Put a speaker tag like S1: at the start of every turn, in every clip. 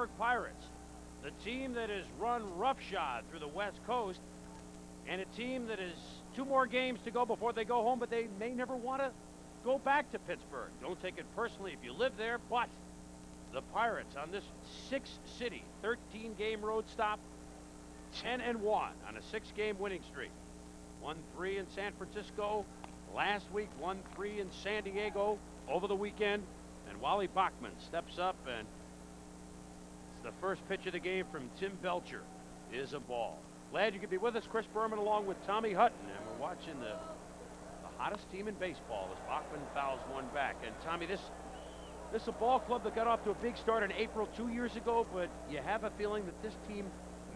S1: Pittsburgh Pirates, the team that has run roughshod through the West Coast, and a team that has 2 more games to go before they go home, but they may never want to go back to Pittsburgh. Don't take it personally if you live there, but the Pirates on this 6-city, 13-game road stop, 10-1 on a 6-game winning streak. 1-3 in San Francisco last week, 1-3 in San Diego over the weekend, and Wally Bachman steps up, and the first pitch of the game from Tim Belcher is a ball. Glad you could be with us. Chris Berman along with Tommy Hutton, and we're watching the hottest team in baseball as Bachman fouls one back. And Tommy, this is a ball club that got off to a big start in April 2 years ago, but you have a feeling that this team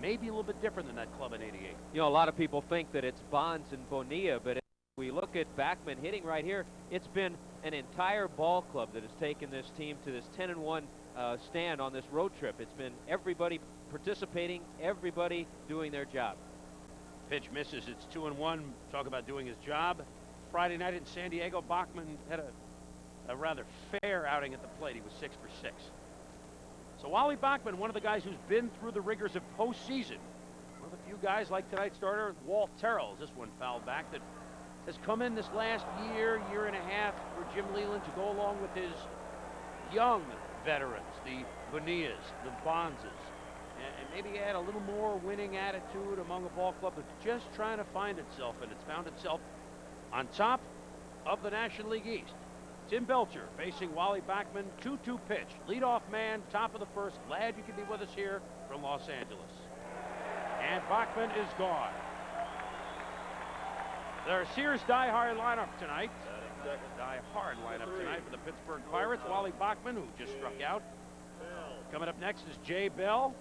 S1: may be a little bit different than that club in '88.
S2: You know, a lot of people think that it's Bonds and Bonilla, but if we look at Bachman hitting right here, it's been an entire ball club that has taken this team to this 10-1 stand on this road trip. It's been everybody participating, everybody doing their job.
S1: Pitch misses. It's 2-1. Talk about doing his job. Friday night in San Diego, Bachman had a rather fair outing at the plate. He was 6 for 6. So Wally Bachman, one of the guys who's been through the rigors of postseason. One of the few guys like tonight's starter, Walt Terrell, this one fouled back, that has come in this last year and a half for Jim Leyland to go along with his young veterans, the Bonillas, the Bonzes, and maybe add a little more winning attitude among a ball club that's just trying to find itself, and it's found itself on top of the National League East. Tim Belcher facing Wally Bachman, 2-2 pitch. Leadoff man, top of the first. Glad you could be with us here from Los Angeles. And Bachman is gone. Their Sears die-hard lineup tonight. Die-hard lineup tonight for the Pittsburgh Pirates. Wally Bachman, who just struck out. Coming up next is Jay Bell,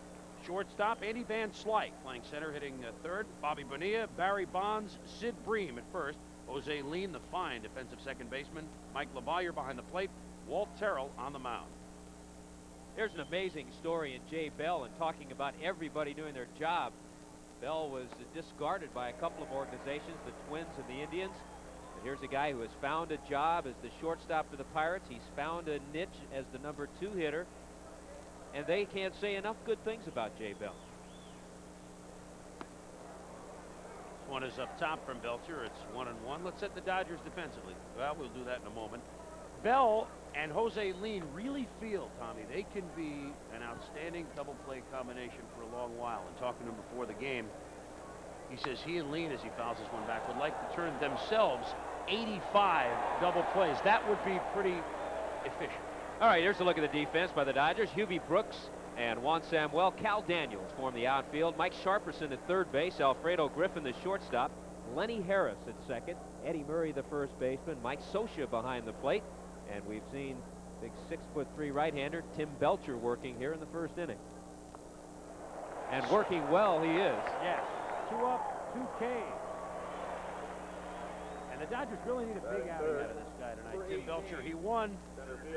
S1: shortstop. Andy Van Slyke playing center, hitting third. Bobby Bonilla, Barry Bonds, Sid Bream at first. Jose Lean, the fine defensive second baseman. Mike LaValliere behind the plate. Walt Terrell on the mound.
S2: There's an amazing story in Jay Bell and talking about everybody doing their job. Bell was discarded by a couple of organizations, the Twins and the Indians. But here's a guy who has found a job as the shortstop for the Pirates. He's found a niche as the number 2 hitter. And they can't say enough good things about Jay Bell.
S1: One is up top from Belcher. It's 1-1. Let's set the Dodgers defensively. Well, we'll do that in a moment. Bell and Jose Lean really feel, Tommy, they can be an outstanding double play combination for a long while. And talking to him before the game, he says he and Lean, as he fouls this one back, would like to turn themselves 85 double plays. That would be pretty efficient.
S2: All right, here's a look at the defense by the Dodgers. Hubie Brooks and Juan Samuel. Cal Daniels form the outfield. Mike Sharperson at third base. Alfredo Griffin, the shortstop. Lenny Harris at second. Eddie Murray, the first baseman. Mike Scioscia behind the plate. And we've seen big 6'3" right-hander Tim Belcher working here in the first inning. And working well he is.
S1: Yes. 2 up, 2 Ks. And the Dodgers really need a big outing out of this guy tonight. Tim Belcher, he won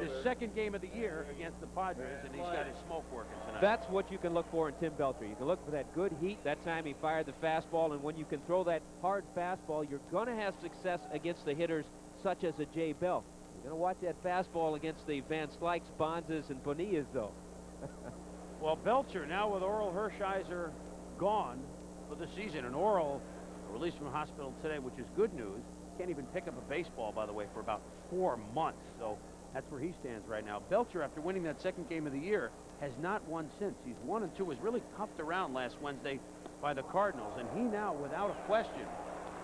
S1: his second game of the year against the Padres, and he's got his smoke working tonight.
S2: That's what you can look for in Tim Belcher. You can look for that good heat. That time he fired the fastball, and when you can throw that hard fastball, you're going to have success against the hitters such as a Jay Bell. You're going to watch that fastball against the Van Slyke's, Bonzes, and Bonillas, though.
S1: Well, Belcher now with Oral Hershiser gone for the season, and Oral released from the hospital today, which is good news. Can't even pick up a baseball, by the way, for about 4 months. So that's where he stands right now. Belcher, after winning that second game of the year, has not won since. He's 1-2, was really cuffed around last Wednesday by the Cardinals, and he now, without a question,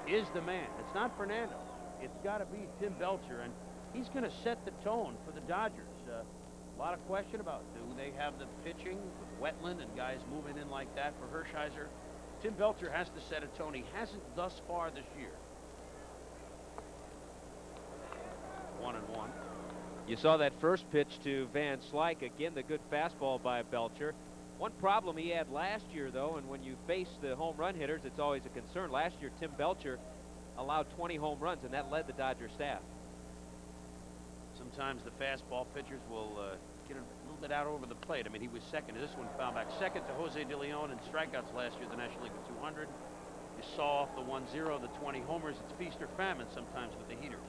S1: is the man. It's not Fernando. It's got to be Tim Belcher, and he's going to set the tone for the Dodgers. A lot of question about, do they have the pitching with Wetland and guys moving in like that for Hershiser? Tim Belcher has to set a tone. He hasn't thus far this year. 1-1.
S2: You saw that first pitch to Van Slyke. Again, the good fastball by Belcher. One problem he had last year, though, and when you face the home run hitters, it's always a concern. Last year, Tim Belcher allowed 20 home runs, and that led the Dodger staff.
S1: Sometimes the fastball pitchers will get a little bit out over the plate. I mean, he was second. This one fouled back. Second to Jose De Leon in strikeouts last year, the National League with 200. You saw off the 1-0, the 20 homers. It's feast or famine sometimes with the heaters.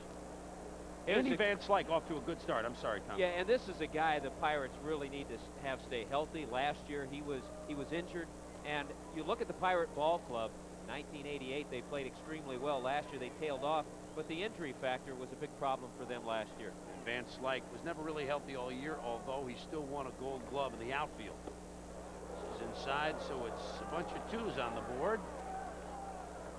S1: Andy Van Slyke off to a good start. I'm sorry, Tom.
S2: Yeah, and this is a guy the Pirates really need to have stay healthy. Last year he was injured, and you look at the Pirate Ball Club. 1988 they played extremely well. Last year they tailed off, but the injury factor was a big problem for them last year.
S1: And Van Slyke was never really healthy all year, although he still won a Gold Glove in the outfield. This is inside, so it's a bunch of twos on the board.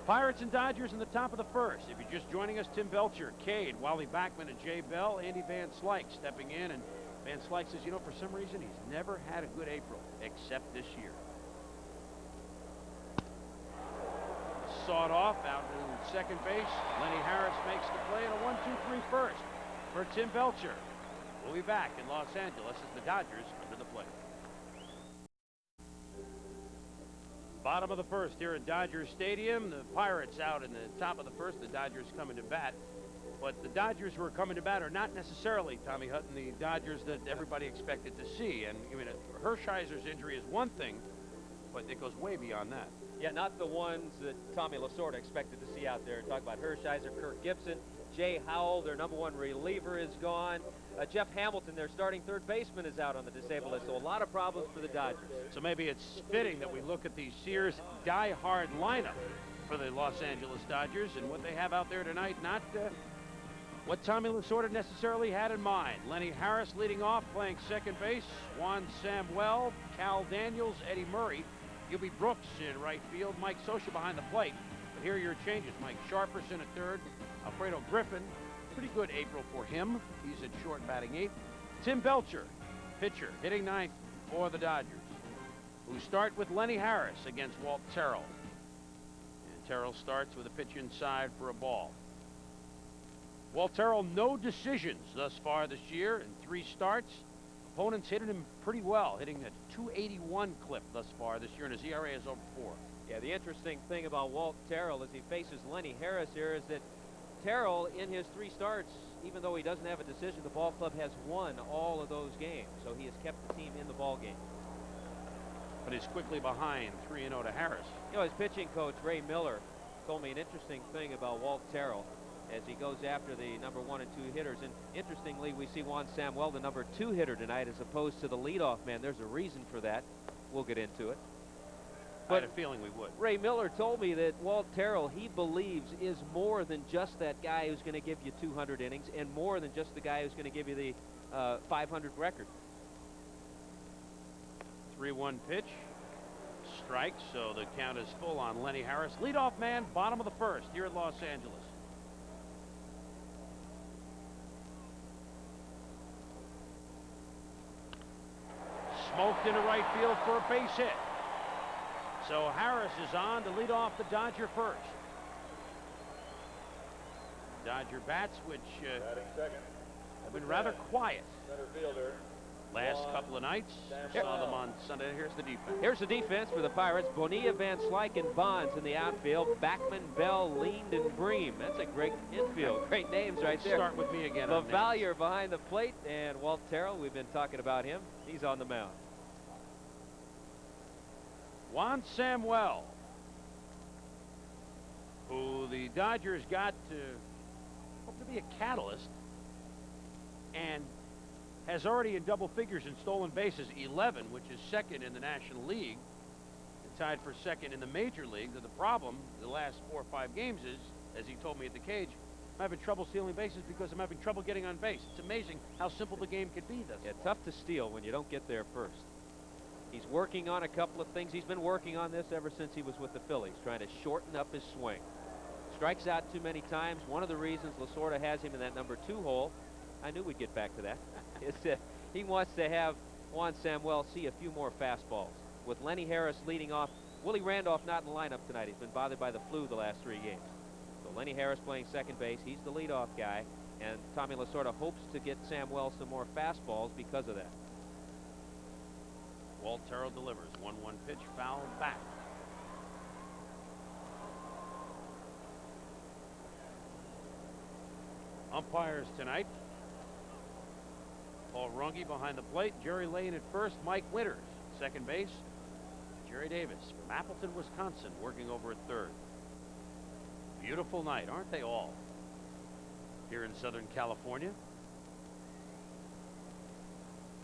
S1: Pirates and Dodgers in the top of the first. If you're just joining us, Tim Belcher, Cade, Wally Backman, and Jay Bell, Andy Van Slyke stepping in. And Van Slyke says, you know, for some reason, he's never had a good April, except this year. Sawed off out to second base. Lenny Harris makes the play in a 1-2-3 first for Tim Belcher. We'll be back in Los Angeles as the Dodgers under the plate. Bottom of the first here at Dodger Stadium. The Pirates out in the top of the first. The Dodgers coming to bat. But the Dodgers who are coming to bat are not necessarily, Tommy Hutton, the Dodgers that everybody expected to see. And I mean, Hershiser's injury is one thing, but it goes way beyond that.
S2: Yeah, not the ones that Tommy Lasorda expected to see out there. Talk about Hershiser, Kirk Gibson, Jay Howell, their #1 reliever, is gone. Jeff Hamilton, their starting third baseman, is out on the disabled list. So a lot of problems for the Dodgers.
S1: So maybe it's fitting that we look at the Sears die-hard lineup for the Los Angeles Dodgers and what they have out there tonight. Not what Tommy Lasorda necessarily had in mind. Lenny Harris leading off, playing second base. Juan Samuel, Cal Daniels, Eddie Murray. Hubie Brooks in right field. Mike Scioscia behind the plate. But here are your changes. Mike Sharperson at third. Alfredo Griffin. Pretty good April for him. He's at short, batting eighth. Tim Belcher, pitcher, hitting ninth for the Dodgers, who start with Lenny Harris against Walt Terrell. And Terrell starts with a pitch inside for a ball. Walt Terrell, no decisions thus far this year in 3 starts. Opponents hitting him pretty well, hitting a 281 clip thus far this year, and his ERA is over 4.
S2: Yeah, the interesting thing about Walt Terrell as he faces Lenny Harris here is that Terrell, in his 3 starts, even though he doesn't have a decision, the ball club has won all of those games. So he has kept the team in the ball game.
S1: But he's quickly behind 3-0 to Harris.
S2: You know, his pitching coach, Ray Miller, told me an interesting thing about Walt Terrell as he goes after the #1 and 2 hitters. And interestingly, we see Juan Samuel, the #2 hitter tonight, as opposed to the leadoff man. There's a reason for that. We'll get into it.
S1: I had a feeling we would.
S2: Ray Miller told me that Walt Terrell, he believes, is more than just that guy who's going to give you 200 innings and more than just the guy who's going to give you the 500 record.
S1: 3-1 pitch. Strike, so the count is full on Lenny Harris. Leadoff man, bottom of the first here at Los Angeles. Smoked into right field for a base hit. So Harris is on to lead off the Dodger first. Dodger bats, which have been rather quiet last couple of nights. Saw them on Sunday. Here's the defense.
S2: Here's the defense for the Pirates. Bonilla, Van Slyke, and Bonds in the outfield. Backman, Bell, Leand, and Bream. That's a great infield. Great names right there.
S1: Start with me again.
S2: LaValliere behind the plate, and Walt Terrell, we've been talking about him. He's on the mound.
S1: Juan Samuel, who the Dodgers got to hope to be a catalyst, and has already in double figures in stolen bases, 11, which is second in the National League, and tied for second in the Major League. The problem the last 4 or 5 games is, as he told me at the cage, I'm having trouble stealing bases because I'm having trouble getting on base. It's amazing how simple the game could be.
S2: Yeah, tough to steal when you don't get there first. He's working on a couple of things. He's been working on this ever since he was with the Phillies, trying to shorten up his swing. Strikes out too many times. One of the reasons Lasorda has him in that #2 hole, I knew we'd get back to that, is that he wants to have Juan Samuel see a few more fastballs. With Lenny Harris leading off, Willie Randolph not in the lineup tonight. He's been bothered by the flu the last 3 games. So Lenny Harris playing second base. He's the leadoff guy, and Tommy Lasorda hopes to get Samuel some more fastballs because of that.
S1: Walt Terrell delivers. 1-1 pitch, foul back. Umpires tonight. Paul Runge behind the plate. Jerry Lane at first. Mike Winters, second base. Jerry Davis from Appleton, Wisconsin, working over at third. Beautiful night, aren't they all? here in Southern California.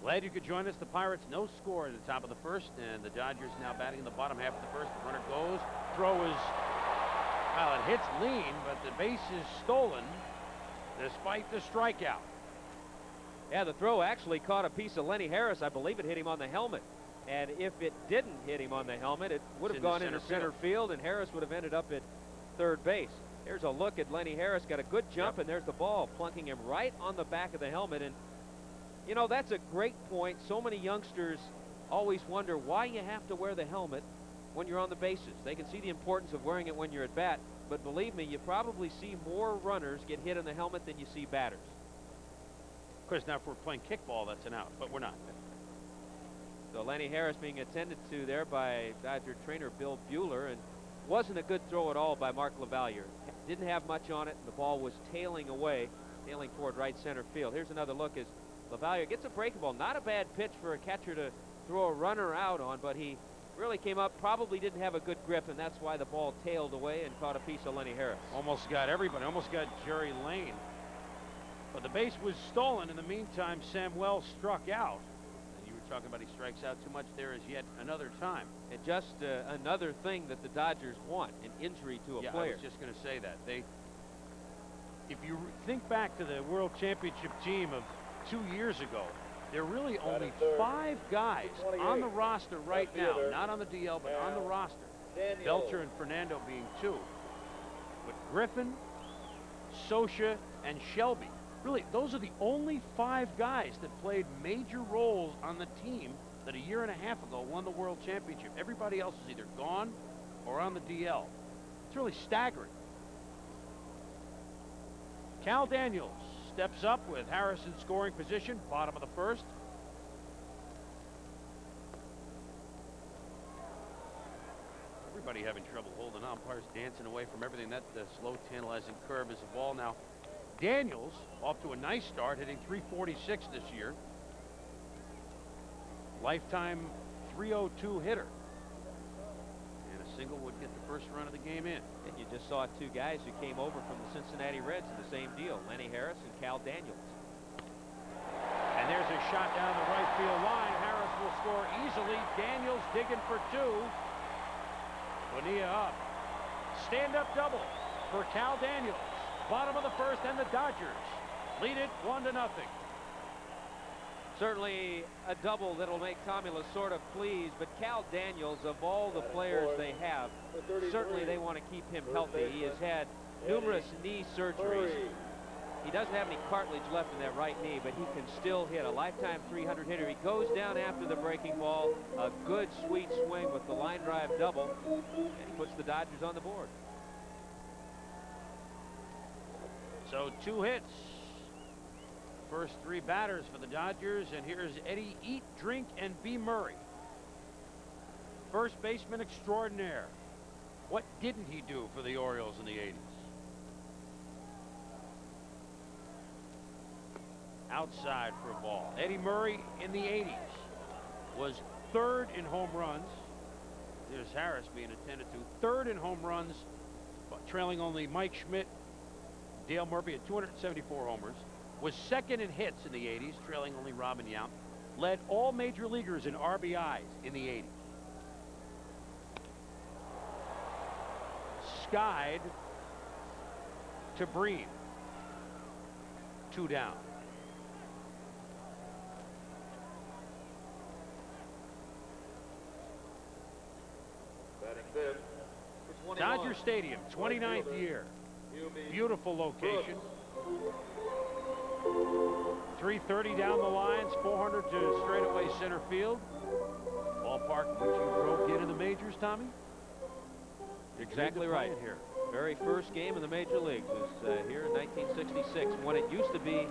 S1: Glad you could join us. The Pirates, no score at the top of the first, and the Dodgers now batting in the bottom half of the first. The runner goes. Throw is, well, it hits lean, but the base is stolen despite the strikeout.
S2: Yeah, the throw actually caught a piece of Lenny Harris. I believe it hit him on the helmet. And if it didn't hit him on the helmet, it would have gone into center field, and Harris would have ended up at third base. Here's a look at Lenny Harris. Got a good jump, and there's the ball, plunking him right on the back of the helmet. And, you know, that's a great point. So many youngsters always wonder why you have to wear the helmet when you're on the bases. They can see the importance of wearing it when you're at bat, but believe me, you probably see more runners get hit in the helmet than you see batters.
S1: Of course, now if we're playing kickball, that's an out, but we're not.
S2: So Lenny Harris being attended to there by Dodger trainer Bill Bueller, and wasn't a good throw at all by Mark LaValliere. Didn't have much on it, and the ball was tailing away, tailing toward right center field. Here's another look as LaValliere gets a breaking ball. Not a bad pitch for a catcher to throw a runner out on, but he really came up, probably didn't have a good grip, and that's why the ball tailed away and caught a piece of Lenny Harris.
S1: Almost got everybody, almost got Jerry Lane. But the base was stolen. In the meantime, Samuel struck out. And you were talking about he strikes out too much. There is yet another time.
S2: And just another thing that the Dodgers want, an injury to a player.
S1: I was just going to say that. If you think back to the World Championship team of 2 years ago, there are really only 5 guys on the roster right now, not on the DL, but on the roster. Belcher and Fernando being 2. But Griffin, Scioscia, and Shelby. Really, those are the only 5 guys that played major roles on the team that a year and a half ago won the World Championship. Everybody else is either gone or on the DL. It's really staggering. Cal Daniels steps up with Harris in scoring position, bottom of the first. Everybody having trouble holding on. Umpires dancing away from everything. That slow, tantalizing curve is a ball now. Daniels off to a nice start, hitting .346 this year. Lifetime .302 hitter. And a single would get the first run of the game in.
S2: And you just saw 2 guys who came over from the Cincinnati Reds in the same deal, Lenny Harris and Cal Daniels.
S1: And there's a shot down the right field line. Harris will score easily. Daniels digging for 2. Bonilla up. Stand-up double for Cal Daniels. Bottom of the first, and the Dodgers lead it 1-0.
S2: Certainly a double that'll make Tommy Lasorda pleased, but Cal Daniels, of all the players they have, certainly they want to keep him healthy. He has had numerous knee surgeries. He doesn't have any cartilage left in that right knee, but he can still hit. A lifetime .300 hitter. He goes down after the breaking ball. A good, sweet swing with the line drive double, and he puts the Dodgers on the board.
S1: So 2 hits. First 3 batters for the Dodgers, and here's Eddie Eat, Drink, and B. Murray. First baseman extraordinaire. What didn't he do for the Orioles in the 80s? Outside for a ball. Eddie Murray in the 80s was 3rd in home runs. There's Harris being attended to. 3rd in home runs, but trailing only Mike Schmidt. Dale Murphy at 274 homers. Was 2nd in hits in the 80s, trailing only Robin Yount. Led all major leaguers in RBIs in the 80s. Skied to Breen. 2 down. Dodger Stadium, 29th year. Beautiful location. 330 down the lines, 400 to straightaway center field. Ballpark in which you broke into the majors, Tommy?
S2: Exactly right.
S1: Here.
S2: Very first game in the major leagues was here in 1966, when it used to be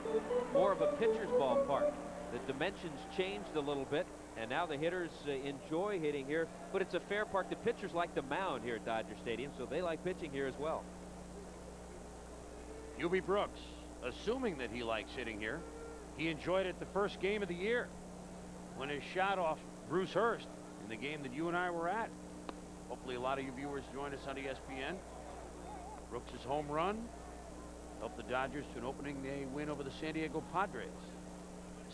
S2: more of a pitcher's ballpark. The dimensions changed a little bit, and now the hitters enjoy hitting here, but it's a fair park. The pitchers like the mound here at Dodger Stadium, so they like pitching here as well.
S1: Hubie Brooks, assuming that he likes hitting here. He enjoyed it the first game of the year when he shot off Bruce Hurst in the game that you and I were at. Hopefully a lot of you viewers join us on ESPN. Brooks' home run helped the Dodgers to an opening day win over the San Diego Padres.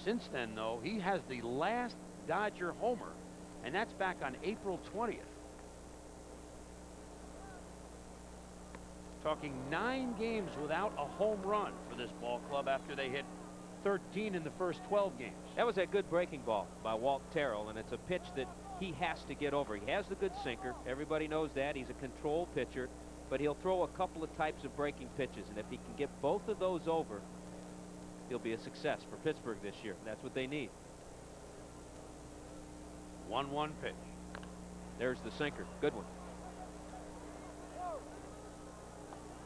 S1: Since then, though, he has the last Dodger homer, and that's back on April 20th. Talking 9 games without a home run for this ball club after they hit 13 in the first 12 games.
S2: That was a good breaking ball by Walt Terrell, and it's a pitch that he has to get over. He has the good sinker. Everybody knows that. He's a control pitcher, but he'll throw a couple of types of breaking pitches, and if he can get both of those over, he'll be a success for Pittsburgh this year. That's what they need.
S1: 1-1 pitch.
S2: There's the sinker. Good one.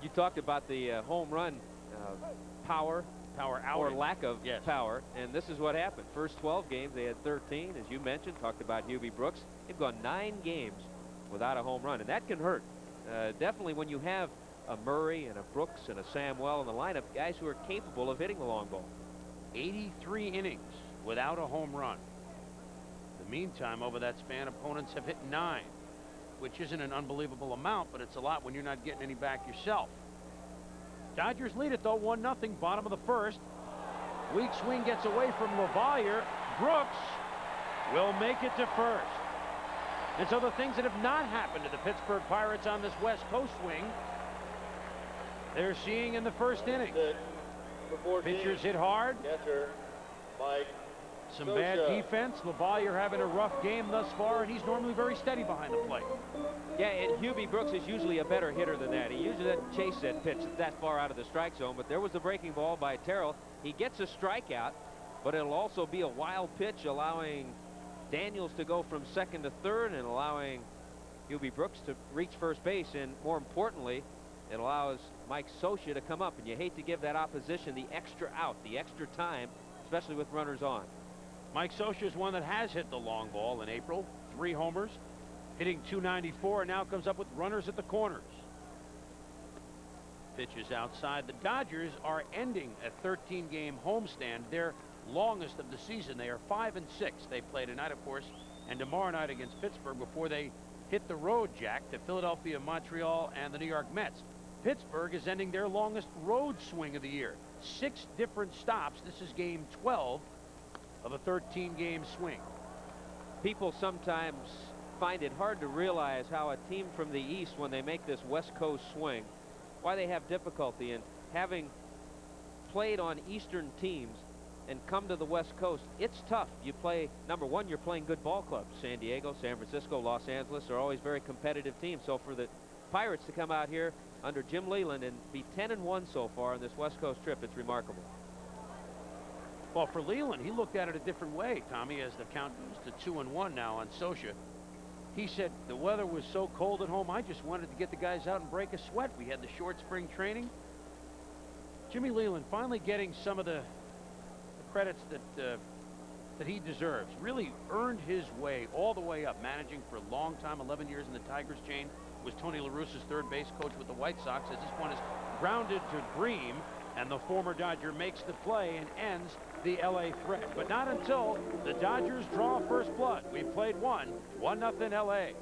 S2: You talked about the home run power
S1: Power
S2: or
S1: outing.
S2: lack of
S1: Yes.
S2: power, and this is what happened. First 12 games, they had 13, as you mentioned. Talked about Hubie Brooks. They've gone 9 games without a home run, and that can hurt. Definitely when you have a Murray and a Brooks and a Samwell in the lineup, guys who are capable of hitting the long ball.
S1: 83 innings without a home run. In the meantime, over that span, opponents have hit 9, which isn't an unbelievable amount, but it's a lot when you're not getting any back yourself. Dodgers lead it, though, 1-0, bottom of the first. Weak swing gets away from LaValliere. Brooks will make it to first. And so the things that have not happened to the Pittsburgh Pirates on this West Coast swing, they're seeing in the first inning. Pitchers hit hard.
S3: Catcher, Mike.
S1: Some bad defense. LaValliere having a rough game thus far, and he's normally very steady behind the plate.
S2: Yeah, and Hubie Brooks is usually a better hitter than that. He usually doesn't chase that pitch that far out of the strike zone, but there was a breaking ball by Terrell. He gets a strikeout, but it'll also be a wild pitch, allowing Daniels to go from second to third and allowing Hubie Brooks to reach first base, and more importantly, it allows Mike Scioscia to come up, and you hate to give that opposition the extra out, the extra time, especially with runners on.
S1: Mike Scioscia is one that has hit the long ball in April. 3 homers, hitting .294, and now comes up with runners at the corners. Pitches outside. The Dodgers are ending a 13-game homestand, their longest of the season. They are 5-6. They play tonight, of course, and tomorrow night against Pittsburgh before they hit the road, Jack, to Philadelphia, Montreal, and the New York Mets. Pittsburgh is ending their longest road swing of the year. 6 different stops. This is game 12 of a 13-game swing.
S2: People sometimes find it hard to realize how a team from the East, when they make this West Coast swing, why they have difficulty in having played on Eastern teams and come to the West Coast. It's tough. You play, number one, you're playing good ball clubs. San Diego, San Francisco, Los Angeles are always very competitive teams. So for the Pirates to come out here under Jim Leyland and be 10-1 so far on this West Coast trip, it's remarkable.
S1: Well, for Leyland, he looked at it a different way, Tommy, as the count goes to 2-1 now on Scioscia. He said the weather was so cold at home, I just wanted to get the guys out and break a sweat. We had the short spring training. Jimmy Leyland finally getting some of the credits that he deserves. Really earned his way all the way up, managing for a long time, 11 years in the Tigers chain. Was Tony La Russa's third base coach with the White Sox, as this one is grounded to Bream, and the former Dodger makes the play and ends the LA threat. But not until the Dodgers draw first blood. We've played 1-0 LA.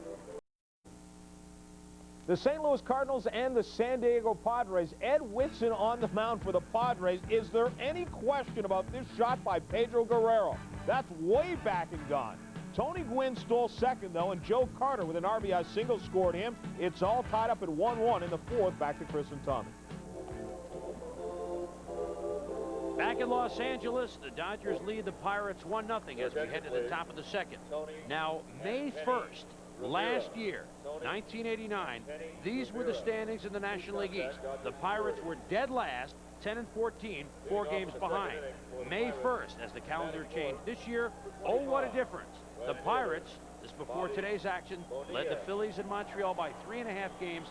S4: The St. Louis Cardinals and the San Diego Padres. Ed Whitson on the mound for the Padres. Is there any question about this shot by Pedro Guerrero? That's way back and gone. Tony Gwynn stole second, though, and Joe Carter with an RBI single scored him. It's all tied up at 1-1 in the fourth. Back to Chris and Tommy.
S1: Back in Los Angeles, the Dodgers lead the Pirates 1-0 as we head to the top of the second. Now, May 1st, last year, 1989, these were the standings in the National League East. The Pirates were dead last, 10-14, 4 games behind. May 1st, as the calendar changed this year, oh, what a difference. The Pirates, this before today's action, led the Phillies in Montreal by 3.5 games,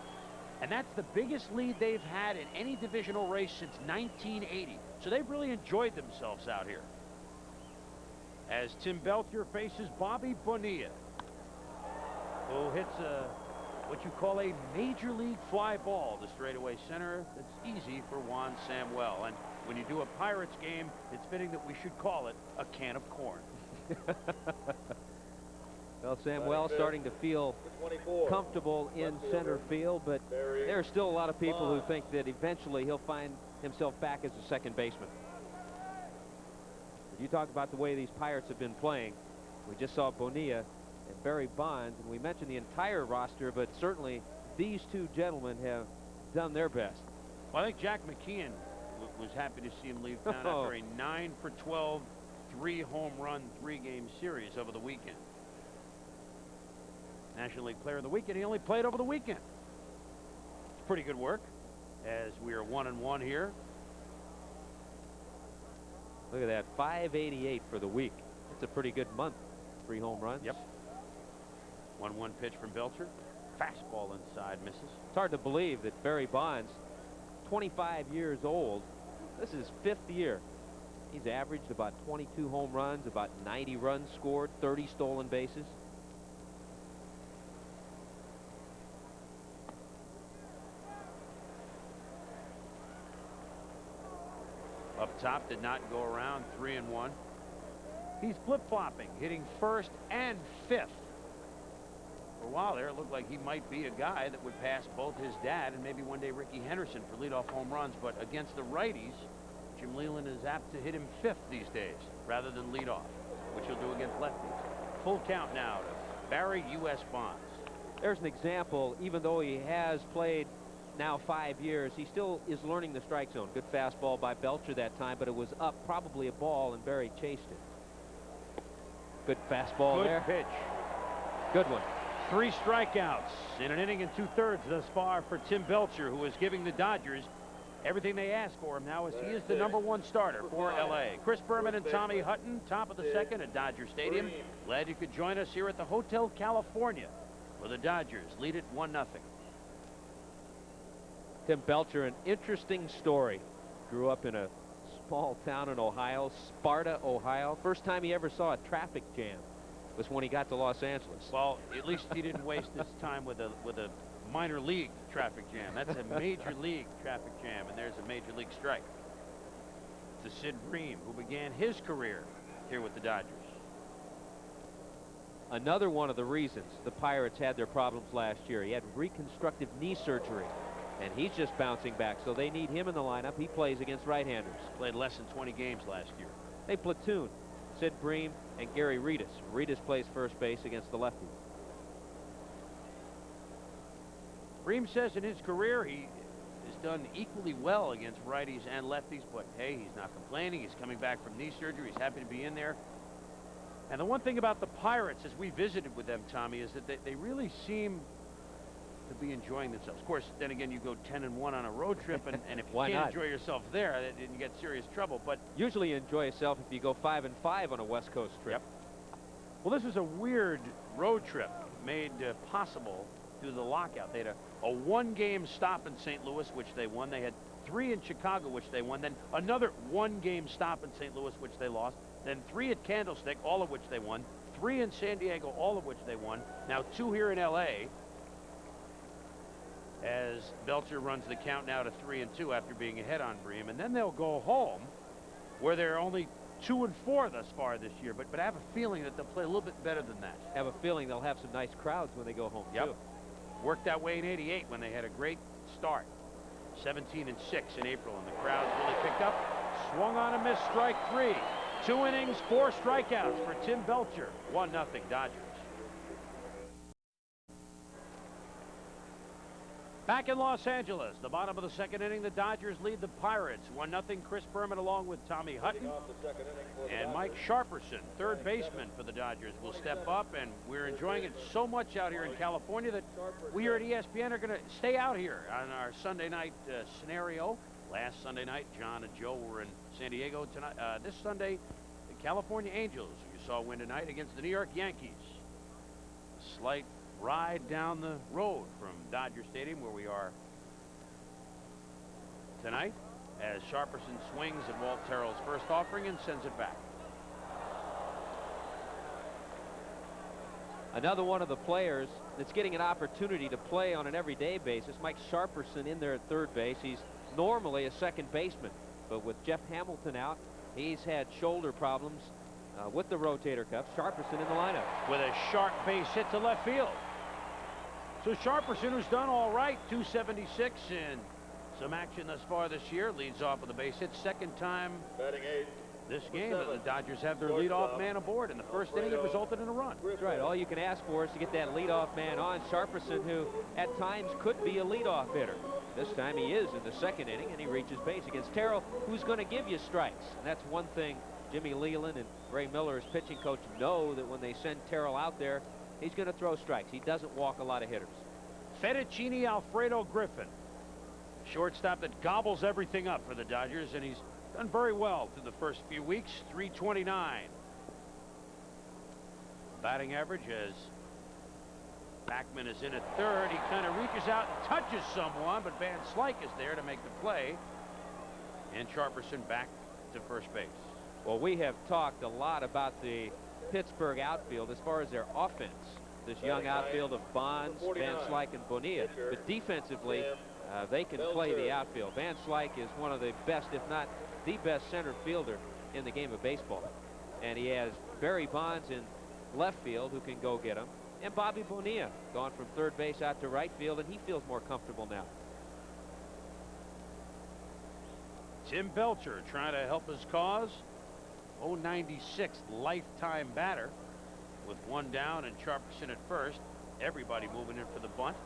S1: and that's the biggest lead they've had in any divisional race since 1980. So they've really enjoyed themselves out here. As Tim Belcher faces Bobby Bonilla, who hits what you call a major league fly ball to straightaway center. That's easy for Juan Samuel. And when you do a Pirates game, it's fitting that we should call it a can of corn.
S2: Well, Samuel starting to feel comfortable in center field, but there are still a lot of people who think that eventually he'll find himself back as a second baseman. You talk about the way these Pirates have been playing. We just saw Bonilla and Barry Bonds, and we mentioned the entire roster, but certainly these two gentlemen have done their best.
S1: Well, I think Jack McKeon was happy to see him leave town after a 9 for 12, 3-home run, 3-game series over the weekend. National League Player of the Weekend. He only played over the weekend. It's pretty good work, as we are 1-1 here.
S2: Look at that, 588 for the week. That's a pretty good month. 3 home runs.
S1: Yep. 1-1 pitch from Belcher. Fastball inside, misses.
S2: It's hard to believe that Barry Bonds, 25 years old, this is his 5th year. He's averaged about 22 home runs, about 90 runs scored, 30 stolen bases.
S1: Up top, did not go around. 3-1. He's flip-flopping, hitting first and fifth. For a while there, it looked like he might be a guy that would pass both his dad and maybe one day Ricky Henderson for leadoff home runs. But against the righties, Jim Leyland is apt to hit him fifth these days rather than leadoff, which he'll do against lefties. Full count now to Barry U.S. Bonds.
S2: There's an example. Even though he has played now 5 years, he still is learning the strike zone. Good fastball by Belcher that time, but it was up, probably a ball, and Barry chased it. Good fastball there.
S1: Good pitch.
S2: Good one.
S1: 3 strikeouts in an inning and 2/3 thus far for Tim Belcher, who is giving the Dodgers everything they ask for him now, as he is the #1 starter for L.A. Chris Berman and Tommy Hutton, top of the second at Dodger Stadium. Glad you could join us here at the Hotel California, where the Dodgers lead it 1-0.
S2: Tim Belcher, an interesting story. Grew up in a small town in Ohio, Sparta, Ohio. First time he ever saw a traffic jam was when he got to Los Angeles.
S1: Well, at least he didn't waste his time with a minor league traffic jam. That's a major league traffic jam, and there's a major league strike. To Sid Bream, who began his career here with the Dodgers.
S2: Another one of the reasons the Pirates had their problems last year. He had reconstructive knee surgery, and he's just bouncing back, so they need him in the lineup. He plays against right-handers.
S1: Played less than 20 games last year.
S2: They platoon Sid Bream and Gary Reedus. Reedus plays first base against the lefty.
S1: Bream says in his career he has done equally well against righties and lefties, but hey, he's not complaining. He's coming back from knee surgery. He's happy to be in there. And the one thing about the Pirates, as we visited with them, Tommy, is that they really seem to be enjoying themselves. Of course, then again, you go 10-1 on a road trip, and if you can't enjoy yourself there, then you get serious trouble. But
S2: usually you enjoy yourself if you go 5-5 on a West Coast trip.
S1: Yep. Well, this is a weird road trip made possible through the lockout. They had a 1-game stop in St. Louis, which they won. They had 3 in Chicago, which they won. Then another 1-game stop in St. Louis, which they lost. Then 3 at Candlestick, all of which they won. 3 in San Diego, all of which they won. Now 2 here in L.A., as Belcher runs the count now to 3-2 after being ahead on Bream. And then they'll go home, where they're only 2-4 thus far this year. But I have a feeling that they'll play a little bit better than that.
S2: I have a feeling they'll have some nice crowds when they go home, too.
S1: Worked that way in '88 when they had a great start. 17-6 in April, and the crowds really picked up. Swung on a miss, strike 3. 2 innings, 4 strikeouts for Tim Belcher. 1-0 Dodgers. Back in Los Angeles, the bottom of the second inning, the Dodgers lead the Pirates 1-0. Chris Berman along with Tommy Hutton and Mike Sharperson, third baseman for the Dodgers, will step up, and we're enjoying it so much out here in California that we here at ESPN are going to stay out here on our Sunday night scenario. Last Sunday night, John and Joe were in San Diego. Tonight, this Sunday, the California Angels, who you saw win tonight, against the New York Yankees. A slight ride down the road from Dodger Stadium, where we are tonight, as Sharperson swings at Walt Terrell's first offering and sends it back.
S2: Another one of the players that's getting an opportunity to play on an everyday basis, Mike Sharperson in there at third base. He's normally a second baseman, but with Jeff Hamilton out, he's had shoulder problems with the rotator cuff. Sharperson in the lineup.
S1: With a sharp base hit to left field. So Sharperson, who's done all right, 276 in some action thus far this year, leads off with a base hit. Second time
S3: Batting eighth.
S1: this game that the Dodgers have their leadoff man aboard. In the first inning, it resulted in a run.
S2: That's right. All you can ask for is to get that leadoff man on. Sharperson, who at times could be a leadoff hitter. This time he is in the second inning, and he reaches base against Terrell, who's going to give you strikes. And that's one thing Jimmy Leland and Ray Miller, his pitching coach, know, that when they send Terrell out there, he's going to throw strikes. He doesn't walk a lot of hitters.
S1: Fettuccine Alfredo Griffin, shortstop that gobbles everything up for the Dodgers, and he's done very well through the first few weeks. 329 batting average as Backman is in at third. He kind of reaches out and touches someone, but Van Slyke is there to make the play, and Sharperson back to first base.
S2: Well, we have talked a lot about the Pittsburgh outfield as far as their offense. This young outfield of Bonds, Van Slyke, and Bonilla. But defensively, they can play the outfield. Van Slyke is one of the best, if not the best, center fielder in the game of baseball. And he has Barry Bonds in left field who can go get him. And Bobby Bonilla gone from third base out to right field, and he feels more comfortable now.
S1: Tim Belcher trying to help his cause. 096 lifetime batter with one down and Sharperson at first. Everybody moving in for the bunt.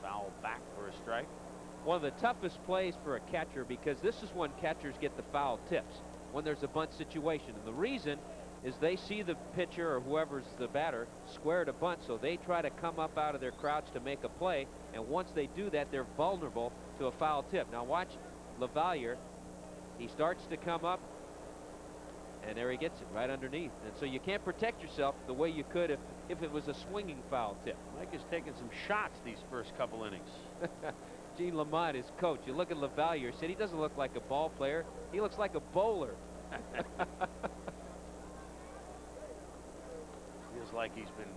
S1: Foul back for a strike.
S2: One of the toughest plays for a catcher, because this is when catchers get the foul tips, when there's a bunt situation. And the reason is they see the pitcher or whoever's the batter square to bunt, so they try to come up out of their crouch to make a play, and once they do that, they're vulnerable to a foul tip. Now watch LaValliere. He starts to come up, and there he gets it right underneath. And so you can't protect yourself the way you could if it was a swinging foul tip.
S1: Mike is taking some shots these first couple innings.
S2: Gene Lamont, his coach, you look at LaValliere, said he doesn't look like a ball player. He looks like a bowler.
S1: Feels like he's been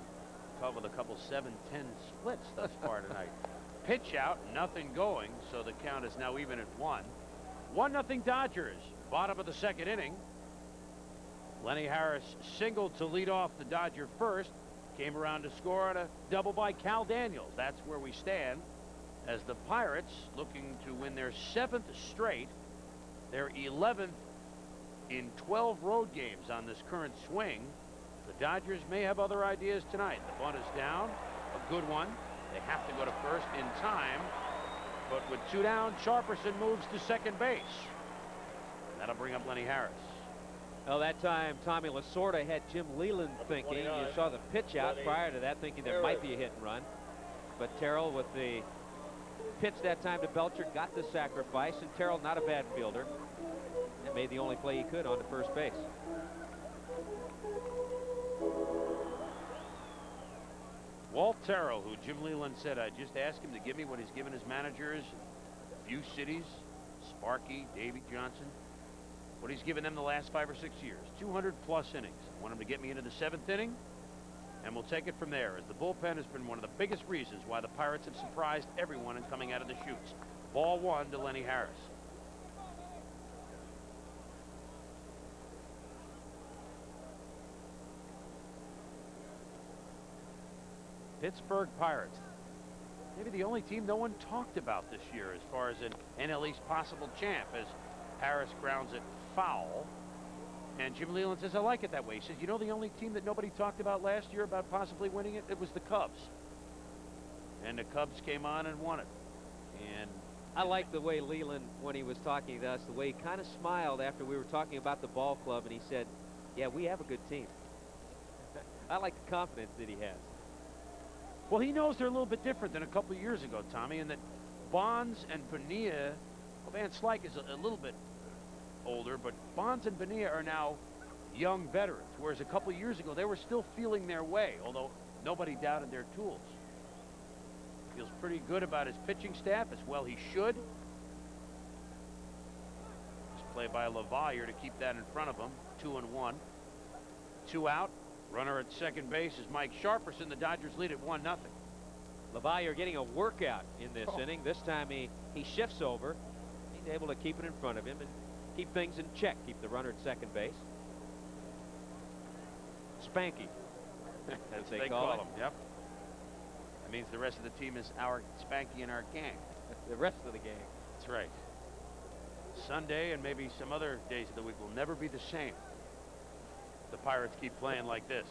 S1: caught with a couple 7-10 splits thus far tonight. Pitch out, nothing going, so the count is now even at 1. 1-0 Dodgers, bottom of the second inning. Lenny Harris singled to lead off the Dodger first. Came around to score on a double by Cal Daniels. That's where we stand as the Pirates, looking to win their 7th straight, their 11th in 12 road games on this current swing. The Dodgers may have other ideas tonight. The bunt is down, a good one. They have to go to first in time, but with 2 down, Sharperson moves to second base. That'll bring up Lenny Harris.
S2: Well, that time Tommy Lasorda had Jim Leland thinking. You saw the pitch out prior to that, thinking there might be a hit and run. But Terrell, with the pitch that time to Belcher, got the sacrifice, and Terrell, not a bad fielder, and made the only play he could on to first base.
S1: Walt Terrell, who Jim Leland said, I just asked him to give me what he's given his managers, a few cities, Sparky, Davey Johnson, what he's given them the last 5 or 6 years, 200-plus innings. I want him to get me into the 7th inning, and we'll take it from there, as the bullpen has been one of the biggest reasons why the Pirates have surprised everyone in coming out of the chutes. Ball 1 to Lenny Harris. Pittsburgh Pirates. Maybe the only team no one talked about this year as far as an NL East possible champ, as Harris grounds it foul. And Jim Leland says, I like it that way. He says, you know, the only team that nobody talked about last year about possibly winning it, it was the Cubs. And the Cubs came on and won it. And
S2: I like the way Leland, when he was talking to us, the way he kind of smiled after we were talking about the ball club, and he said, yeah, we have a good team. I like the confidence that he has.
S1: Well, he knows they're a little bit different than a couple of years ago, Tommy, in that Bonds and Bonilla, well, Van Slyke is a little bit older, but Bonds and Bonilla are now young veterans, whereas a couple of years ago they were still feeling their way, although nobody doubted their tools. Feels pretty good about his pitching staff, as well he should. This play by LaValliere to keep that in front of him. 2-1. 2 out. Runner at second base is Mike Sharperson. The Dodgers lead at 1-0.
S2: LaValliere getting a workout in this inning. This time he shifts over. He's able to keep it in front of him, and keep things in check, keep the runner at second base. Spanky, as they call him.
S1: Yep. That means the rest of the team is our Spanky and our gang.
S2: The rest of the gang.
S1: That's right. Sunday and maybe some other days of the week will never be the same. The Pirates keep playing like this.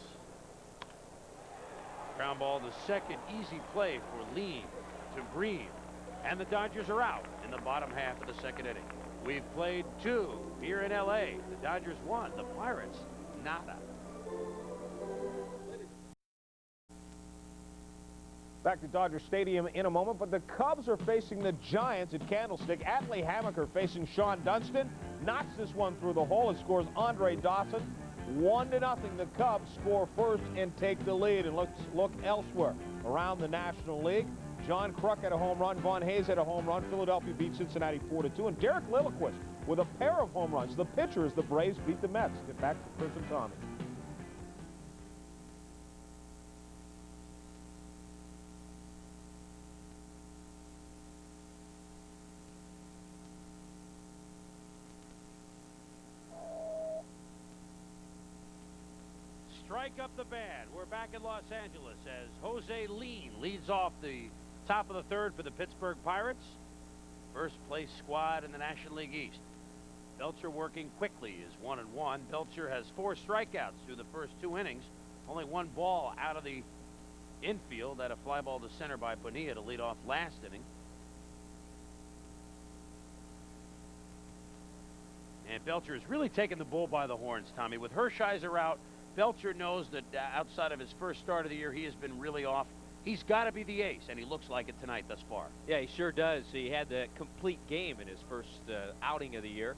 S1: Ground ball to second, easy play for Lean to Green. And the Dodgers are out in the bottom half of the second inning. We've played 2 here in L.A. The Dodgers won, the Pirates nada.
S4: Back to Dodger Stadium in a moment, but the Cubs are facing the Giants at Candlestick. Atlee Hammaker facing Sean Dunston. Knocks this one through the hole and scores Andre Dawson. 1-0. The Cubs score first and take the lead. And let's look elsewhere around the National League. John Kruk had a home run. Von Hayes had a home run. Philadelphia beat Cincinnati 4-2. And Derek Lilliquist with a pair of home runs. The pitcher is the Braves beat the Mets. Get back to Chris and Tommy.
S1: Strike up the band. We're back in Los Angeles as Jose Lean leads off the top of the third for the Pittsburgh Pirates. First place squad in the National League East. Belcher working quickly is 1-1. Belcher has 4 strikeouts through the first 2 innings. Only 1 ball out of the infield. That a fly ball to center by Bonilla to lead off last inning. And Belcher has really taken the bull by the horns, Tommy. With Hershiser out, Belcher knows that outside of his first start of the year, he has been really off. He's got to be the ace, and he looks like it tonight thus far.
S2: Yeah, he sure does. He had the complete game in his first outing of the year.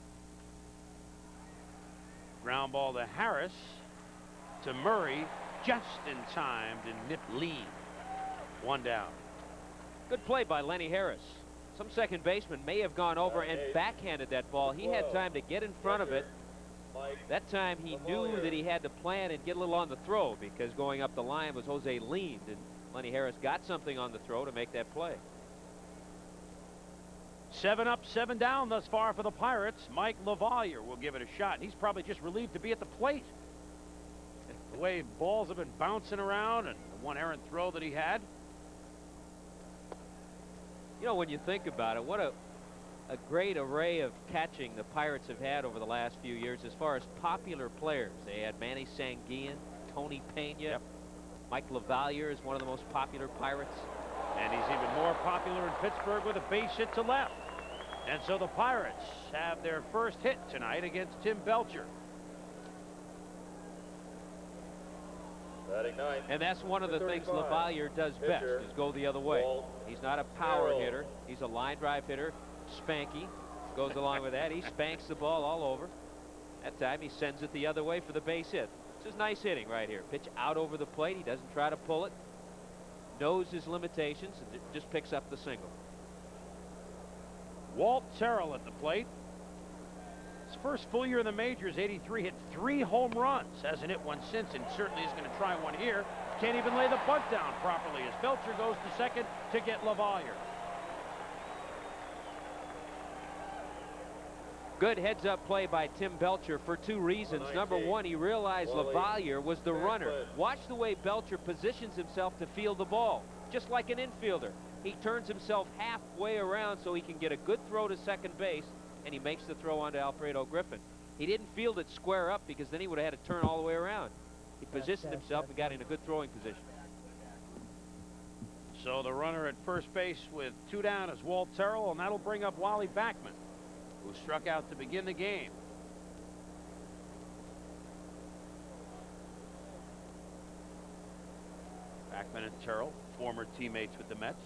S1: Ground ball to Harris, to Murray, just in time to nip Lean. 1 down.
S2: Good play by Lenny Harris. Some second baseman may have gone over and backhanded that ball. He had time to get in front of it. That time he knew that he had to plan and get a little on the throw because going up the line was Jose Lean, and Lenny Harris got something on the throw to make that play.
S1: 7 up, 7 down thus far for the Pirates. Mike LaValliere will give it a shot. He's probably just relieved to be at the plate. The way balls have been bouncing around and the one errant throw that he had.
S2: You know, when you think about it, what a great array of catching the Pirates have had over the last few years as far as popular players. They had Manny Sanguillen, Tony Pena.
S1: Yep.
S2: Mike LaValliere is one of the most popular Pirates.
S1: And he's even more popular in Pittsburgh with a base hit to left. And so the Pirates have their first hit tonight against Tim Belcher.
S3: Batting 9.
S2: And that's one of the things
S3: 35.
S2: LaValliere does best, is go the other way. He's not a power hitter. He's a line drive hitter. Spanky goes along with that. He spanks the ball all over. That time he sends it the other way for the base hit. This is nice hitting right here. Pitch out over the plate. He doesn't try to pull it. Knows his limitations and just picks up the single.
S1: Walt Terrell at the plate. His first full year in the majors, 83, hit 3 home runs. Hasn't hit one since and certainly is going to try one here. Can't even lay the bunt down properly as Belcher goes to second to get LaValliere.
S2: Good heads-up play by Tim Belcher for 2 reasons. Number 1, he realized LaValliere was the runner. Watch the way Belcher positions himself to field the ball, just like an infielder. He turns himself halfway around so he can get a good throw to second base, and he makes the throw onto Alfredo Griffin. He didn't field it square up because then he would have had to turn all the way around. He positioned himself and got in a good throwing position.
S1: So the runner at first base with 2 down is Walt Terrell, and that'll bring up Wally Backman, who struck out to begin the game. Backman and Terrell, former teammates with the Mets.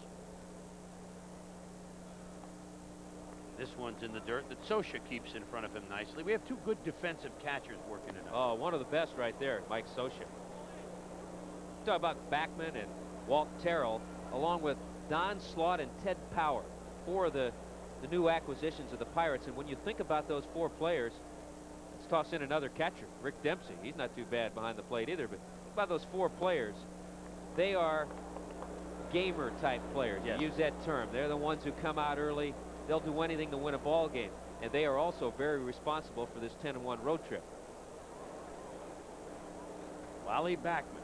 S1: This one's in the dirt that Scioscia keeps in front of him nicely. We have 2 good defensive catchers working it out.
S2: Oh, one of the best right there, Mike Scioscia. Talk about Backman and Walt Terrell, along with Don Slaught and Ted Power, 4 of the new acquisitions of the Pirates. And when you think about those 4 players, let's toss in another catcher, Rick Dempsey. He's not too bad behind the plate either, but think about those 4 players. They are gamer type players.
S1: Yes.
S2: Use that term. They're the ones who come out early. They'll do anything to win a ball game. and they are also very responsible for this 10-1 road trip.
S1: Wally Backman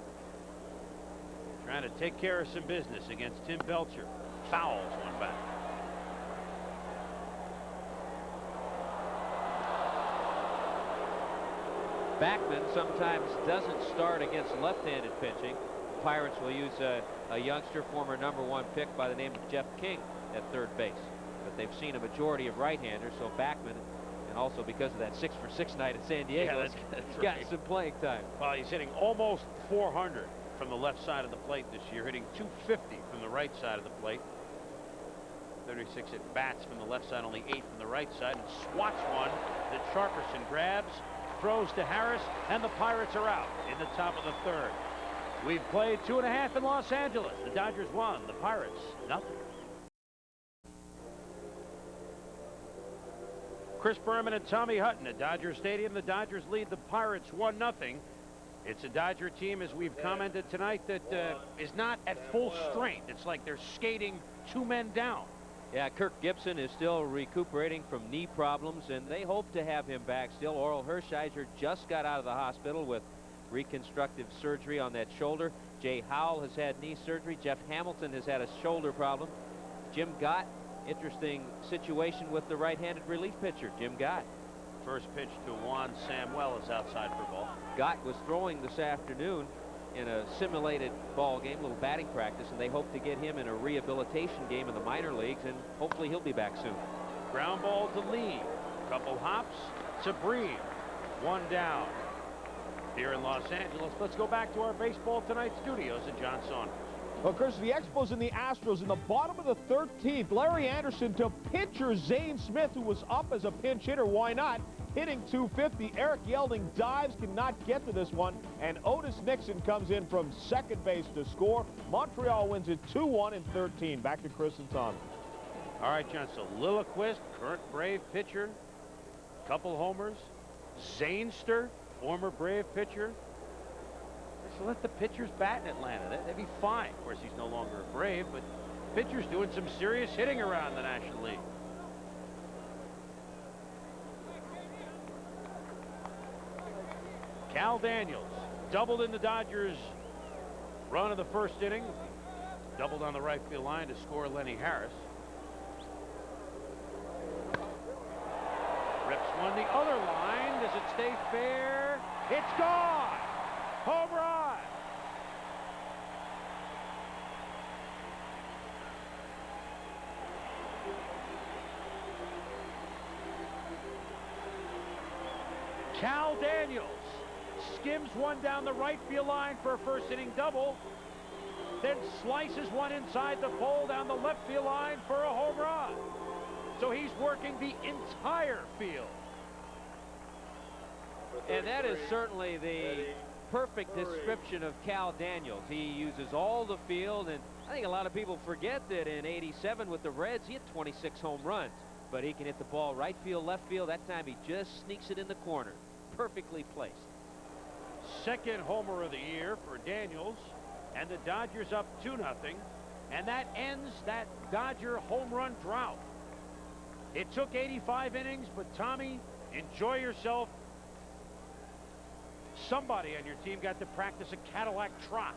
S1: trying to take care of some business against Tim Belcher. Fouls one back.
S2: Backman sometimes doesn't start against left-handed pitching. Pirates will use a youngster, former #1 pick by the name of Jeff King at third base. But they've seen a majority of right-handers, so Backman, and also because of that 6-for-6 night at San Diego,
S1: that's
S2: got
S1: right.
S2: some playing time.
S1: Well, he's hitting almost 400 from the left side of the plate this year, hitting 250 from the right side of the plate. 36 at bats from the left side, only 8 from the right side, and swats one that Sharperson grabs, throws to Harris, and the Pirates are out in the top of the third. We've played 2.5 in Los Angeles. The Dodgers won, the Pirates nothing. Chris Berman and Tommy Hutton at Dodger Stadium. The Dodgers lead the Pirates 1-0. It's a Dodger team, as we've commented tonight, that is not at full strength. It's like they're skating 2 men down.
S2: Yeah, Kirk Gibson is still recuperating from knee problems, and they hope to have him back still. Oral Hershiser just got out of the hospital with reconstructive surgery on that shoulder. Jay Howell has had knee surgery. Jeff Hamilton has had a shoulder problem. Jim Gott, interesting situation with the right-handed relief pitcher, Jim Gott.
S1: First pitch to Juan Samuel is outside for ball.
S2: Gott was throwing this afternoon in a simulated ball game, little batting practice, and they hope to get him in a rehabilitation game in the minor leagues, and hopefully he'll be back soon.
S1: Ground ball to Lee. Couple hops to Breen. 1 down. Here in Los Angeles, let's go back to our Baseball Tonight studios and John Saunders.
S4: Well, Chris, the Expos and the Astros in the bottom of the 13th. Larry Anderson to pitcher Zane Smith, who was up as a pinch hitter. Why not? Hitting 250. Eric Yelding dives, cannot get to this one. And Otis Nixon comes in from second base to score. Montreal wins it 2-1 in 13. Back to Chris and Tommy.
S1: All right, John. So Lilliquist, current Brave pitcher. Couple homers. Zainster, former Brave pitcher. So let the pitchers bat in Atlanta. That'd be fine. Of course, he's no longer a Brave, but pitchers doing some serious hitting around the National League. Cal Daniels doubled in the Dodgers' run of the first inning. Doubled on the right field line to score Lenny Harris. Rips one the other line. Does it stay fair? It's gone! Home run! Cal Daniels skims one down the right field line for a first inning double, then slices one inside the pole down the left field line for a home run. So he's working the entire field.
S2: And that is certainly the perfect description of Cal Daniels. He uses all the field, and I think a lot of people forget that in '87 with the Reds, he had 26 home runs. But he can hit the ball right field, left field. That time he just sneaks it in the corner. Perfectly placed.
S1: Second homer of the year for Daniels, and the Dodgers up 2-0, and that ends that Dodger home run drought. It took 85 innings, but Tommy, enjoy yourself. Somebody on your team got to practice a Cadillac trot.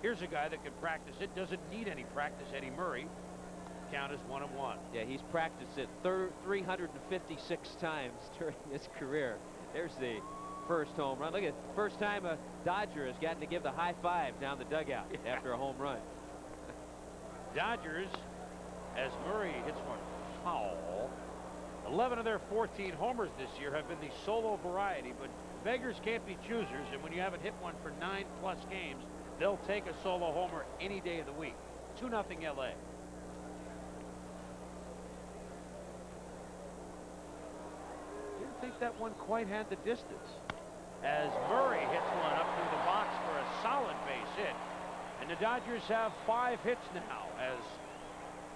S1: Here's a guy that can practice it, doesn't need any practice. Eddie Murray. Count is 1-1.
S2: Yeah, he's practiced it 356 times during his career. There's the first home run. Look at the first time a Dodger has gotten to give the high five down the dugout after a home run.
S1: Dodgers, as Murray hits one foul, 11 of their 14 homers this year have been the solo variety, but beggars can't be choosers, and when you haven't hit one for 9+ games, they'll take a solo homer any day of the week. 2-0 LA. Didn't think that one quite had the distance, as Murray hits one up through the box for a solid base hit. And the Dodgers have 5 hits now, as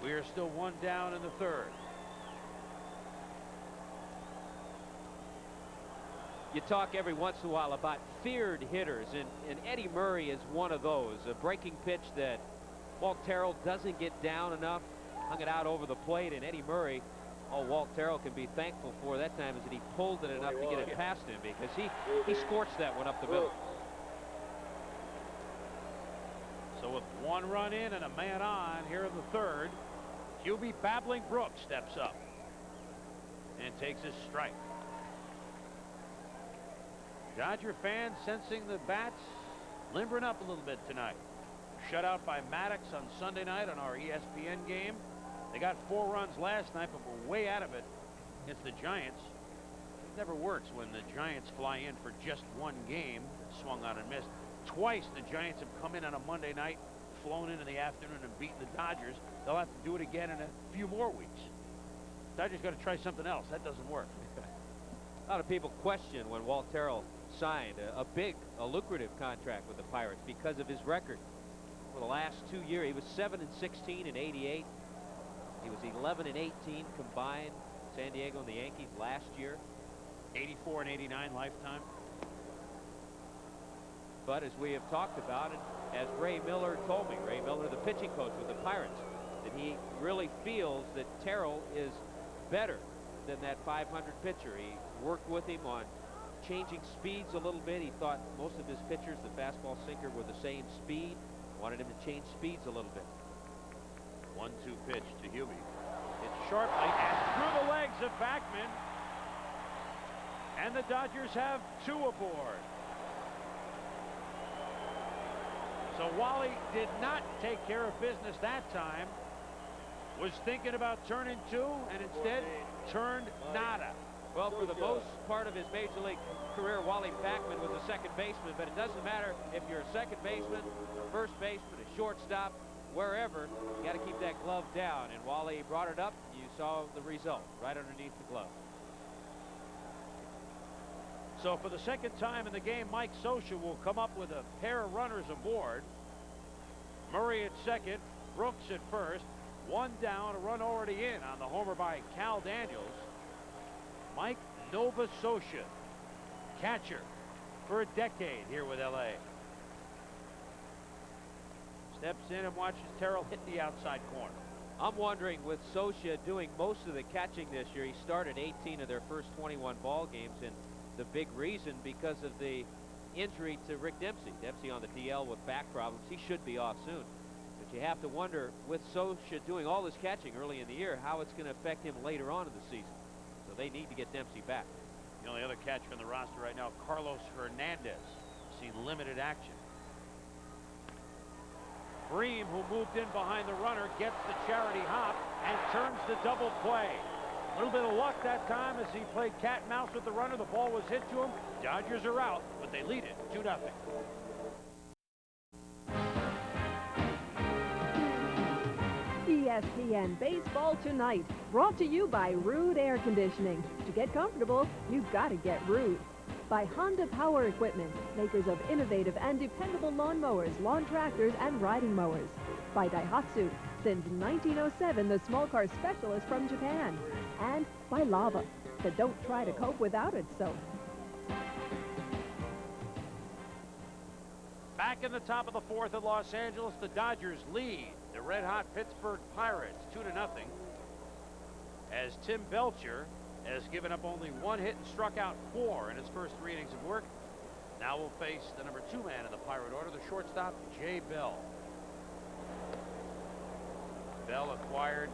S1: we are still 1 down in the third.
S2: You talk every once in a while about feared hitters, and Eddie Murray is one of those. A breaking pitch that Walt Terrell doesn't get down enough, hung it out over the plate, and Eddie Murray all Walt Terrell can be thankful for that time is that he pulled it enough to get it past him, because he scorched that one up the middle.
S1: So with 1 run in and a man on here in the third, Hubie Babbling Brooks steps up and takes his strike. Dodger fans sensing the bats limbering up a little bit tonight. Shut out by Maddox on Sunday night on our ESPN game. They got 4 runs last night, but were way out of it against the Giants. It never works when the Giants fly in for just 1 game, swung out and missed. Twice the Giants have come in on a Monday night, flown in the afternoon and beaten the Dodgers. They'll have to do it again in a few more weeks. Dodgers got to try something else. That doesn't work.
S2: A lot of people question when Walt Terrell signed a lucrative contract with the Pirates because of his record. For the last 2 years, he was 7-16 in '88. He was 11-18 combined, San Diego and the Yankees last year.
S1: 84 and 89 lifetime.
S2: But as we have talked about, and as Ray Miller told me, Ray Miller, the pitching coach with the Pirates, that he really feels that Terrell is better than that 500 pitcher. He worked with him on changing speeds a little bit. He thought most of his pitchers, the fastball sinker, were the same speed. Wanted him to change speeds a little bit.
S1: 1-2 pitch to Hubie. It's sharply and through the legs of Backman. And the Dodgers have 2 aboard. So Wally did not take care of business that time. Was thinking about turning 2 and instead turned nada.
S2: Well, for the most part of his major league career, Wally Backman was a second baseman, but it doesn't matter if you're a second baseman, a first baseman, a shortstop, wherever, you got to keep that glove down. And Wally brought it up. You saw the result right underneath the glove.
S1: So for the second time in the game, Mike Scioscia will come up with a pair of runners aboard. Murray at second, Brooks at first. 1 down, a run already in on the homer by Cal Daniels. Mike Nova Scioscia, catcher for a decade here with LA. Steps in and watches Terrell hit the outside corner.
S2: I'm wondering, with Scioscia doing most of the catching this year, he started 18 of their first 21 ball games, and the big reason because of the injury to Rick Dempsey. Dempsey on the DL with back problems. He should be off soon. But you have to wonder, with Scioscia doing all this catching early in the year, how it's going to affect him later on in the season. So they need to get Dempsey back.
S1: The only other catcher on the roster right now, Carlos Hernandez, seen limited action. Bream, who moved in behind the runner, gets the charity hop and turns the double play. A little bit of luck that time as he played cat and mouse with the runner. The ball was hit to him. Dodgers are out, but they lead it 2-0.
S5: ESPN Baseball Tonight, brought to you by Rude Air Conditioning. To get comfortable, you've got to get Rude. By Honda Power Equipment, makers of innovative and dependable lawnmowers, lawn tractors, and riding mowers. By Daihatsu, since 1907, the small car specialist from Japan. And by Lava, the don't try to cope without it soap.
S1: Back in the top of the 4th at Los Angeles, the Dodgers lead the red-hot Pittsburgh Pirates 2-0 as Tim Belcher has given up only 1 hit and struck out 4 in his first 3 innings of work. Now will face the number 2 man in the Pirate order, the shortstop, Jay Bell. Bell acquired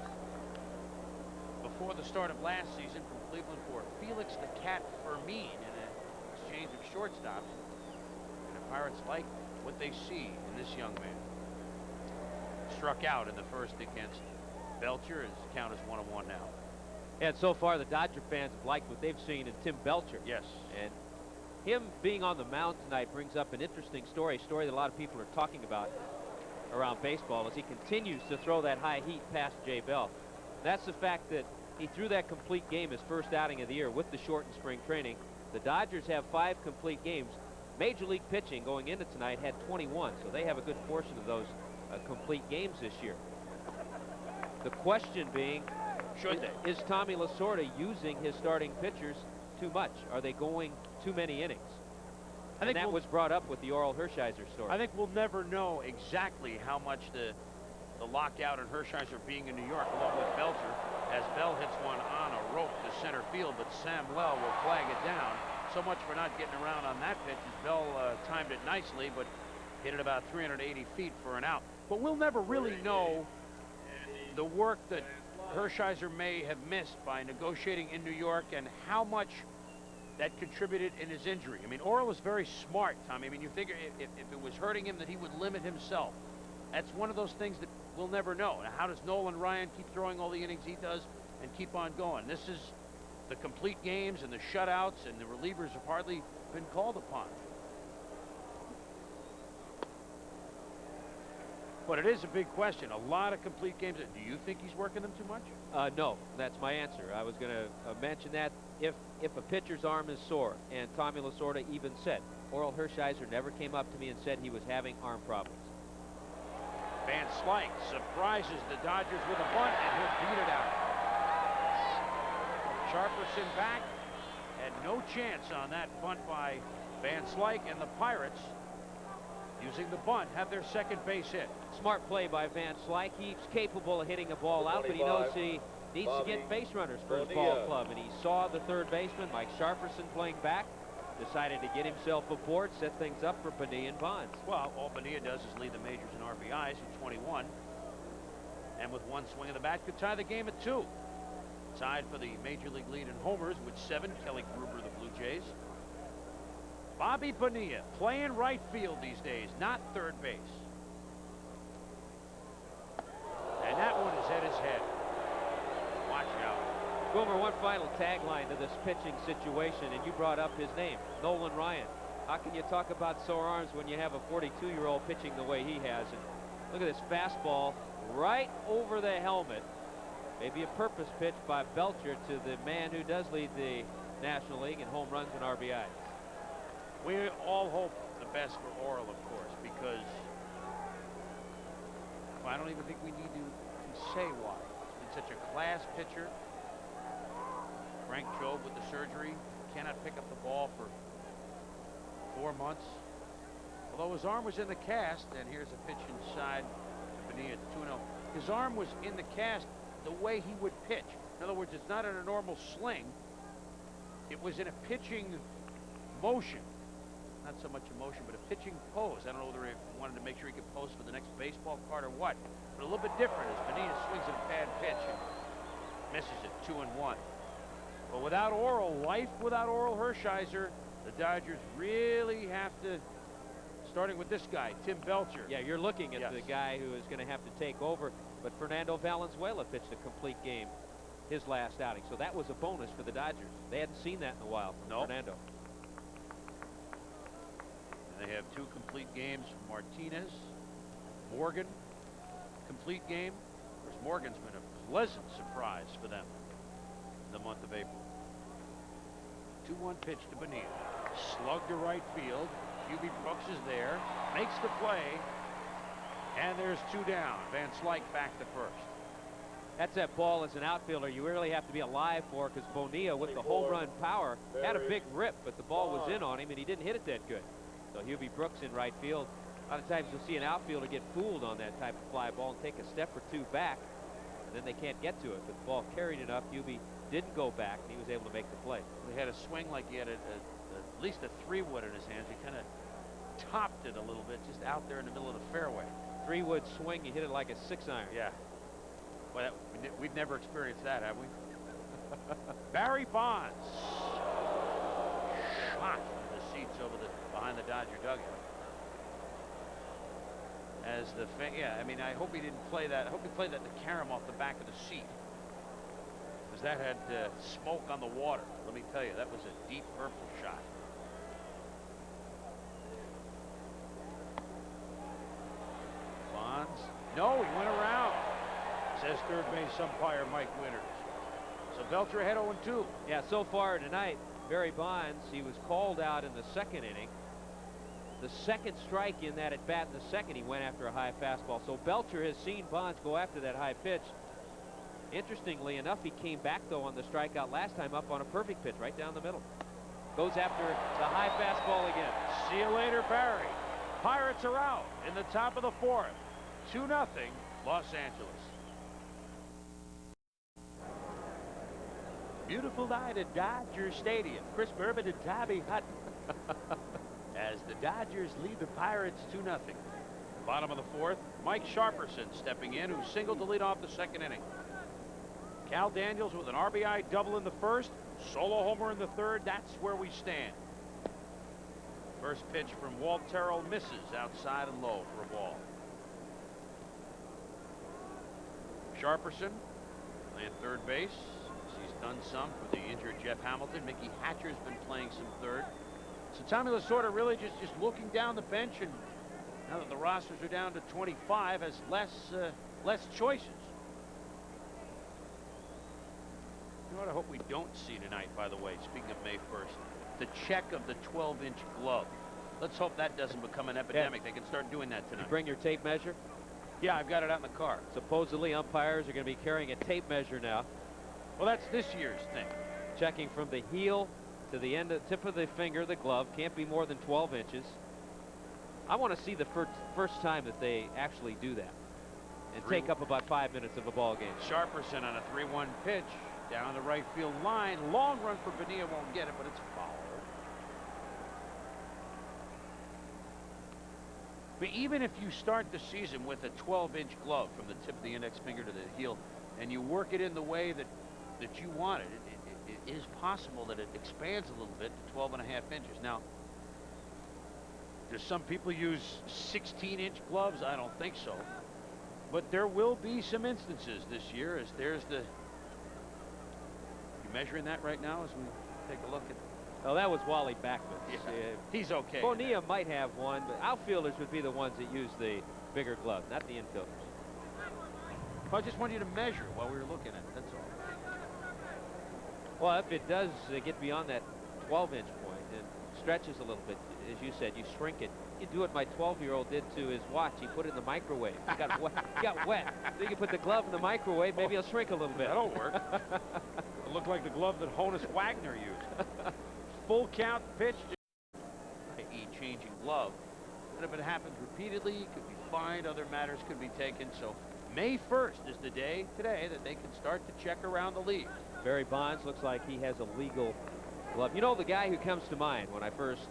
S1: before the start of last season from Cleveland for Felix the Cat Fermin in an exchange of shortstops. And the Pirates like what they see in this young man. Struck out in the first against Belcher. His count is 1-1 now.
S2: And so far, the Dodger fans have liked what they've seen in Tim Belcher.
S1: Yes.
S2: And him being on the mound tonight brings up an interesting story, a story that a lot of people are talking about around baseball as he continues to throw that high heat past Jay Bell. That's the fact that he threw that complete game his first outing of the year with the shortened spring training. The Dodgers have 5 complete games. Major League pitching going into tonight had 21, so they have a good portion of those complete games this year. The question being, is Tommy Lasorda using his starting pitchers too much? Are they going too many innings? I think that was brought up with the Oral Hershiser story.
S1: I think we'll never know exactly how much the lockout and Hershiser being in New York, along with Belcher, as Bell hits one on a rope to center field, but Samuel will flag it down. So much for not getting around on that pitch, as Bell timed it nicely, but hit it about 380 feet for an out. But we'll never really know the work that Hershiser may have missed by negotiating in New York and how much that contributed in his injury. I mean, Orel is very smart, Tommy. I mean, you figure if it was hurting him that he would limit himself. That's one of those things that we'll never know. Now, how does Nolan Ryan keep throwing all the innings he does and keep on going? This is the complete games and the shutouts, and the relievers have hardly been called upon. But it is a big question. A lot of complete games. Do you think he's working them too much?
S2: No, that's my answer. I was going to mention that if a pitcher's arm is sore, and Tommy Lasorda even said, Orel Hershiser never came up to me and said he was having arm problems.
S1: Van Slyke surprises the Dodgers with a bunt, and he'll beat it out. Sharperson back, and no chance on that bunt by Van Slyke, and the Pirates, using the bunt, have their second base hit.
S2: Smart play by Van Slyke. He's capable of hitting a ball out, but he knows he needs to get base runners for his ball club, and he saw the third baseman, Mike Sharperson, playing back, decided to get himself aboard, set things up for Bonilla and Bonds.
S1: Well, all Bonilla does is lead the majors in RBIs at 21, and with one swing of the bat could tie the game at 2. Tied for the major league lead in homers with 7, Kelly Gruber, the Blue Jays. Bobby Bonilla playing right field these days, not third base. And that one is at his head. Watch out.
S2: Boomer, one final tagline to this pitching situation, and you brought up his name, Nolan Ryan. How can you talk about sore arms when you have a 42-year-old pitching the way he has? And look at this fastball right over the helmet. Maybe a purpose pitch by Belcher to the man who does lead the National League in home runs and RBIs.
S1: We all hope the best for Orel, of course, because well, I don't even think we need to say why. He's been such a class pitcher. Frank Jobe with the surgery cannot pick up the ball for 4 months. Although his arm was in the cast, and here's a pitch inside to Bonilla, 2-0. His arm was in the cast the way he would pitch. In other words, it's not in a normal sling. It was in a pitching motion. Not so much a motion, but a pitching pose. I don't know whether he wanted to make sure he could pose for the next baseball card or what. But a little bit different as Bonilla swings at a bad pitch and misses it 2-1. But without Orel, life without Orel Hershiser, the Dodgers really have to, starting with this guy, Tim Belcher.
S2: Yeah, you're looking at the guy who is going to have to take over. But Fernando Valenzuela pitched a complete game his last outing. So that was a bonus for the Dodgers. They hadn't seen that in a while from Fernando.
S1: And they have 2 complete games from Martinez. Morgan, complete game. Of course, Morgan's been a pleasant surprise for them in the month of April. 2-1 pitch to Bonilla. Slug to right field. Hubie Brooks is there. Makes the play. And there's 2 down. Van Slyke back to first.
S2: That's that ball as an outfielder you really have to be alive for, because Bonilla, with the home run power, had a big rip, but the ball was in on him, and he didn't hit it that good. So Hubie Brooks in right field. A lot of times you'll see an outfielder get fooled on that type of fly ball and take a step or 2 back, and then they can't get to it. But the ball carried enough. Hubie didn't go back, and he was able to make the play.
S1: He had a swing like he had at least a 3-wood in his hands. He kind of topped it a little bit, just out there in the middle of the fairway.
S2: 3-wood swing, he hit it like a 6-iron.
S1: Yeah. Well, we've never experienced that, have we? Barry Bonds. Shot from the seats behind the Dodger dugout. As the I mean, I hope he didn't play that. I hope he played that to carry him off the back of the seat, because that had smoke on the water. Let me tell you, that was a deep purple shot. Bonds. No, he went around, says third base umpire Mike Winters. So Belcher ahead 0-2.
S2: Yeah, so far tonight, Barry Bonds, he was called out in the 2nd inning. The second strike in that at bat in the 2nd, he went after a high fastball. So Belcher has seen Bonds go after that high pitch. Interestingly enough, he came back, though, on the strikeout last time up on a perfect pitch right down the middle. Goes after the high fastball again.
S1: See you later, Barry. Pirates are out in the top of the 4th. 2-0, Los Angeles. beautiful night at Dodger Stadium. Chris Berman and Tommy Hutton as the Dodgers lead the Pirates 2-0. Bottom of the fourth, Mike Sharperson stepping in, who singled to lead off the second inning. Cal Daniels with an RBI double in the first, solo homer in the third. That's where we stand. First pitch from Walt Terrell misses outside and low for a ball. Sharperson playing third base. He's done some for the injured Jeff Hamilton. Mickey Hatcher's been playing some third. So Tommy Lasorda really just looking down the bench, and now that the rosters are down to 25, has less choices. You know what I hope we don't see tonight, by the way, speaking of May 1st, the check of the 12-inch glove. Let's hope that doesn't become an epidemic. Yeah. They can start doing that tonight.
S2: You bring your tape measure?
S1: Yeah, I've got it out in the car.
S2: Supposedly umpires are going to be carrying a tape measure now.
S1: Well, that's this year's thing.
S2: Checking from the heel to the end of tip of the finger, the glove. Can't be more than 12 inches. I want to see the first time that they actually do that and take up about 5 minutes of a ball game.
S1: Sharperson on a 3-1 pitch down the right field line. Long run for Bonilla, won't get it, but it's foul. But even if you start the season with a 12-inch glove from the tip of the index finger to the heel, and you work it in the way that you want it, it is possible that it expands a little bit to 12.5 inches. Now, do some people use 16-inch gloves? I don't think so. But there will be some instances this year as there's the... You measuring that right now as we take a look at...
S2: Oh, that was Wally Backman.
S1: Yeah, he's okay.
S2: Bonilla might have one, but outfielders would be the ones that use the bigger glove, not the infielders.
S1: Well, I just want you to measure while we were looking at it, that's all.
S2: Well, if it does get beyond that 12-inch point and stretches a little bit, as you said, you shrink it. You do what my 12-year-old did to his watch. He put it in the microwave. He got wet. He got wet. So you can put the glove in the microwave. Maybe it'll shrink a little bit.
S1: That'll work. It'll look like the glove that Honus Wagner used. Full count pitch, i.e. changing glove. And if it happens repeatedly, it could be fined. Other matters could be taken. So May 1st is the day today that they can start to check around the league.
S2: Barry Bonds looks like he has a legal glove. You know, the guy who comes to mind when I first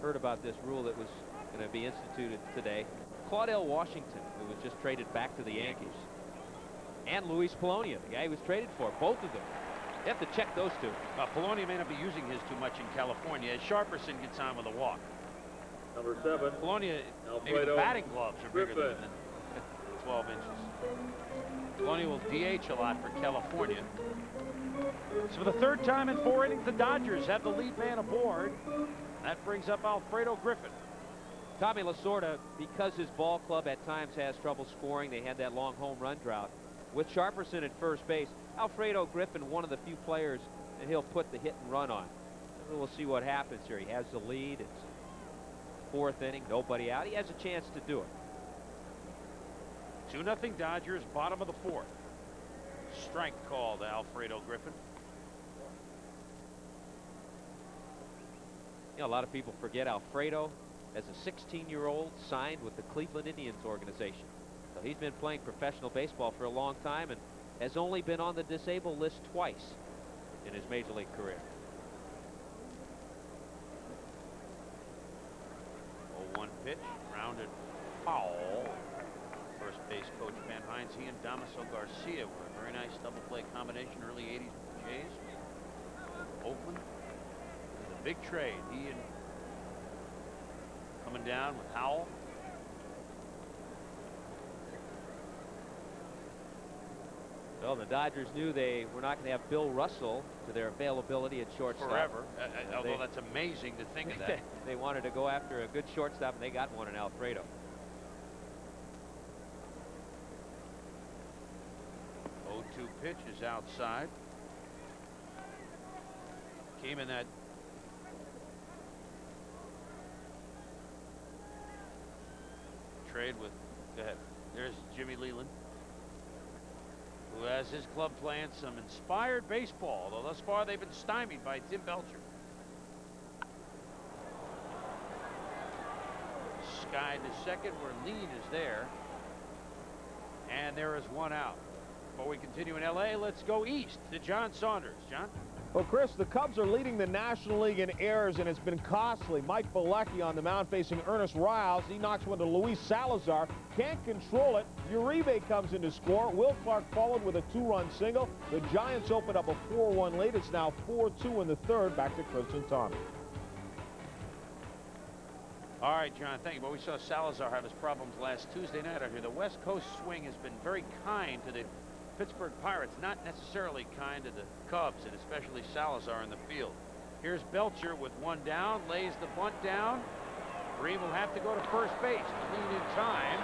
S2: heard about this rule that was going to be instituted today, Claudell Washington, who was just traded back to the Yankees, and Luis Polonia, the guy he was traded for, both of them. You have to check those two.
S1: Polonia may not be using his too much in California as Sharperson gets on with a walk.
S3: Number 7.
S1: Polonia, maybe the batting gloves are bigger than 12 inches. Polonia will DH a lot for California. So for the third time in 4 innings, the Dodgers have the lead man aboard. That brings up Alfredo Griffin.
S2: Tommy Lasorda, because his ball club at times has trouble scoring, they had that long home run drought. With Sharperson at first base, Alfredo Griffin, one of the few players that he'll put the hit and run on. We'll see what happens here. He has the lead. It's 4th inning, nobody out. He has a chance to do it.
S1: 2-0 Dodgers, bottom of the 4th. Strike call to Alfredo Griffin.
S2: You know, a lot of people forget Alfredo, as a 16-year-old, signed with the Cleveland Indians organization. So he's been playing professional baseball for a long time and has only been on the disabled list twice in his major league career.
S1: 0-1 pitch, grounded foul. First base coach Van Hines, he and Damaso Garcia were a very nice double play combination early 80s with the Jays. Oakland, the big trade. He and coming down with Howell.
S2: Well, the Dodgers knew they were not going to have Bill Russell to their availability at shortstop.
S1: Forever. Although that's amazing to think of that.
S2: They wanted to go after a good shortstop, and they got one in Alfredo.
S1: 0-2 pitch is outside. Came in that trade with, go ahead, there's Jimmy Leland, who has his club playing some inspired baseball, although thus far they've been stymied by Tim Belcher. Sky to second where Lean is there. And there is one out. Before we continue in LA, let's go east to John Saunders. John?
S4: Well, Chris, the Cubs are leading the National League in errors, and it's been costly. Mike Belcher on the mound facing Ernest Riles. He knocks one to Luis Salazar. Can't control it. Uribe comes in to score. Will Clark followed with a 2-run single. The Giants opened up a 4-1 lead. It's now 4-2 in the third. Back to Chris and Tommy.
S1: All right, John, thank you. But we saw Salazar have his problems last Tuesday night out here. The West Coast swing has been very kind to the Pittsburgh Pirates, not necessarily kind to the Cubs, and especially Salazar in the field. Here's Belcher with one down, lays the bunt down. Green will have to go to first base to lead in time.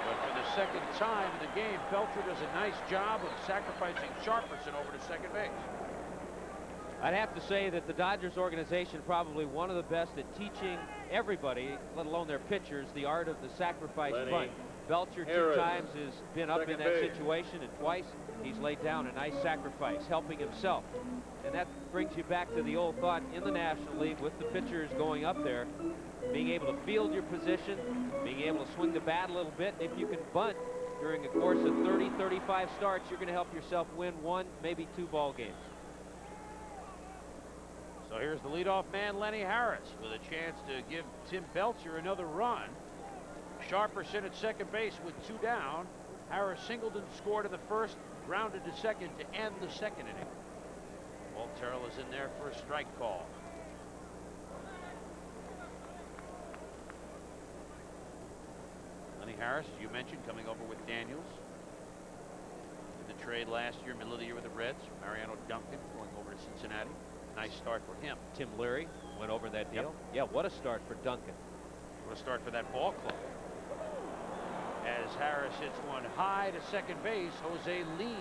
S1: But for the second time in the game, Belcher does a nice job of sacrificing Sharperson over to second base.
S2: I'd have to say that the Dodgers organization probably one of the best at teaching everybody, let alone their pitchers, the art of the sacrifice bunt. Belcher two times has been up in that situation, and twice he's laid down a nice sacrifice, helping himself. And that brings you back to the old thought in the National League with the pitchers going up there, being able to field your position, being able to swing the bat a little bit. If you can bunt during a course of 30, 35 starts, you're going to help yourself win 1, maybe 2 ball games.
S1: So here's the leadoff man, Lenny Harris, with a chance to give Tim Belcher another run. Sharperson at second base with 2 down. Harris singled and scored in the first, grounded to second to end the second inning. Walt Terrell is in there for a strike call. Lenny Harris, as you mentioned, coming over with Daniels. Did the trade last year, middle of the year with the Reds. Mariano Duncan going over to Cincinnati. Nice start for him.
S2: Tim Leary went over that deal.
S1: Yep.
S2: Yeah, what a start for Duncan.
S1: What a start for that ball club. As Harris hits one high to second base, Jose Lean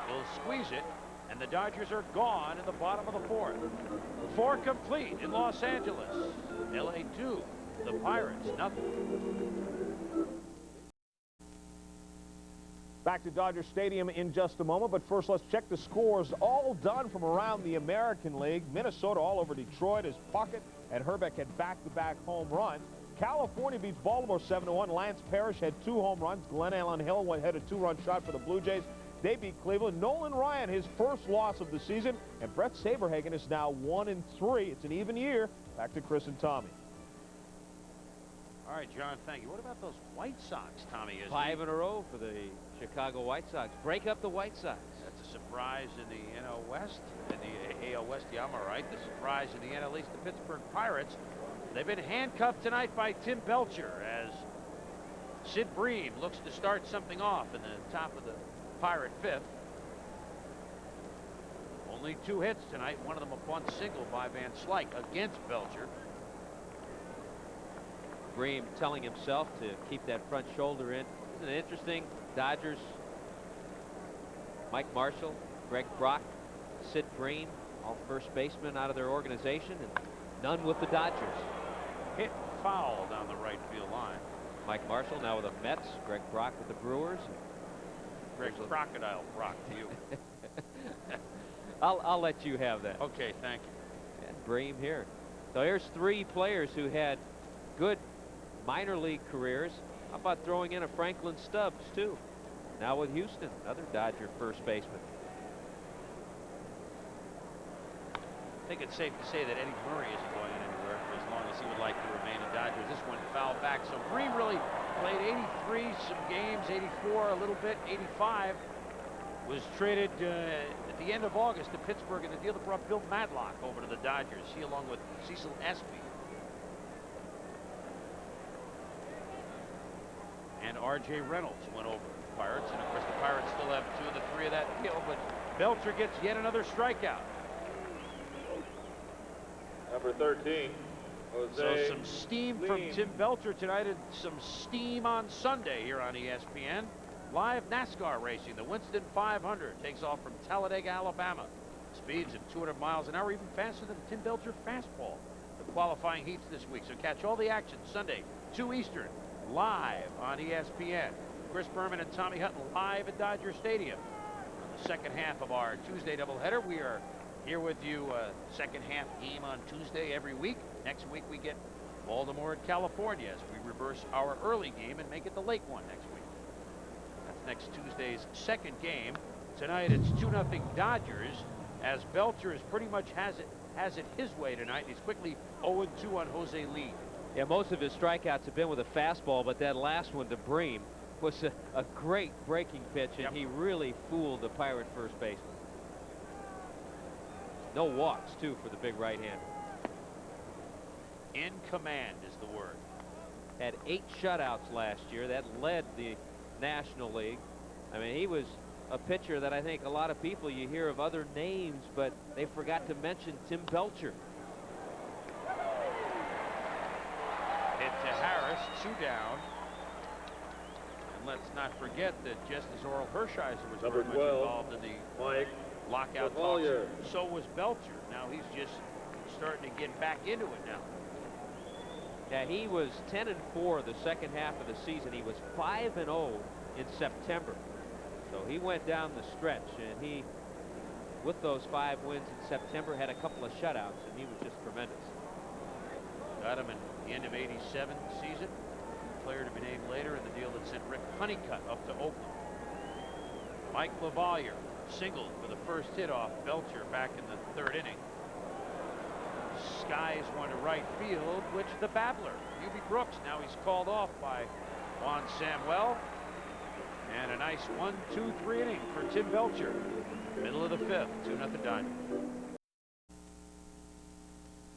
S1: will squeeze it, and the Dodgers are gone in the bottom of the fourth. 4 complete in Los Angeles. LA 2, the Pirates nothing.
S4: Back to Dodger Stadium in just a moment, but first let's check the scores all done from around the American League. Minnesota all over Detroit as Puckett and Herbeck had back-to-back home runs. California beats Baltimore 7-1. Lance Parrish had 2 home runs. Glenn Allen Hill had a 2-run shot for the Blue Jays. They beat Cleveland. Nolan Ryan, his first loss of the season, and Brett Saberhagen is now 1-3. It's an even year. Back to Chris and Tommy.
S1: All right, John, thank you. What about those White Sox, Tommy?
S2: 5 in a row for the Chicago White Sox. Break up the White Sox.
S1: That's a surprise in the NL West, in the AL West. Yeah, I'm all right. The surprise in the NL East, the Pittsburgh Pirates. They've been handcuffed tonight by Tim Belcher as Sid Bream looks to start something off in the top of the Pirate fifth. Only 2 hits tonight, one of them a bunt single by Van Slyke against Belcher.
S2: Bream telling himself to keep that front shoulder in. Isn't it interesting? Dodgers, Mike Marshall, Greg Brock, Sid Bream, all first basemen out of their organization, and none with the Dodgers.
S1: Hit foul down the right field line.
S2: Mike Marshall now with the Mets, Greg Brock with the Brewers.
S1: Greg Crocodile Brock to you.
S2: I'll let you have that.
S1: Okay, thank you.
S2: And Bream here. So here's 3 players who had good minor league careers. How about throwing in a Franklin Stubbs too? Now with Houston, another Dodger first baseman.
S1: I think it's safe to say that Eddie Murray isn't going anywhere for as long as he would like to remain in Dodgers. This one fouled back. So Bream really played 83 some games, 84 a little bit, 85. Was traded at the end of August to Pittsburgh in the deal that brought Bill Madlock over to the Dodgers. He along with Cecil Espy. And R.J. Reynolds went over to the Pirates. And of course the Pirates still have 2 of the 3 of that deal, but Belcher gets yet another strikeout.
S3: Number 13, Jose.
S1: So some steam from
S3: Lean.
S1: Tim Belcher tonight and some steam on Sunday here on ESPN. Live NASCAR racing. The Winston 500 takes off from Talladega, Alabama. Speeds of 200 miles an hour, even faster than the Tim Belcher fastball. The qualifying heats this week. So catch all the action Sunday, 2 Eastern, live on ESPN. Chris Berman and Tommy Hutton live at Dodger Stadium. On the second half of our Tuesday doubleheader, we are here with you, second half game on Tuesday every week. Next week we get Baltimore and California as we reverse our early game and make it the late one next week. That's next Tuesday's second game. Tonight it's 2-0 Dodgers as Belcher is pretty much has it his way tonight. He's quickly 0-2 on Jose Lee.
S2: Yeah, most of his strikeouts have been with a fastball, but that last one to Bream was a great breaking pitch, and he really fooled the Pirate first baseman. No walks, too, for the big right-hander.
S1: In command is the word.
S2: Had 8 shutouts last year. That led the National League. I mean, he was a pitcher that I think a lot of people, you hear of other names, but they forgot to mention Tim Belcher.
S1: Hit to Harris, 2 down. And let's not forget that just as Oral Hershiser was
S3: Number
S1: very much
S3: 12,
S1: involved in the
S3: Mike
S1: lockout talks, so was Belcher. Now he's just starting to get back into it now.
S2: Yeah, he was 10-4 the second half of the season. He was 5-0 in September. So he went down the stretch, and he, with those 5 wins in September, had a couple of shutouts, and he was just tremendous.
S1: Got him in the end of '87 season. Player to be named later in the deal that sent Rick Honeycutt up to Oakland. Mike LaValliere singled for the first hit off Belcher back in the 3rd inning. Skies one to right field, which the babbler, Hubie Brooks, now he's called off by Juan Samuel. And a nice 1-2-3 inning for Tim Belcher. Middle of the 5th, 2-0 Dodgers.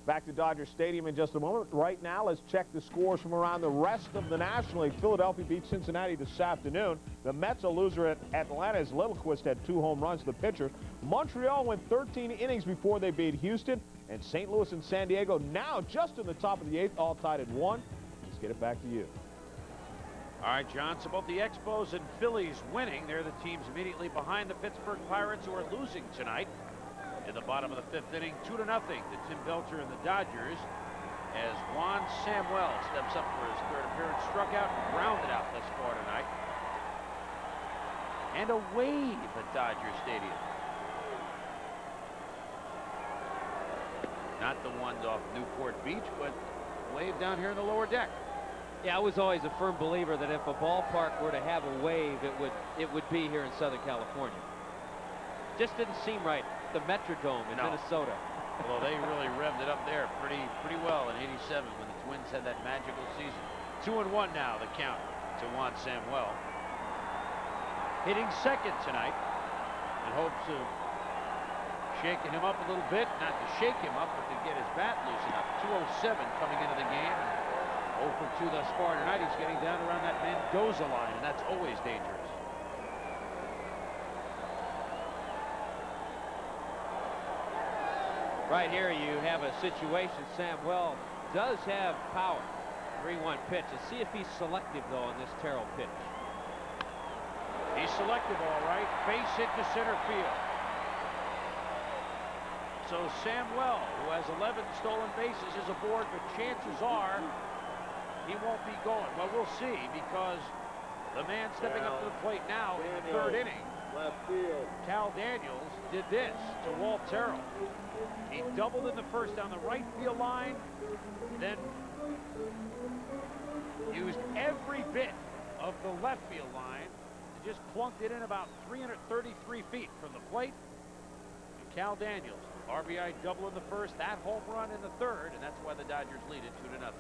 S4: Back to Dodger Stadium in just a moment. Right now, let's check the scores from around the rest of the National League. Philadelphia beat Cincinnati this afternoon. The Mets a loser at Atlanta as Littlequist had 2 home runs, the pitcher. Montreal went 13 innings before they beat Houston. And St. Louis and San Diego now just in the top of the 8th, all tied at 1. Let's get it back to you.
S1: All right, John, so both the Expos and Phillies winning. They're the teams immediately behind the Pittsburgh Pirates, who are losing tonight. In the bottom of the 5th inning, 2-0 to Tim Belcher and the Dodgers, as Juan Samuel steps up for his 3rd appearance, struck out and grounded out thus far tonight. And a wave at Dodger Stadium. Not the ones off Newport Beach, but wave down here in the lower deck.
S2: Yeah, I was always a firm believer that if a ballpark were to have a wave, it would be here in Southern California. Just didn't seem right. The Metrodome in Minnesota.
S1: Although they really revved it up there pretty well in '87 when the Twins had that magical season. 2-1 now, the count to Juan Samuel. Hitting second tonight in hopes of shaking him up a little bit. Not to shake him up, but to get his bat loose enough. 207 coming into the game. 0 for 2 thus far tonight. He's getting down around that Mendoza line, and that's always dangerous.
S2: Right here you have a situation. Samuel does have power. 3-1 pitch. Let's see if he's selective, though, on this Terrell pitch.
S1: He's selective, all right. Base hit to center field. So Samuel, who has 11 stolen bases, is aboard, but chances are he won't be going. Well, we'll see, because the man stepping up to the plate now in the 3rd inning,
S3: left field,
S1: Cal Daniels, did this to Walt Terrell. He doubled in the 1st down the right field line, then used every bit of the left field line and just plunked it in about 333 feet from the plate. And Cal Daniels, RBI double in the 1st, that home run in the 3rd, and that's why the Dodgers lead it 2-0.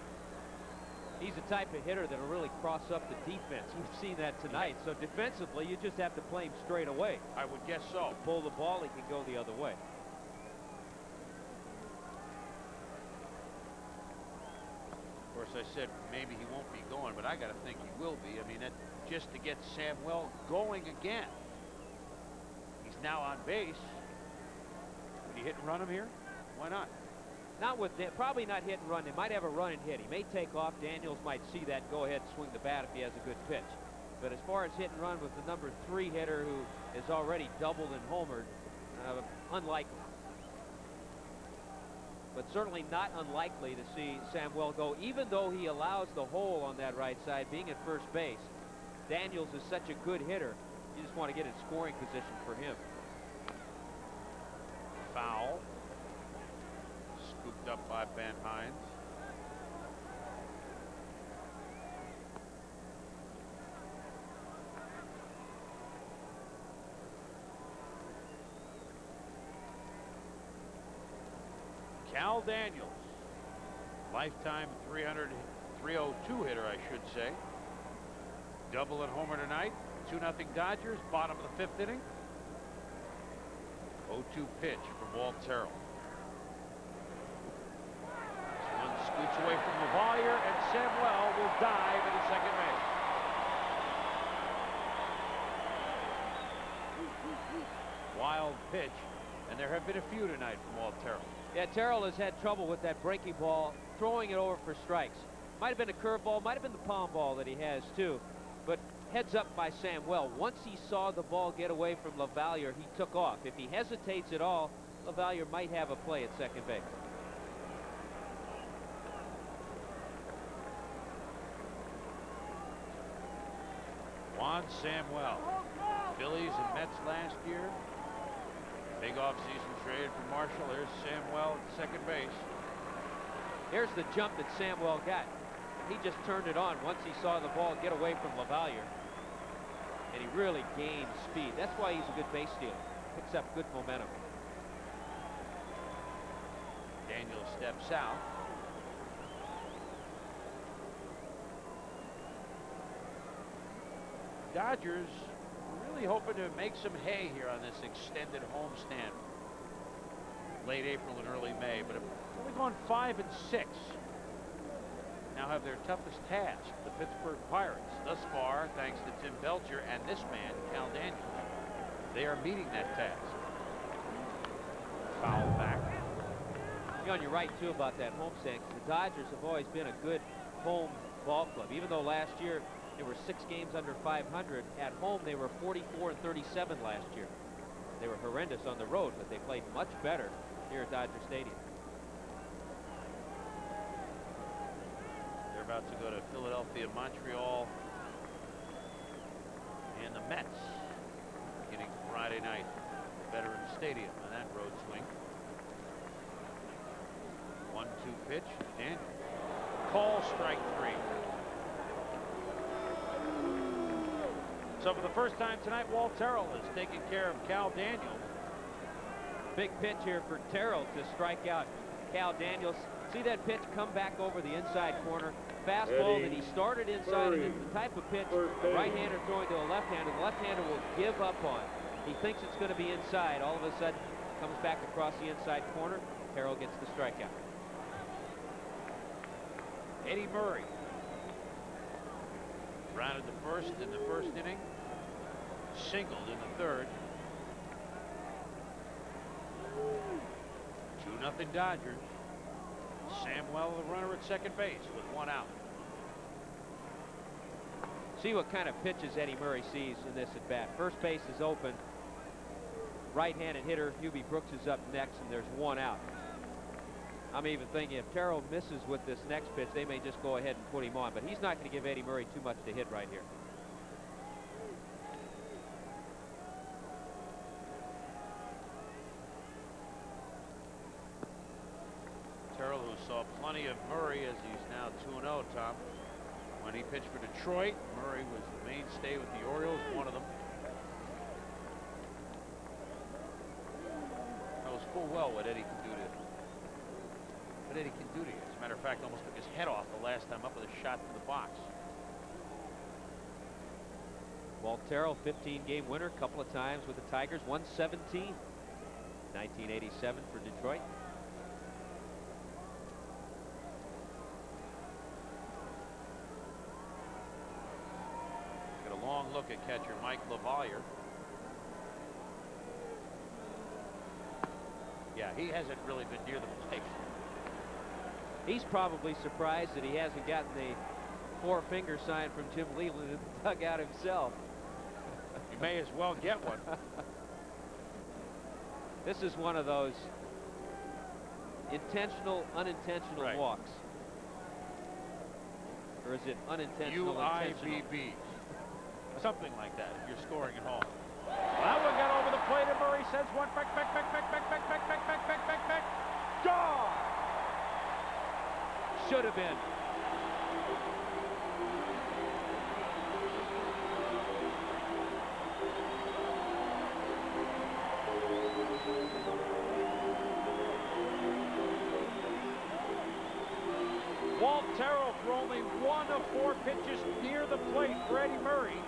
S2: He's the type of hitter that'll really cross up the defense. We've seen that tonight. So defensively, you just have to play him straight away.
S1: I would guess so.
S2: Pull the ball, he can go the other way.
S1: Of course, I said maybe he won't be going, but I got to think he will be. I mean, that just to get Samuel going again. He's now on base. Would you hit and run him here? Why not?
S2: Not with that, probably not hit and run. They might have a run and hit. He may take off. Daniels might see that, go ahead and swing the bat if he has a good pitch. But as far as hit and run with the number 3 hitter who is already doubled and homered, unlikely. But certainly not unlikely to see Samuel go, even though he allows the hole on that right side, being at first base. Daniels is such a good hitter, you just want to get in scoring position for him.
S1: Foul. Scooped up by Ben Hines. Cal Daniels. Lifetime 302 hitter, I should say. Double and homer tonight. 2-0 Dodgers, bottom of the 5th inning. 0-2 pitch from Walt Terrell. This one scoots away from Lavalier, and Samuel will dive into second base. Wild pitch, and there have been a few tonight from Walt Terrell.
S2: Yeah, Terrell has had trouble with that breaking ball, throwing it over for strikes. Might have been a curveball, might have been the palm ball that he has too. But heads up by Samuel. Once he saw the ball get away from Lavalier, he took off. If he hesitates at all, Lavalier might have a play at second base.
S1: Juan Samuel. Phillies and Mets last year. Big offseason trade for Marshall. There's Samuel at second base.
S2: Here's the jump that Samuel got. He just turned it on once he saw the ball get away from Lavalier. And he really gained speed. That's why he's a good base stealer. Picks up good momentum.
S1: Daniels steps out. Dodgers really hoping to make some hay here on this extended homestand. Late April and early May, but have only gone 5-6. Now have their toughest task, the Pittsburgh Pirates. Thus far, thanks to Tim Belcher and this man, Cal Daniels. They are meeting that task. Foul back.
S2: You're right, too, about that homestand. The Dodgers have always been a good home ball club. Even though last year they were 6 games under 500, at home they were 44-37 last year. They were horrendous on the road, but they played much better here at Dodger Stadium.
S1: They're about to go to Philadelphia, Montreal, and the Mets beginning Friday night at Veterans Stadium on that road swing. 1-2 pitch. Daniels. Call strike 3. So for the first time tonight, Walt Terrell is taking care of Cal Daniels.
S2: Big pitch here for Terrell to strike out Cal Daniels. See that pitch come back over the inside corner. Fastball that he started inside, and it's the type of pitch a right-hander throwing to a left-hander. The left-hander will give up on. He thinks it's going to be inside. All of a sudden, comes back across the inside corner. Terrell gets the strikeout.
S1: Eddie Murray rounded the first in the first inning. Singled in the third. 2-0 Dodgers. Samuel, the runner at second base with 1 out.
S2: See what kind of pitches Eddie Murray sees in this at bat. First base is open. Right-handed hitter Hubie Brooks is up next, and there's 1 out. I'm even thinking if Terrell misses with this next pitch, they may just go ahead and put him on, but he's not going to give Eddie Murray too much to hit right here.
S1: Terrell, who saw plenty of Murray as he's now 2-0, Tom. When he pitched for Detroit, Murray was the mainstay with the Orioles, one of them. Knows full well what Eddie can do to you. As a matter of fact, almost took his head off the last time up with a shot to the box.
S2: Walt Terrell, 15-game winner, a couple of times with the Tigers, 117. 1987 for Detroit.
S1: Get a long look at catcher Mike Lavalier. Yeah, he hasn't really been near the plate.
S2: He's probably surprised that he hasn't gotten the 4-finger sign from Jim Leland in the dugout himself.
S1: You may as well get one.
S2: This is one of those intentional, unintentional walks. Or is it unintentional, intentional?
S1: UIBB. Something like that if you're scoring at home. Well, that one got over the plate, and Murray sends one back. Gone!
S2: Should have been.
S1: Terrell for only 1 of 4 pitches near the plate for Eddie Murray.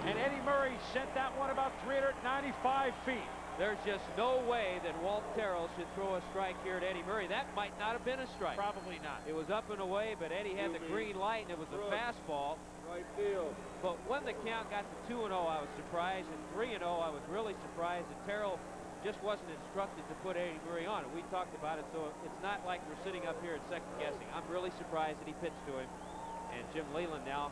S1: And Eddie Murray sent that one about 395 feet.
S2: There's just no way that Walt Terrell should throw a strike here at Eddie Murray. That might not have been a strike.
S1: Probably not.
S2: It was up and away, but Eddie had the green light, and it was a fastball.
S3: Right field.
S2: But when the count got to 2-0, I was surprised, and 3-0, I was really surprised that Terrell just wasn't instructed to put Eddie Murray on. And we talked about it, so it's not like we're sitting up here and second guessing. I'm really surprised that he pitched to him. And Jim Leland now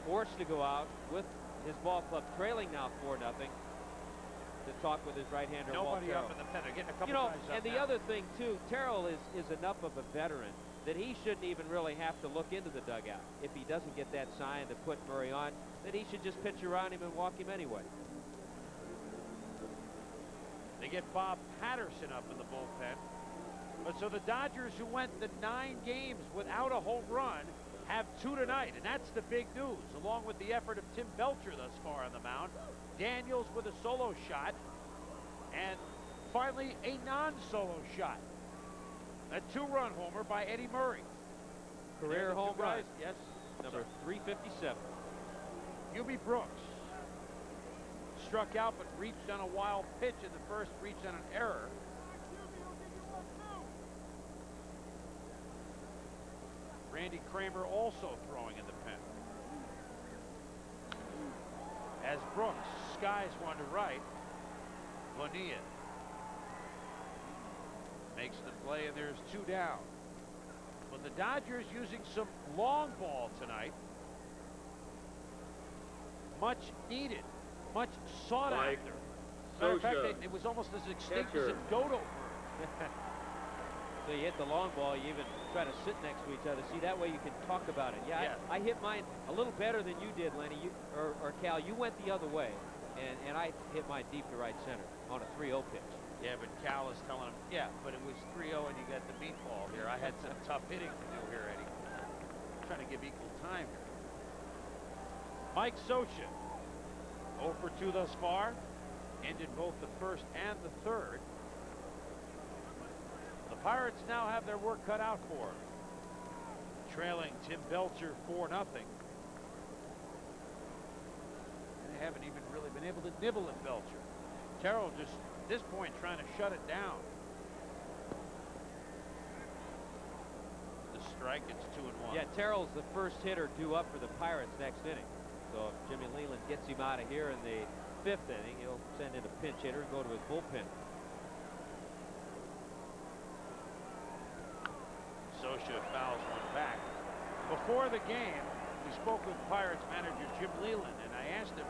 S2: forced to go out with his ball club trailing now 4-0 to talk with his right-hander, Walt
S1: Nobody
S2: Terrell.
S1: up in the pen. They're getting a couple
S2: You know,
S1: guys up
S2: and the
S1: now.
S2: other thing, too, Terrell is enough of a veteran that he shouldn't even really have to look into the dugout. If he doesn't get that sign to put Murray on, that he should just pitch around him and walk him anyway.
S1: They get Bob Patterson up in the bullpen. But so the Dodgers, who went the 9 games without a home run, have 2 tonight, and that's the big news, along with the effort of Tim Belcher thus far on the mound. Daniels with a solo shot, and finally a non-solo shot. A 2-run homer by Eddie Murray.
S2: Career
S1: And the
S2: home
S1: two guys-
S2: run.
S1: Yes.
S2: Number 357.
S1: Hubie Brooks struck out but reached on a wild pitch in the first, reached on an error. Randy Kramer also throwing in the pen. As Brooks skies one to right, Bonilla makes the play, and there's 2 down. But the Dodgers using some long ball tonight. Much needed, much sought
S3: Mike,
S1: after. Matter of fact,
S3: Sosha,
S1: it was almost as extinct as
S3: catcher.
S1: a dodo bird.
S2: So you hit the long ball, you even try to sit next to each other. See, that way you can talk about it. Yeah,
S1: Yeah.
S2: I hit mine a little better than you did, Lenny. Or Cal, you went the other way, and I hit mine deep to right center on a 3-0 pitch.
S1: Yeah, but Cal is telling him, yeah, but it was 3-0 and you got the meatball here. I had some tough hitting to do here, Eddie. I'm trying to give equal time here. Mike Sosha, 0 for 2 thus far. Ended both the first and the third. The Pirates now have their work cut out for them. Trailing Tim Belcher 4-0. And they haven't even really been able to nibble at Belcher. Terrell just, at this point, trying to shut it down. The strike, it's 2-1.
S2: Yeah, Terrell's the first hitter due up for the Pirates next inning. So if Jimmy Leland gets him out of here in the 5th inning, he'll send in a pinch hitter and go to his bullpen.
S1: Sosha fouls one back. Before the game, we spoke with Pirates manager Jim Leland, and I asked him,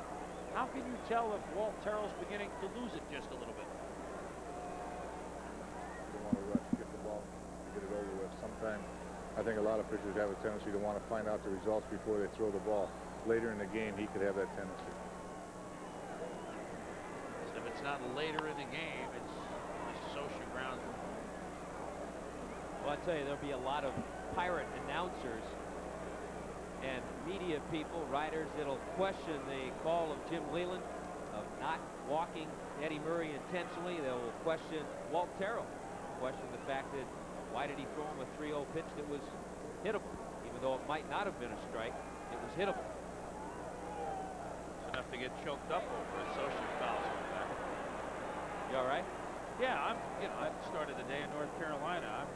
S1: how can you tell if Walt Terrell's beginning to lose it just a little bit?
S6: Don't want to rush, get the ball, get it over with. Sometimes I think a lot of pitchers have a tendency to want to find out the results before they throw the ball. Later in the game, he could have that tendency.
S1: So if it's not later in the game, it's Sosha grounds.
S2: Well, I tell you, there'll be a lot of Pirate announcers and media people, writers, that'll question the call of Jim Leland of not walking Eddie Murray intentionally. They will question Walt Terrell, question the fact that why did he throw him a 3-0 pitch that was hittable, even though it might not have been a strike, it was hittable.
S1: It's enough to get choked up over it. Sosha fouls one back.
S2: You all right?
S1: Yeah, I started the day in North Carolina.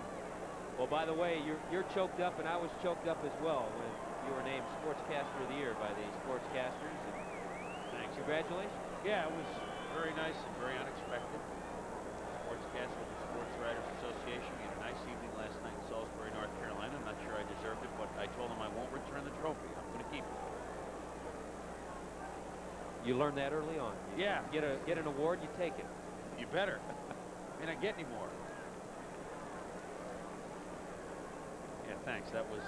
S2: Well, by the way, you're choked up, and I was choked up as well when you were named Sportscaster of the Year by the Sportscasters. And
S1: Thanks.
S2: congratulations.
S1: Yeah, it was very nice and very unexpected. Sportscast with the Sports Writers Association. We had a nice evening last night in Salisbury, North Carolina. I'm not sure I deserved it, but I told them I won't return the trophy. I'm going to keep it.
S2: You learned that early on.
S1: Yeah.
S2: Get an award, you take it.
S1: You better. May not get any more. Yeah, thanks. That was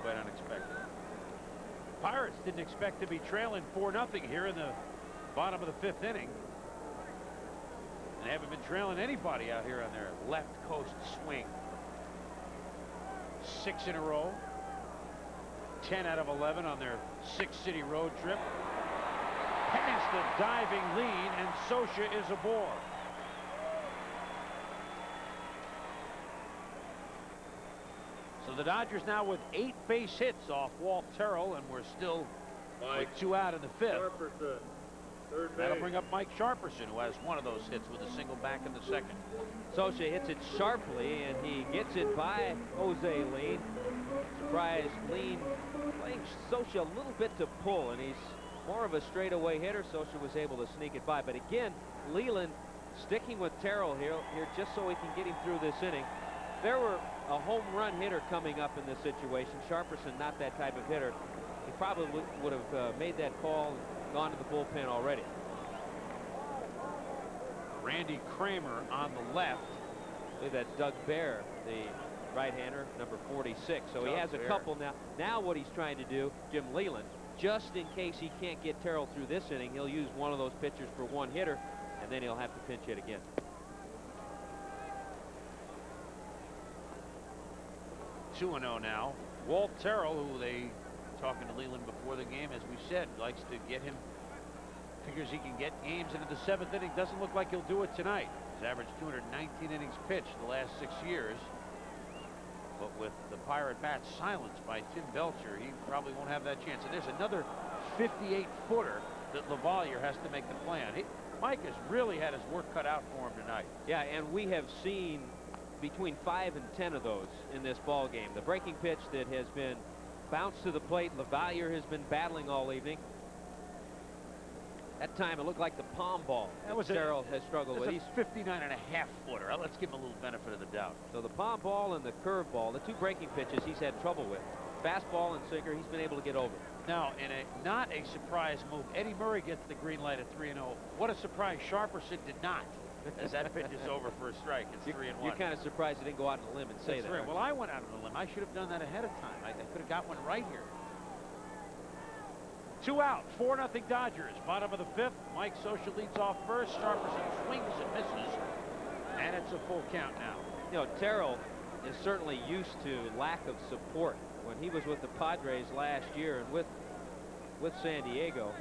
S1: quite unexpected. Pirates didn't expect to be trailing 4-0 here in the bottom of the 5th inning. And they haven't been trailing anybody out here on their left coast swing. 6 in a row. 10 out of 11 on their 6-city road trip. Past the diving lead, and Sosha is aboard. So the Dodgers now with 8 base hits off Walt Terrell, and we're still with 2 out in the 5th.
S3: Sharperson, third base.
S1: That'll bring up Mike Sharperson, who has one of those hits with a single back in the 2nd.
S2: Socha hits it sharply, and he gets it by Jose Lean. Surprise, Lean playing Socha a little bit to pull, and he's more of a straightaway hitter. Socha was able to sneak it by. But again, Leland sticking with Terrell here just so he can get him through this inning. There were a home run hitter coming up in this situation. Sharperson, not that type of hitter. He probably would have made that call and gone to the bullpen already.
S1: Randy Kramer on the left.
S2: Look at that Doug Bear, the right-hander, number 46. So he has a couple now. Now what he's trying to do, Jim Leland, just in case he can't get Terrell through this inning, he'll use one of those pitchers for one hitter, and then he'll have to pinch hit again.
S1: Two and 0 now. Walt Terrell, who they talking to Leland before the game, as we said, likes to get him. Figures he can get games into the 7th inning. Doesn't look like he'll do it tonight. He's averaged 219 innings pitched the last 6 years. But with the Pirate bats silenced by Tim Belcher, he probably won't have that chance. And there's another 58-footer that Lavalier has to make the play on. Mike has really had his work cut out for him tonight.
S2: Yeah, and we have seen between 5 and 10 of those in this ball game. The breaking pitch that has been bounced to the plate, Lavalier has been battling all evening. That time it looked like the palm ball that Terrell has struggled with.
S1: He's 59.5-footer. Let's give him a little benefit of the doubt.
S2: So the palm ball and the curve ball, the 2 breaking pitches he's had trouble with. Fastball and sinker, he's been able to get over.
S1: Now, in a not a surprise move, Eddie Murray gets the green light at 3-0. What a surprise Sharperson did not, as that pitch is over for a strike. It's 3-1.
S2: You're kind of surprised he didn't go out on a limb and say that.
S1: Right. Well, I went out on a limb. I should have done that ahead of time. I could have got one right here. 2 out, 4-0 Dodgers. Bottom of the 5th. Mike Socha leads off first. Sharperson swings and misses, and it's a full count now.
S2: You know, Terrell is certainly used to lack of support. When he was with the Padres last year and with San Diego,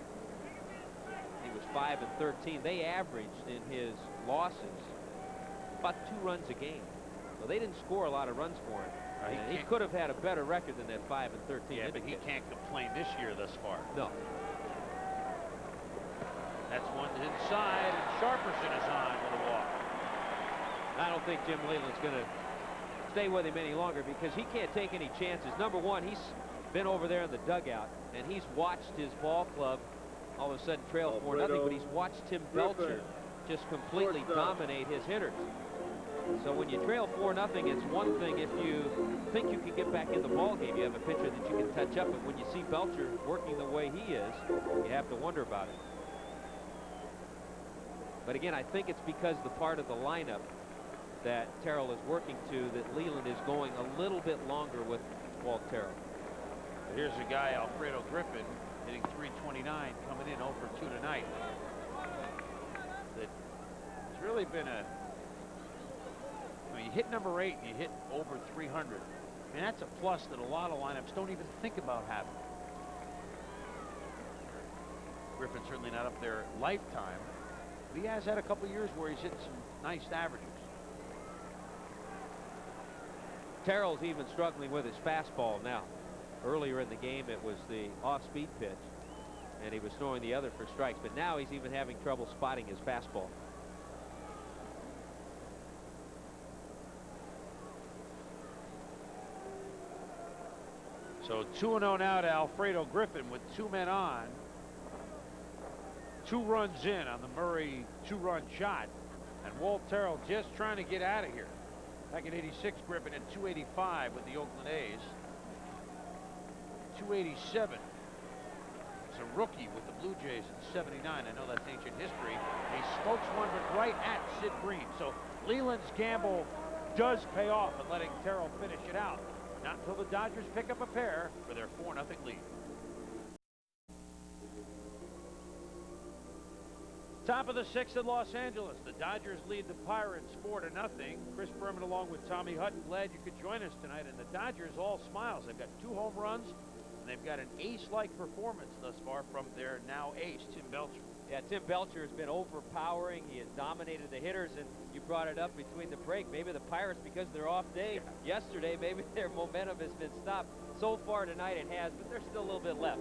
S2: he was 5 and 13. They averaged in his losses about 2 runs a game. So they didn't score a lot of runs for him. He could have had a better record than that 5 and 13.
S1: Yeah, but he can't complain this year thus far.
S2: No.
S1: That's one inside, and Sharperson is on with a walk.
S2: I don't think Jim Leland's going to stay with him any longer because he can't take any chances. Number one, he's been over there in the dugout, and he's watched his ball club all of a sudden trail 4-0, but he's watched Tim Belcher just completely dominate his hitters. So when you trail 4-0, it's one thing if you think you can get back in the ball game. You have a pitcher that you can touch up, but when you see Belcher working the way he is, you have to wonder about it. But again, I think it's because the part of the lineup that Terrell is working to that Leland is going a little bit longer with Walt Terrell.
S1: Here's a guy, Alfredo Griffin, hitting .329, coming in 0 for 2 tonight. It's really been a... I mean, you hit number 8 and you hit over 300. I mean, that's a plus that a lot of lineups don't even think about having. Griffin's certainly not up there lifetime, but he has had a couple years where he's hit some nice averages.
S2: Terrell's even struggling with his fastball now. Earlier in the game, it was the off-speed pitch, and he was throwing the other for strikes, but now he's even having trouble spotting his fastball.
S1: So 2-0 now to Alfredo Griffin with 2 men on. 2 runs in on the Murray 2-run shot. And Walt Terrell just trying to get out of here. Back in '86, Griffin at .285 with the Oakland A's. .287. He's a rookie with the Blue Jays in '79. I know that's ancient history. He smokes one, but right at Sid Green. So Leland's gamble does pay off in letting Terrell finish it out. Not until the Dodgers pick up a pair for their 4-0 lead. Top of the 6th in Los Angeles. The Dodgers lead the Pirates 4-0. Chris Berman along with Tommy Hutton. Glad you could join us tonight. And the Dodgers all smiles. They've got 2 home runs, and they've got an ace-like performance thus far from their now ace, Tim Belcher.
S2: Yeah, Tim Belcher has been overpowering. He has dominated the hitters, and you brought it up between the break. Maybe the Pirates, because of their off day yesterday, maybe their momentum has been stopped. So far tonight it has, but there's still a little bit left.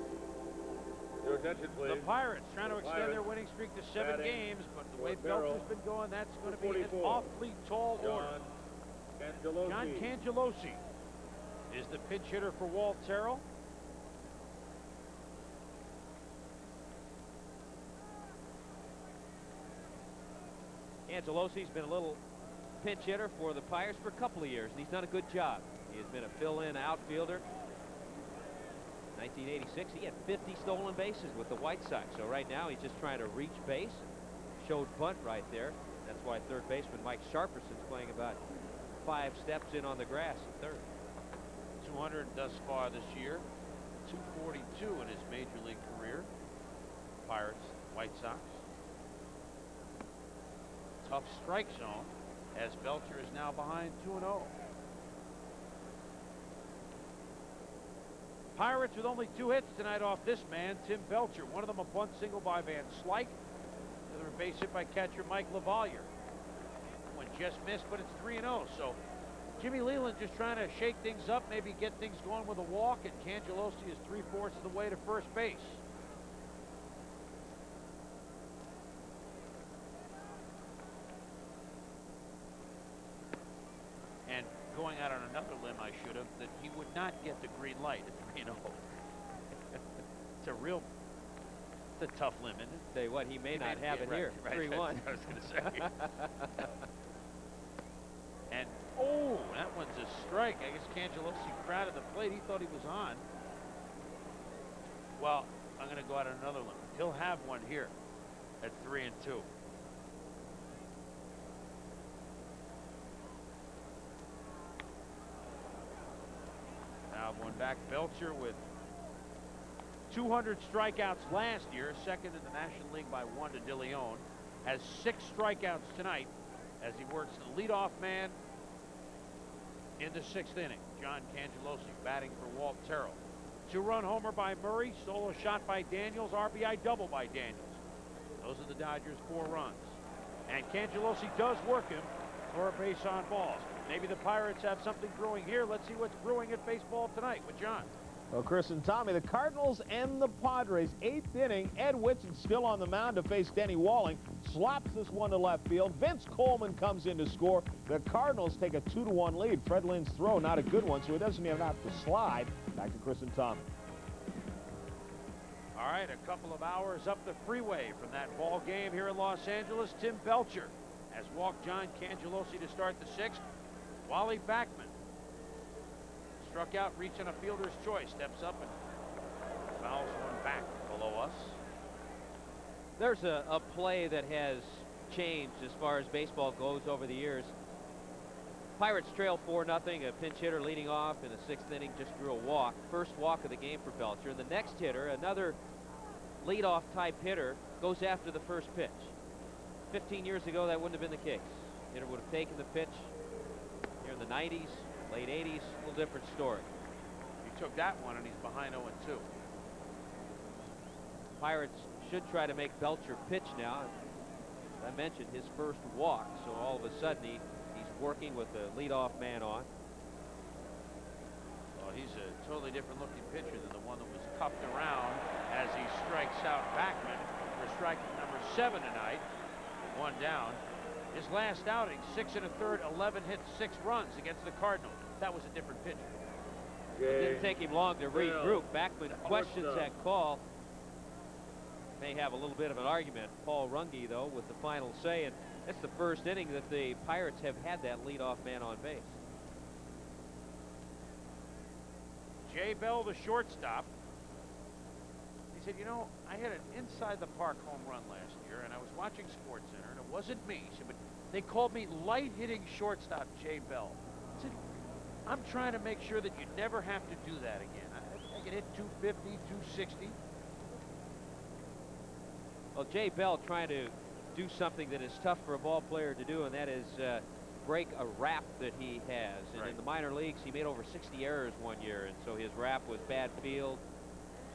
S3: Your attention, please.
S1: The Pirates trying to extend their
S3: Pirates
S1: winning streak to 7
S3: batting
S1: games, but the way
S3: fourth barrel,
S1: Belcher's been going, that's going to be an
S3: 44.
S1: awfully tall order. John
S3: Cangelosi.
S1: Cangelosi is the pinch hitter for Walt Terrell.
S2: Angelosi's been a little pinch hitter for the Pirates for a couple of years, and he's done a good job. He has been a fill-in outfielder. 1986, he had 50 stolen bases with the White Sox. So right now he's just trying to reach base. Showed bunt right there. That's why third baseman Mike Sharperson's playing about 5 steps in on the grass at third.
S1: 200 thus far this year. 242 in his major league career. Pirates, White Sox. Tough strike zone as Belcher is now behind 2-0. Pirates with only 2 hits tonight off this man, Tim Belcher. One of them a bunt single by Van Slyke. The other a base hit by catcher Mike LaValliere. One just missed, but it's 3-0. So Jimmy Leland just trying to shake things up, maybe get things going with a walk, and Cangelosi is 3/4 of the way to first base. And going out on another limb, I should have, that he would not get the green light at 3-0. It's a tough limb, isn't it?
S2: Tell you what, he may not have it here. 3-1.
S1: That's what I was going to say. And, oh, that one's a strike. I guess Cangelosi crowded the plate. He thought he was on. Well, I'm going to go out on another limb. He'll have one here at 3-2. Now one back. Belcher with 200 strikeouts last year, second in the National League by 1 to De Leon, has 6 strikeouts tonight as he works the leadoff man in the 6th inning. John Cangelosi batting for Walt Terrell. 2-run homer by Murray, solo shot by Daniels, RBI double by Daniels. Those are the Dodgers' 4 runs. And Cangelosi does work him for a base on balls. Maybe the Pirates have something brewing here. Let's see what's brewing at baseball tonight with John.
S4: Well, Chris and Tommy, the Cardinals and the Padres, 8th inning. Ed Whitson still on the mound to face Denny Walling. Slaps this one to left field. Vince Coleman comes in to score. The Cardinals take a 2-1 lead. Fred Lynn's throw, not a good one, so he doesn't even have to slide. Back to Chris and Tommy.
S1: All right, a couple of hours up the freeway from that ball game here in Los Angeles. Tim Belcher has walked John Cangelosi to start the 6th. Wally Backman struck out, reaching a fielder's choice, steps up and fouls one back below us.
S2: There's a play that has changed as far as baseball goes over the years. Pirates trail 4-0. A pinch hitter leading off in the 6th inning just drew a walk. First walk of the game for Belcher. And the next hitter, another leadoff type hitter, goes after the first pitch. 15 years ago, that wouldn't have been the case. Hitter would have taken the pitch here in the 90s, late 80s, a little different story.
S1: He took that one and he's behind 0-2.
S2: Pirates should try to make Belcher pitch now. As I mentioned, his first walk, so all of a sudden he's working with the leadoff man on.
S1: Well, he's a totally different looking pitcher than the one that was cuffed around as he strikes out Backman for strike number 7 tonight. 1 down. His last outing, 6 1/3, 11 hits, 6 runs against the Cardinals. That was a different pitcher.
S2: It didn't take him long to regroup. Backman questions that call. May have a little bit of an argument. Paul Runge, though, with the final say, and it's the first inning that the Pirates have had that leadoff man on base.
S1: Jay Bell, the shortstop. He said, you know, I had an inside the park home run last year, and I was watching SportsCenter, and it wasn't me. He said, but they called me light-hitting shortstop Jay Bell. I said, I'm trying to make sure that you never have to do that again. I can hit 250, 260.
S2: Well, Jay Bell trying to do something that is tough for a ball player to do, and that is break a rap that he has. And in the minor leagues, he made over 60 errors one year, and so his rap was bad field,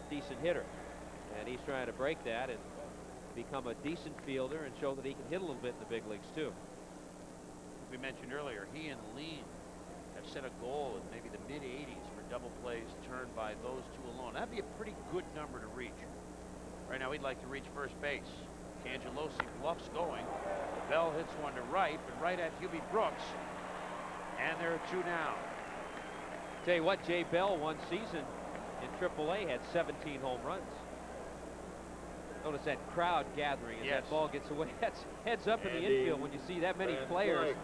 S2: decent hitter. And he's trying to break that, and become a decent fielder and show that he can hit a little bit in the big leagues too.
S1: We mentioned earlier, he and Lean have set a goal in maybe the mid-80s for double plays turned by those two alone. That'd be a pretty good number to reach. Right now, he'd like to reach first base. Cangelosi bluffs going. Bell hits one to right, but right at Hubie Brooks. And there are two now.
S2: Tell you what, Jay Bell one season in AAA had 17 home runs. Notice that crowd gathering as that ball gets away. That's heads up in the infield when you see that many players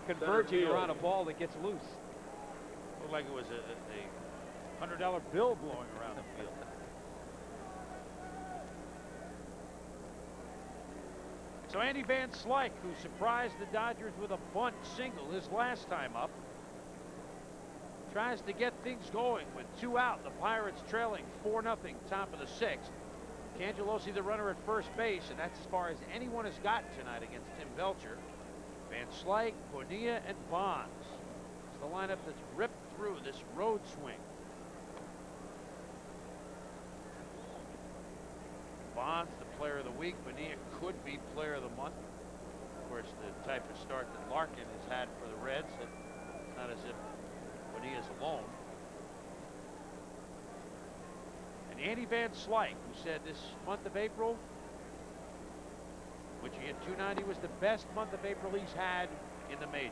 S2: converging around a ball that gets loose.
S1: Looked like it was a $100 bill blowing around the field. So Andy Van Slyke, who surprised the Dodgers with a bunt single his last time up, tries to get things going with 2 out. The Pirates trailing 4-0, top of the 6th. Cangelosi the runner at first base, and that's as far as anyone has gotten tonight against Tim Belcher. Van Slyke, Bonilla, and Bonds. It's the lineup that's ripped through this road swing. Bonds, the player of the week. Bonilla could be player of the month. Of course, the type of start that Larkin has had for the Reds, it's not as if Bonilla's alone. And Andy Van Slyke, who said this month of April, which he hit .290, was the best month of April he's had in the majors.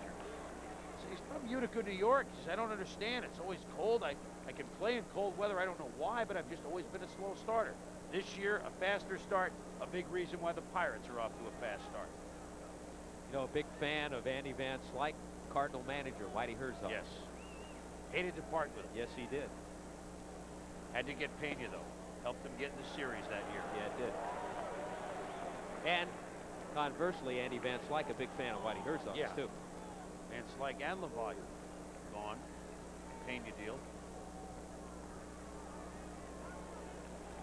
S1: So he's from Utica, New York. He says, I don't understand. It's always cold. I can play in cold weather. I don't know why, but I've just always been a slow starter. This year, a faster start, a big reason why the Pirates are off to a fast start.
S2: You know, a big fan of Andy Van Slyke, Cardinal manager Whitey Herzog.
S1: Yes. Hated to part with him.
S2: Yes, he did.
S1: Had to get Pena, though. Helped them get in the series that year.
S2: Yeah, it did. And conversely, Andy Van Slyke, a big fan of Whitey Herzog, too.
S1: Van Slyke and LaValle gone. Pena deal.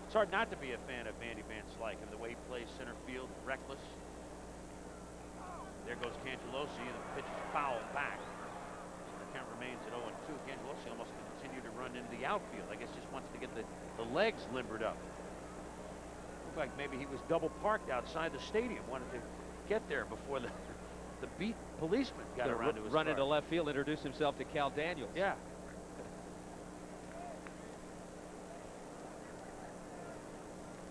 S1: It's hard not to be a fan of Andy Van Slyke and the way he plays center field, reckless. There goes Cangelosi, and the pitch is fouled back. So the count remains at 0-2. Cangelosi almost continued to run into the outfield. I guess just wants to get the legs limbered up. Looked like maybe he was double parked outside the stadium. Wanted to get there before the beat policeman got around to his car.
S2: Run into left field, introduce himself to Cal Daniels.
S1: Yeah.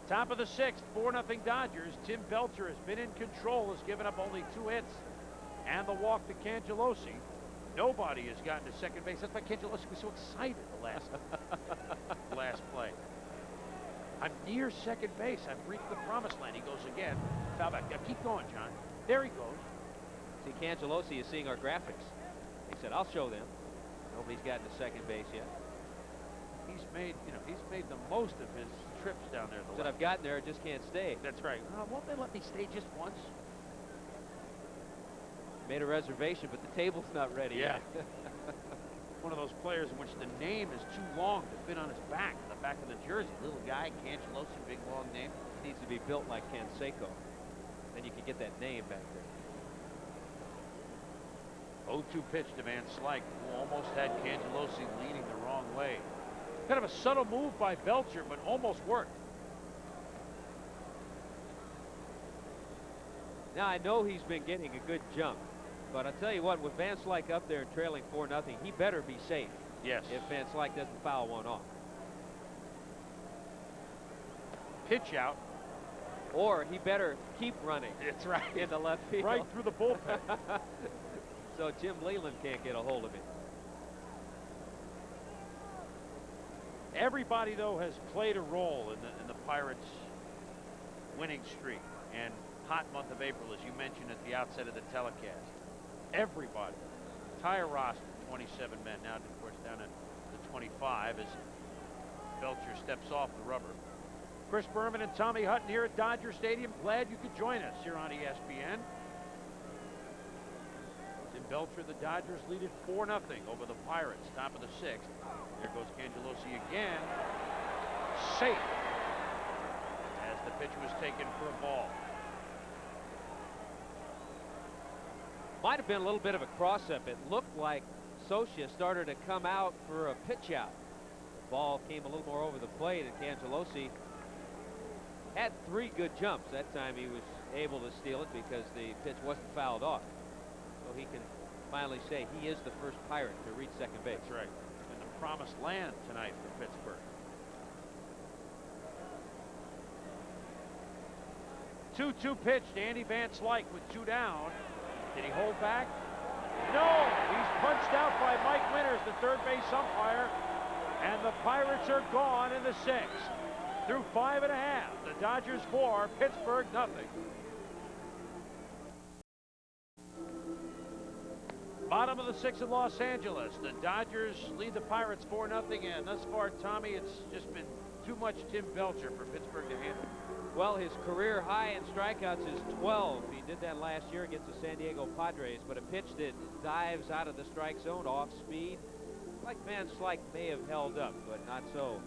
S1: Top of the 6th, 4-0 Dodgers. Tim Belcher has been in control, has given up only 2 hits and the walk to Cangelosi. Nobody has gotten to second base. That's why Cangelosi was so excited the last play. I'm near second base. I've reached the promised land. He goes again. Foul back. Now keep going, John. There he goes.
S2: See, Cangelosi is seeing our graphics. He said, I'll show them. Nobody's gotten to second base yet.
S1: He's made the most of his trips down there.
S2: Said I've gotten there, I just can't stay.
S1: That's right. Won't they let me stay just once?
S2: Made a reservation, but the table's not ready yet.
S1: One of those players in which the name is too long to fit on his back, the back of the jersey. Little guy, Cangelosi, big long name.
S2: Needs to be built like Canseco. Then you can get that name back there.
S1: 0-2 pitch to Van Slyke, who almost had Cangelosi leaning the wrong way. Kind of a subtle move by Belcher, but almost worked.
S2: Now, I know he's been getting a good jump, but I'll tell you what, with Van Slyke up there and trailing 4-0, he better be safe.
S1: Yes.
S2: If Van Slyke doesn't foul one off.
S1: Pitch out.
S2: Or he better keep running.
S1: That's right.
S2: In the left field.
S1: Right through the bullpen.
S2: So Jim Leland can't get a hold of him.
S1: Everybody, though, has played a role in the Pirates' winning streak and hot month of April, as you mentioned at the outset of the telecast. Everybody, entire roster, 27 men, now of course down to 25 as Belcher steps off the rubber. Chris Berman and Tommy Hutton here at Dodger Stadium. Glad you could join us here on ESPN. Tim Belcher, the Dodgers lead it 4-0 over the Pirates, top of the 6th. There goes Cangelosi again. Safe as the pitch was taken for a ball.
S2: Might have been a little bit of a cross-up. It looked like Socia started to come out for a pitch out. The ball came a little more over the plate, and Cangelosi had 3 good jumps. That time he was able to steal it because the pitch wasn't fouled off. So he can finally say he is the first Pirate to reach second base.
S1: That's right. In the promised land tonight for Pittsburgh. 2-2 pitch to Andy Van Slyke with 2 down. Did he hold back? No! He's punched out by Mike Winters, the third base umpire. And the Pirates are gone in the 6th. Through 5 1/2. The Dodgers 4, Pittsburgh nothing. Bottom of the 6th in Los Angeles. The Dodgers lead the Pirates 4-0. And thus far, Tommy, it's just been too much Tim Belcher for Pittsburgh to handle.
S2: Well, his career high in strikeouts is 12. He did that last year against the San Diego Padres, but a pitch that dives out of the strike zone off speed, like Van Slyke may have held up, but not so,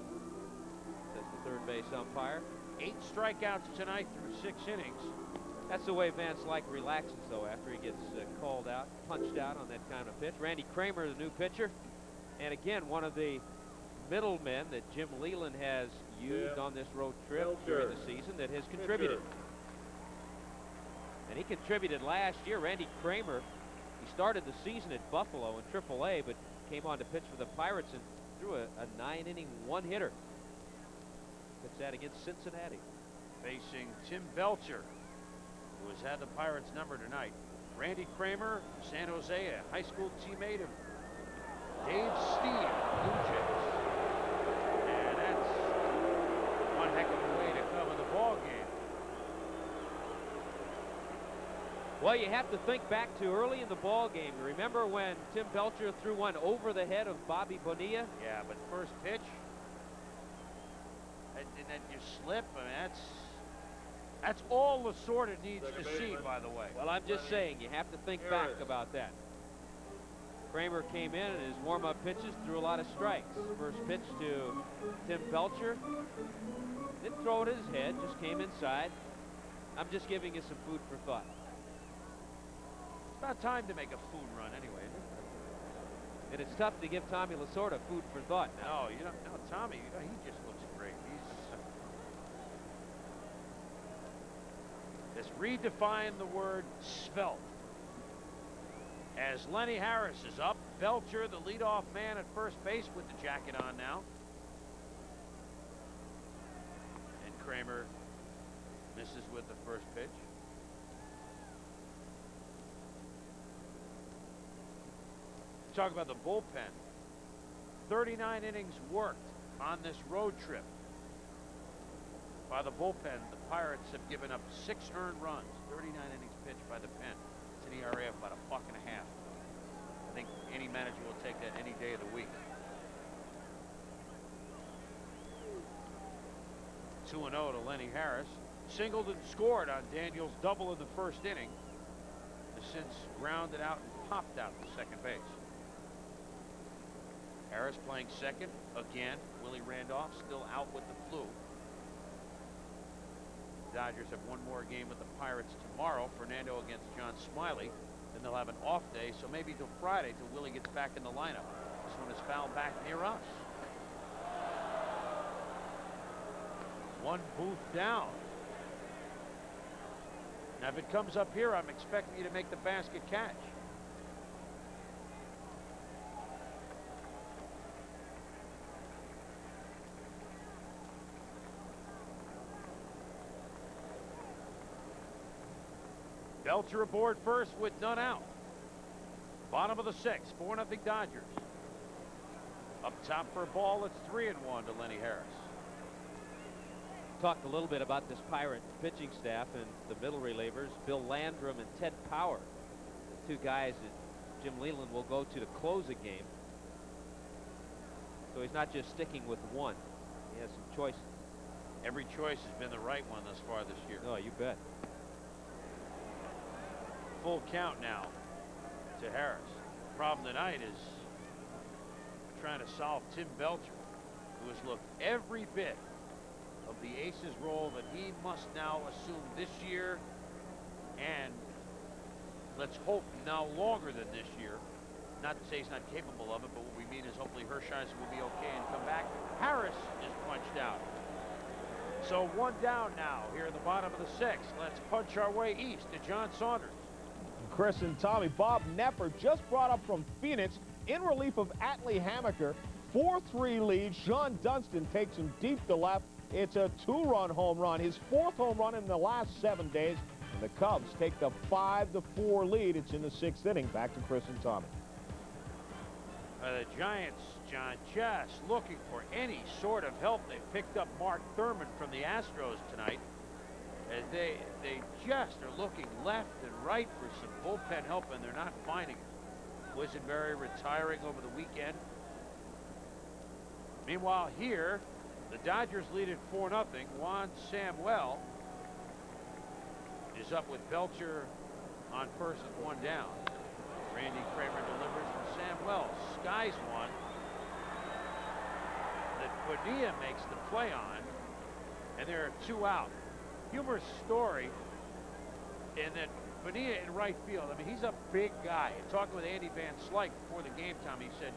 S2: says the third base umpire.
S1: 8 strikeouts tonight through 6 innings.
S2: That's the way Van Slyke relaxes, though, after he gets called out, punched out on that kind of pitch. Randy Kramer, the new pitcher, and again, one of the middlemen that Jim Leland has used on this road trip during the season that has contributed. And he contributed last year. Randy Kramer, he started the season at Buffalo in AAA, but came on to pitch for the Pirates and threw a 9-inning one-hitter. Pitched that against Cincinnati.
S1: Facing Tim Belcher, who has had the Pirates number tonight. Randy Kramer, San Jose, a high school teammate of Dave Steve, Blue Jays. And that's one heck of a way to cover the ball game.
S2: Well, you have to think back to early in the ball game. Remember when Tim Belcher threw one over the head of Bobby Bonilla?
S1: Yeah, but first pitch, and then you slip. I mean, that's all Lasorda needs to see, by the way.
S2: Well, I'm just saying, you have to think back about that. Kramer came in and his warm-up pitches threw a lot of strikes. First pitch to Tim Belcher. Didn't throw it at his head, just came inside. I'm just giving you some food for thought.
S1: It's not time to make a food run anyway, is it?
S2: And it's tough to give Tommy Lasorda food for thought now.
S1: No, Tommy, he just looks great. Let's redefine the word svelte. As Lenny Harris is up, Belcher, the leadoff man at first base with the jacket on now. And Kramer misses with the first pitch. Talk about the bullpen. 39 innings worked on this road trip. By the bullpen, the Pirates have given up 6 earned runs. 39 innings pitched by the pen. It's an ERA of about $1.50. I think any manager will take that any day of the week. 2-0 to Lenny Harris. Singled and scored on Daniels' double in the first inning. Has since grounded out and popped out to second base. Harris playing second again. Willie Randolph still out with the flu. The Dodgers have one more game with the Pirates tomorrow. Fernando against John Smiley. Then they'll have an off day, so maybe till Friday till Willie gets back in the lineup. This one is fouled back near us. One booth down. Now if it comes up here, I'm expecting you to make the basket catch. Belcher aboard first with none out. Bottom of the 6th, 4-0 Dodgers. Up top for a ball, it's 3-1 to Lenny Harris.
S2: Talked a little bit about this Pirate pitching staff and the middle relievers, Bill Landrum and Ted Power, the 2 guys that Jim Leland will go to close a game. So he's not just sticking with one. He has some choices.
S1: Every choice has been the right one thus far this year.
S2: Oh, you bet.
S1: Full count now to Harris. The problem tonight is trying to solve Tim Belcher, who has looked every bit of the ace's role that he must now assume this year, and let's hope now longer than this year. Not to say he's not capable of it, but what we mean is hopefully Hershiser will be okay and come back. Harris is punched out. So one down now here in the bottom of the sixth. Let's punch our way east to John Saunders.
S4: Chris and Tommy, Bob Nepper just brought up from Phoenix in relief of Atlee Hammaker. 4-3 lead. Sean Dunston takes him deep to left. It's a 2-run home run, his 4th home run in the last 7 days. And the Cubs take the 5-4 lead. It's in the 6th inning. Back to Chris and Tommy.
S1: The Giants, John, just looking for any sort of help. They picked up Mark Thurman from the Astros tonight. As they just are looking left and right for some bullpen help, and they're not finding it. Quisenberry retiring over the weekend. Meanwhile, here, the Dodgers lead it 4-0. Juan Samuel is up with Belcher on first and one down. Randy Kramer delivers from Samuel. Skies one that Bonilla makes the play on, and there are 2 out. Humorous story in that Bonilla in right field. I mean, he's a big guy. Talking with Andy Van Slyke before the game time, he said,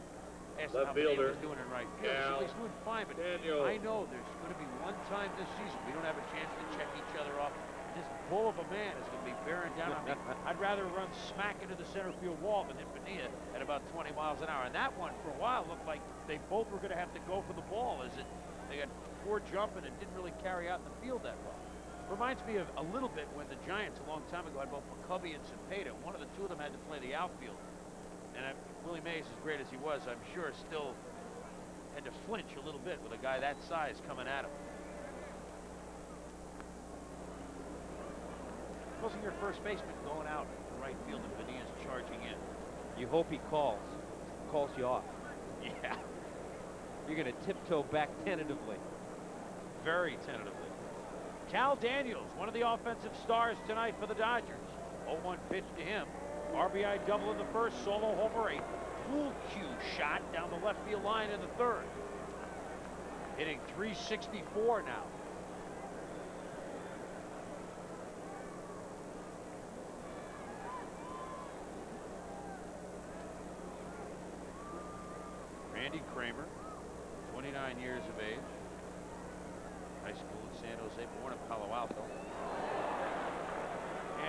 S1: asked him how Bonilla was doing in right field. He said, he's doing fine, but I know there's going to be one time this season we don't have a chance to check each other off. This bull of a man is going to be bearing down on me. I'd rather run smack into the center field wall than hit Bonilla at about 20 miles an hour. And that one, for a while, looked like they both were going to have to go for the ball, as they got poor jump and it didn't really carry out in the field that well. Reminds me of a little bit when the Giants a long time ago had both McCovey and Cepeda. One of the 2 of them had to play the outfield. And Willie Mays, as great as he was, I'm sure still had to flinch a little bit with a guy that size coming at him. Wasn't your first baseman going out to right field and Bonilla's charging in?
S2: You hope he calls you off.
S1: Yeah.
S2: You're going to tiptoe back tentatively.
S1: Very tentatively. Cal Daniels, one of the offensive stars tonight for the Dodgers. 0-1 pitch to him. RBI double in the first, solo homer, a pool cue shot down the left field line in the third. Hitting .364 now. Randy Kramer, 29 years of age. High school in San Jose, born in Palo Alto.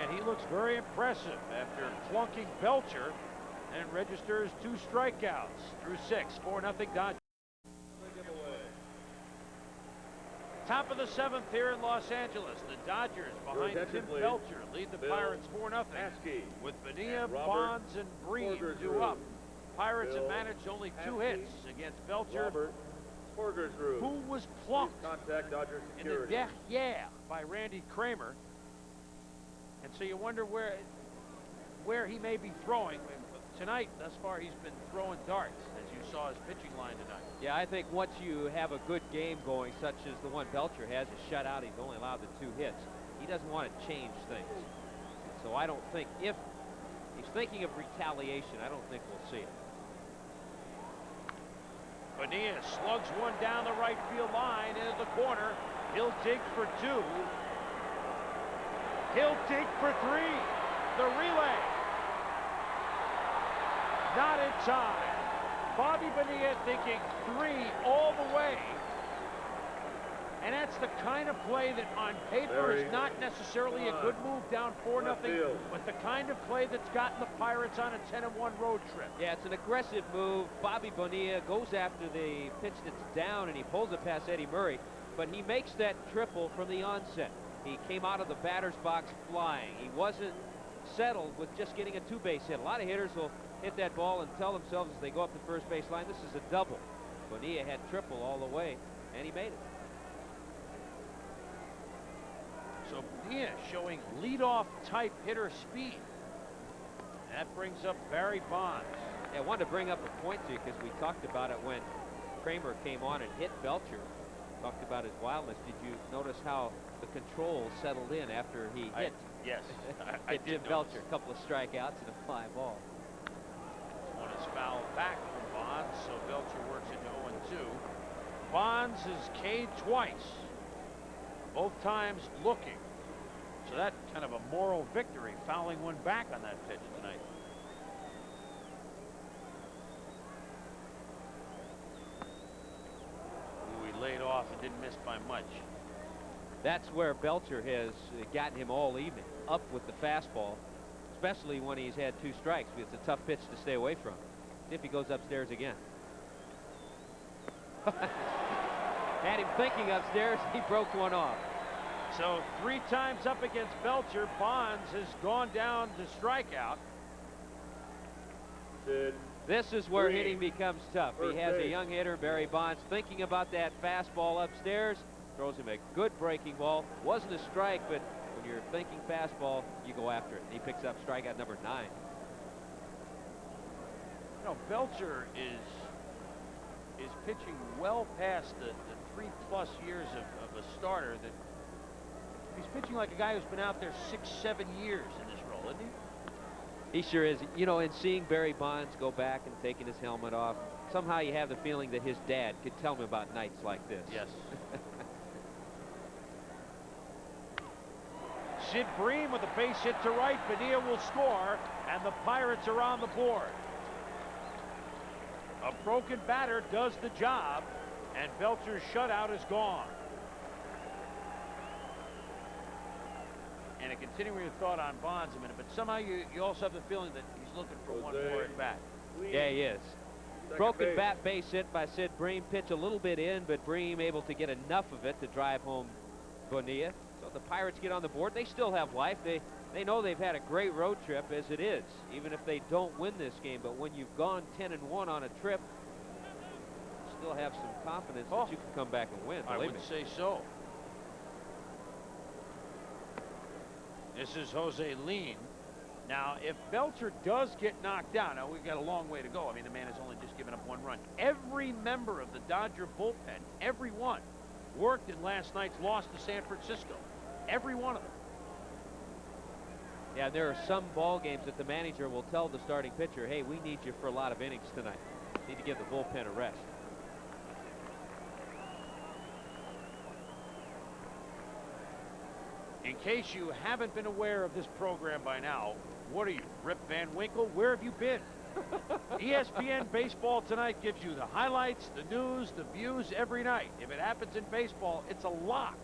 S1: And he looks very impressive after clunking Belcher and registers 2 strikeouts through 6. 4-0 Dodgers. Top of the 7th here in Los Angeles. The Dodgers behind Tim Belcher lead the Pirates 4-0 with Bonilla, Bonds, and Breen 2 up. Pirates have managed only 2 hits against Belcher, who was plucked in the derrière by Randy Kramer. And so you wonder where he may be throwing. Tonight, thus far, he's been throwing darts, as you saw his pitching line tonight.
S2: Yeah, I think once you have a good game going, such as the one Belcher has, a shutout, he's only allowed the 2 hits. He doesn't want to change things. So I don't think, if he's thinking of retaliation, I don't think we'll see it.
S1: Bonilla slugs one down the right field line into the corner. He'll dig for 2. He'll dig for 3. The relay. Not in time. Bobby Bonilla thinking 3 all the way. And that's the kind of play that on paper is not necessarily a good move down 4-0, but the kind of play that's gotten the Pirates on a 10-1 road trip.
S2: Yeah, it's an aggressive move. Bobby Bonilla goes after the pitch that's down, and he pulls it past Eddie Murray, but he makes that triple from the onset. He came out of the batter's box flying. He wasn't settled with just getting a 2-base hit. A lot of hitters will hit that ball and tell themselves as they go up the first base line, this is a double. Bonilla had triple all the way, and he made it.
S1: So Bonilla showing leadoff type hitter speed. That brings up Barry Bonds.
S2: Yeah, I wanted to bring up a point to you because we talked about it when Kramer came on and hit Belcher. Talked about his wildness. Did you notice how the control settled in after he hit?
S1: Yes, I did.
S2: Belcher, a couple of strikeouts and a fly ball.
S1: One is fouled back from Bonds, so Belcher works into 0-2. Bonds is K'd twice, both times looking. So that kind of a moral victory, fouling one back on that pitch tonight. Ooh, he laid off and didn't miss by much.
S2: That's where Belcher has gotten him all evening, up with the fastball, especially when he's had 2 strikes. It's a tough pitch to stay away from. See if he goes upstairs again. Had him thinking upstairs, he broke one off.
S1: So 3 times up against Belcher, Bonds has gone down to strikeout.
S2: This is where
S3: Green.
S2: hitting becomes tough.
S3: First
S2: He has a
S3: base.
S2: young hitter, Barry Bonds, thinking about that fastball upstairs. Throws him a good breaking ball. Wasn't a strike, but when you're thinking fastball, you go after it. He picks up strikeout number 9.
S1: You know, Belcher is pitching well past the 3+ years of a starter. That he's pitching like a guy who's been out there 6-7 years in this role, isn't he?
S2: He sure is. You know, and seeing Barry Bonds go back and taking his helmet off, somehow you have the feeling that his dad could tell him about nights like this.
S1: Yes. Sid Bream with a base hit to right. Bonilla will score, and the Pirates are on the board. A broken batter does the job, and Belcher's shutout is gone. And a continuing thought on Bonds a minute, but somehow you also have the feeling that he's looking for one more at bat.
S2: Yeah, he is.
S3: Second
S2: Broken
S3: base.
S2: bat base hit by Sid Bream. Pitch a little bit in, but Bream able to get enough of it to drive home Bonilla. So the Pirates get on the board. They still have life. They know they've had a great road trip as it is, even if they don't win this game. But when you've gone 10-1 on a trip, you still have some confidence that you can come back and win.
S1: I
S2: Believe
S1: would
S2: me.
S1: say so. This is Jose Lean. Now, if Belcher does get knocked down, now we've got a long way to go. I mean, the man has only just given up 1 run. Every member of the Dodger bullpen, every one, worked in last night's loss to San Francisco. Every one of them.
S2: Yeah, there are some ball games that the manager will tell the starting pitcher, hey, we need you for a lot of innings tonight. Need to give the bullpen a rest.
S1: In case you haven't been aware of this program by now, what are you, Rip Van Winkle? Where have you been? ESPN Baseball Tonight gives you the highlights, the news, the views every night. If it happens in baseball, it's a lock.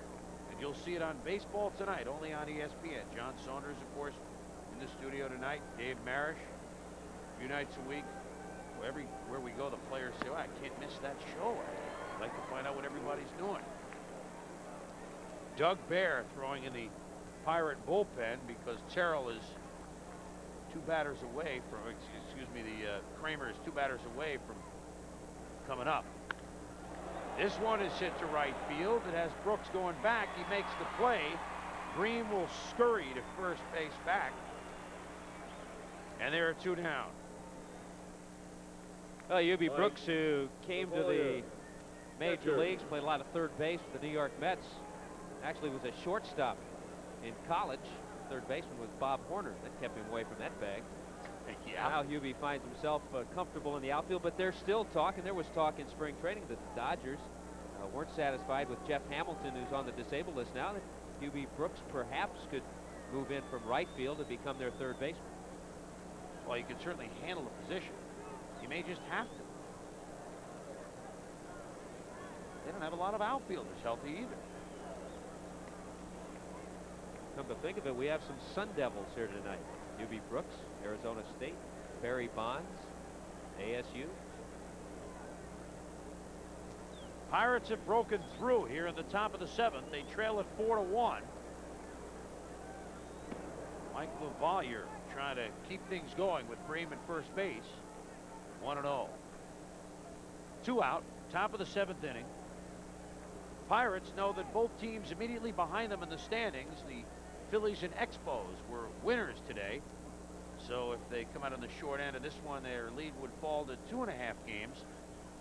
S1: And you'll see it on Baseball Tonight, only on ESPN. John Saunders, of course, in the studio tonight. Dave Marish, a few nights a week. Everywhere we go, the players say, well, I can't miss that show. I'd like to find out what everybody's doing. Doug Bear throwing in the Pirate bullpen because Terrell is 2 batters away from, excuse me, Kramer is 2 batters away from coming up. This one is hit to right field. It has Brooks going back. He makes the play. Green will scurry to first base back. And there are 2 down.
S2: Well, Hubie Brooks, who came to the major leagues, played a lot of third base for the New York Mets. Actually was a shortstop in college. Third baseman was Bob Horner. That kept him away from that bag.
S1: Yeah.
S2: Now Hubie finds himself comfortable in the outfield, but there's still talk, and there was talk in spring training that the Dodgers weren't satisfied with Jeff Hamilton, who's on the disabled list now, that Hubie Brooks perhaps could move in from right field and become their third baseman.
S1: Well, he can certainly handle the position. He may just have to. They don't have a lot of outfielders healthy either.
S2: Come to think of it, we have some Sun Devils here tonight. Hubie Brooks, Arizona State, Barry Bonds, ASU.
S1: Pirates have broken through here in the top of the 7th. They trail at 4-1. Mike LaValliere trying to keep things going with Bream at first base. 1-0. 2 out, top of the 7th inning. Pirates know that both teams immediately behind them in the standings, the Phillies and Expos, were winners today. So if they come out on the short end of this one, their lead would fall to 2.5 games.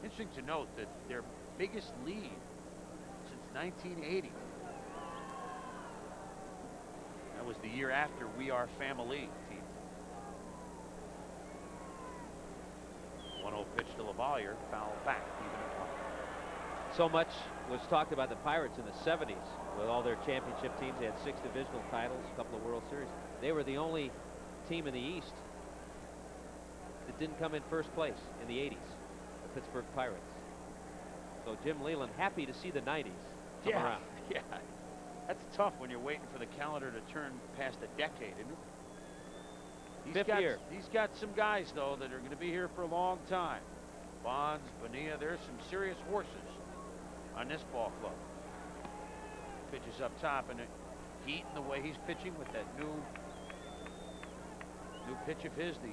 S1: Interesting to note that their biggest lead since 1980. That was the year after We Are Family team. 1-0 pitch to LaValliere, foul back, even at 1.
S2: So much was talked about the Pirates in the 70s with all their championship teams. They had 6 divisional titles, a couple of World Series. They were the only team in the East that didn't come in first place in the 80s, the Pittsburgh Pirates. So Jim Leyland happy to see the 90s come around.
S1: Yeah, tough when you're waiting for the calendar to turn past a decade, isn't it?
S2: Fifth year.
S1: He's got some guys, though, that are going to be here for a long time. Bonds, Bonilla, there's some serious horses on this ball club. Pitches up top, and Heat, and the way he's pitching with that new pitch of his, the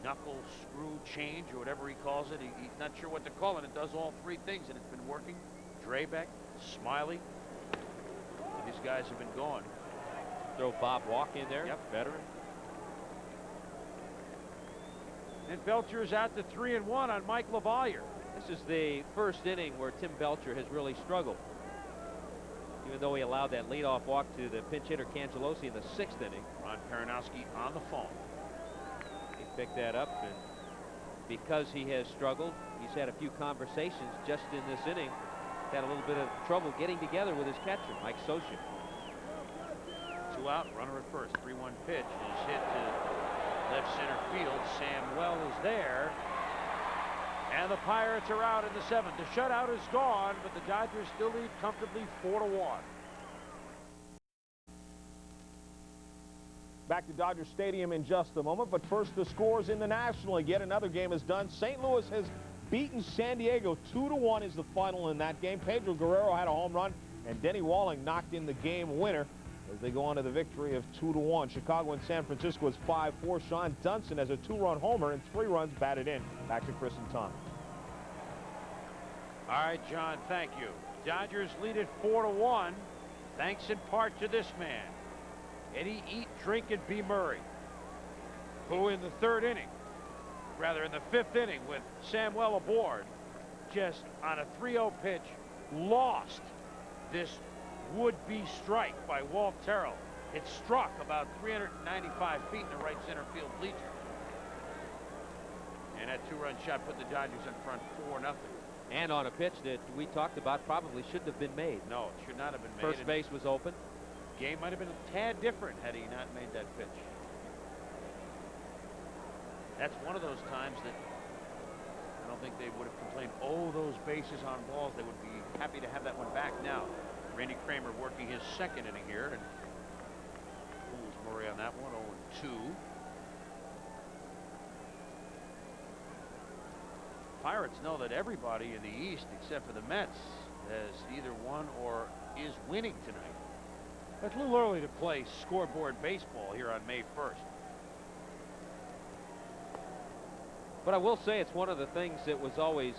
S1: knuckle screw change or whatever he calls it. He's not sure what to call it. It does all three things, and it's been working. Drabek, Smiley, these guys have been going.
S2: Throw Bob Walk in there.
S1: Yep.
S2: Veteran.
S1: And Belcher's out to 3-1 on Mike LaValliere.
S2: This is the first inning where Tim Belcher has really struggled. Even though he allowed that leadoff walk to the pinch hitter Cangelosi in the 6th inning.
S1: Ron Peronowski on the phone.
S2: He picked that up, and because he has struggled, he's had a few conversations just in this inning. Had a little bit of trouble getting together with his catcher, Mike Socia.
S1: 2 out, runner at first. 3-1 pitch is hit to left center field. Sam Well is there. And the Pirates are out in the 7th. The shutout is gone, but the Dodgers still lead comfortably 4-1.
S4: Back to Dodger Stadium in just a moment, but first the scores in the National League. Yet another game is done. St. Louis has beaten San Diego. 2-1 is the final in that game. Pedro Guerrero had a home run, and Denny Walling knocked in the game winner as they go on to the victory of 2-1. Chicago and San Francisco is 5-4. Sean Dunson has a 2-run homer and 3 runs batted in. Back to Chris and Tom.
S1: All right, John, thank you. Dodgers lead it 4-1, thanks in part to this man, Eddie Eat, Drink, and B. Murray, who in the 5th inning with Samuel aboard, just on a 3-0 pitch, lost this would-be strike by Walt Terrell. It struck about 395 feet in the right center field bleachers. And that 2-run shot put the Dodgers in front 4-0.
S2: And on a pitch that we talked about probably shouldn't have been made.
S1: No, it should not have been made.
S2: First base was open.
S1: Game might have been a tad different had he not made that pitch. That's one of those times that I don't think they would have complained, oh, those bases on balls. They would be happy to have that one back now. Randy Kramer working his 2nd inning here, and fools Murray on that one, 0-2. Pirates know that everybody in the East, except for the Mets, has either won or is winning tonight. It's a little early to play scoreboard baseball here on May 1st.
S2: But I will say it's one of the things that was always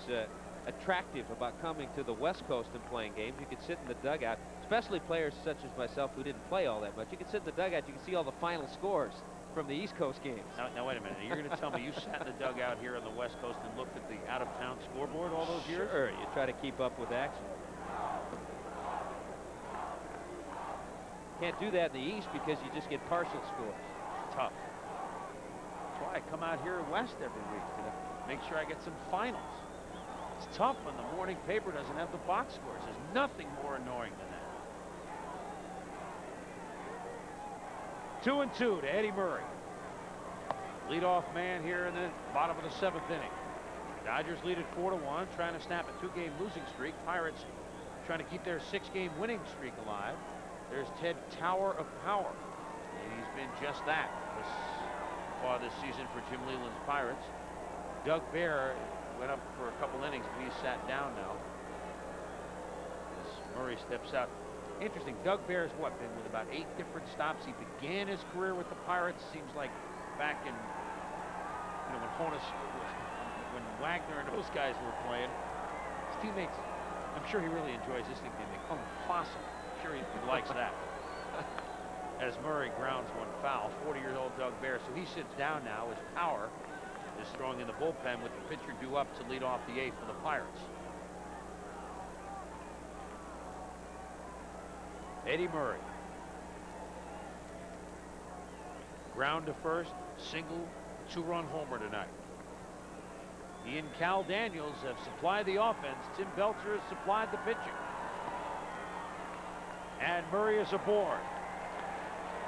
S2: attractive about coming to the West Coast and playing games. You could sit in the dugout, especially players such as myself who didn't play all that much. You could sit in the dugout, you can see all the final scores from the East Coast games.
S1: Now wait a minute. You're going to tell me you sat in the dugout here on the West Coast and looked at the out-of-town scoreboard all those years?
S2: Sure, you try to keep up with action. Can't do that in the East because you just get partial scores.
S1: Tough. That's why I come out here West every week to make sure I get some finals. It's tough when the morning paper doesn't have the box scores. There's nothing more annoying than that. 2-2 to Eddie Murray. Leadoff man here in the bottom of the 7th inning. Dodgers lead it 4-1, trying to snap a 2-game losing streak. Pirates trying to keep their 6-game winning streak alive. There's Ted Tower of Power, and he's been just that this season for Jim Leyland's Pirates. Doug Bear went up for a couple innings, but he's sat down now as Murray steps out. Interesting, Doug Bear's been with about 8 different stops. He began his career with the Pirates, seems like back in, when Honus, when Wagner and those guys were playing. His teammates, I'm sure he really enjoys this nickname. They call him Fossil. I'm sure he likes that. As Murray grounds one foul, 40-year-old Doug Bear. So he sits down now as Power is throwing in the bullpen with the pitcher due up to lead off the 8th for the Pirates. Eddie Murray. Ground to first, single, 2-run homer tonight. He and Cal Daniels have supplied the offense. Tim Belcher has supplied the pitching. And Murray is aboard.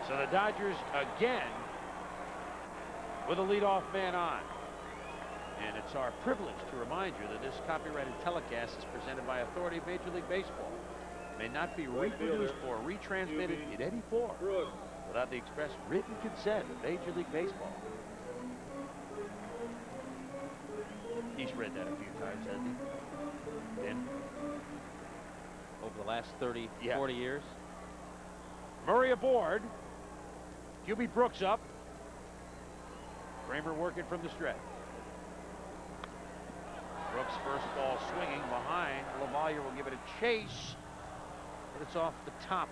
S1: So the Dodgers again with a leadoff man on. And it's our privilege to remind you that this copyrighted telecast is presented by Authority of Major League Baseball. may not be reproduced or retransmitted in any form without the express written consent of Major League Baseball. He's read that a few times, hasn't he? Ben?
S2: Over the last 30,
S1: Yeah.
S2: 40 years.
S1: Murray aboard. Hubie Brooks up. Kramer working from the stretch. Brooks first ball swinging behind. LaValliere will give it a chase, but it's off the top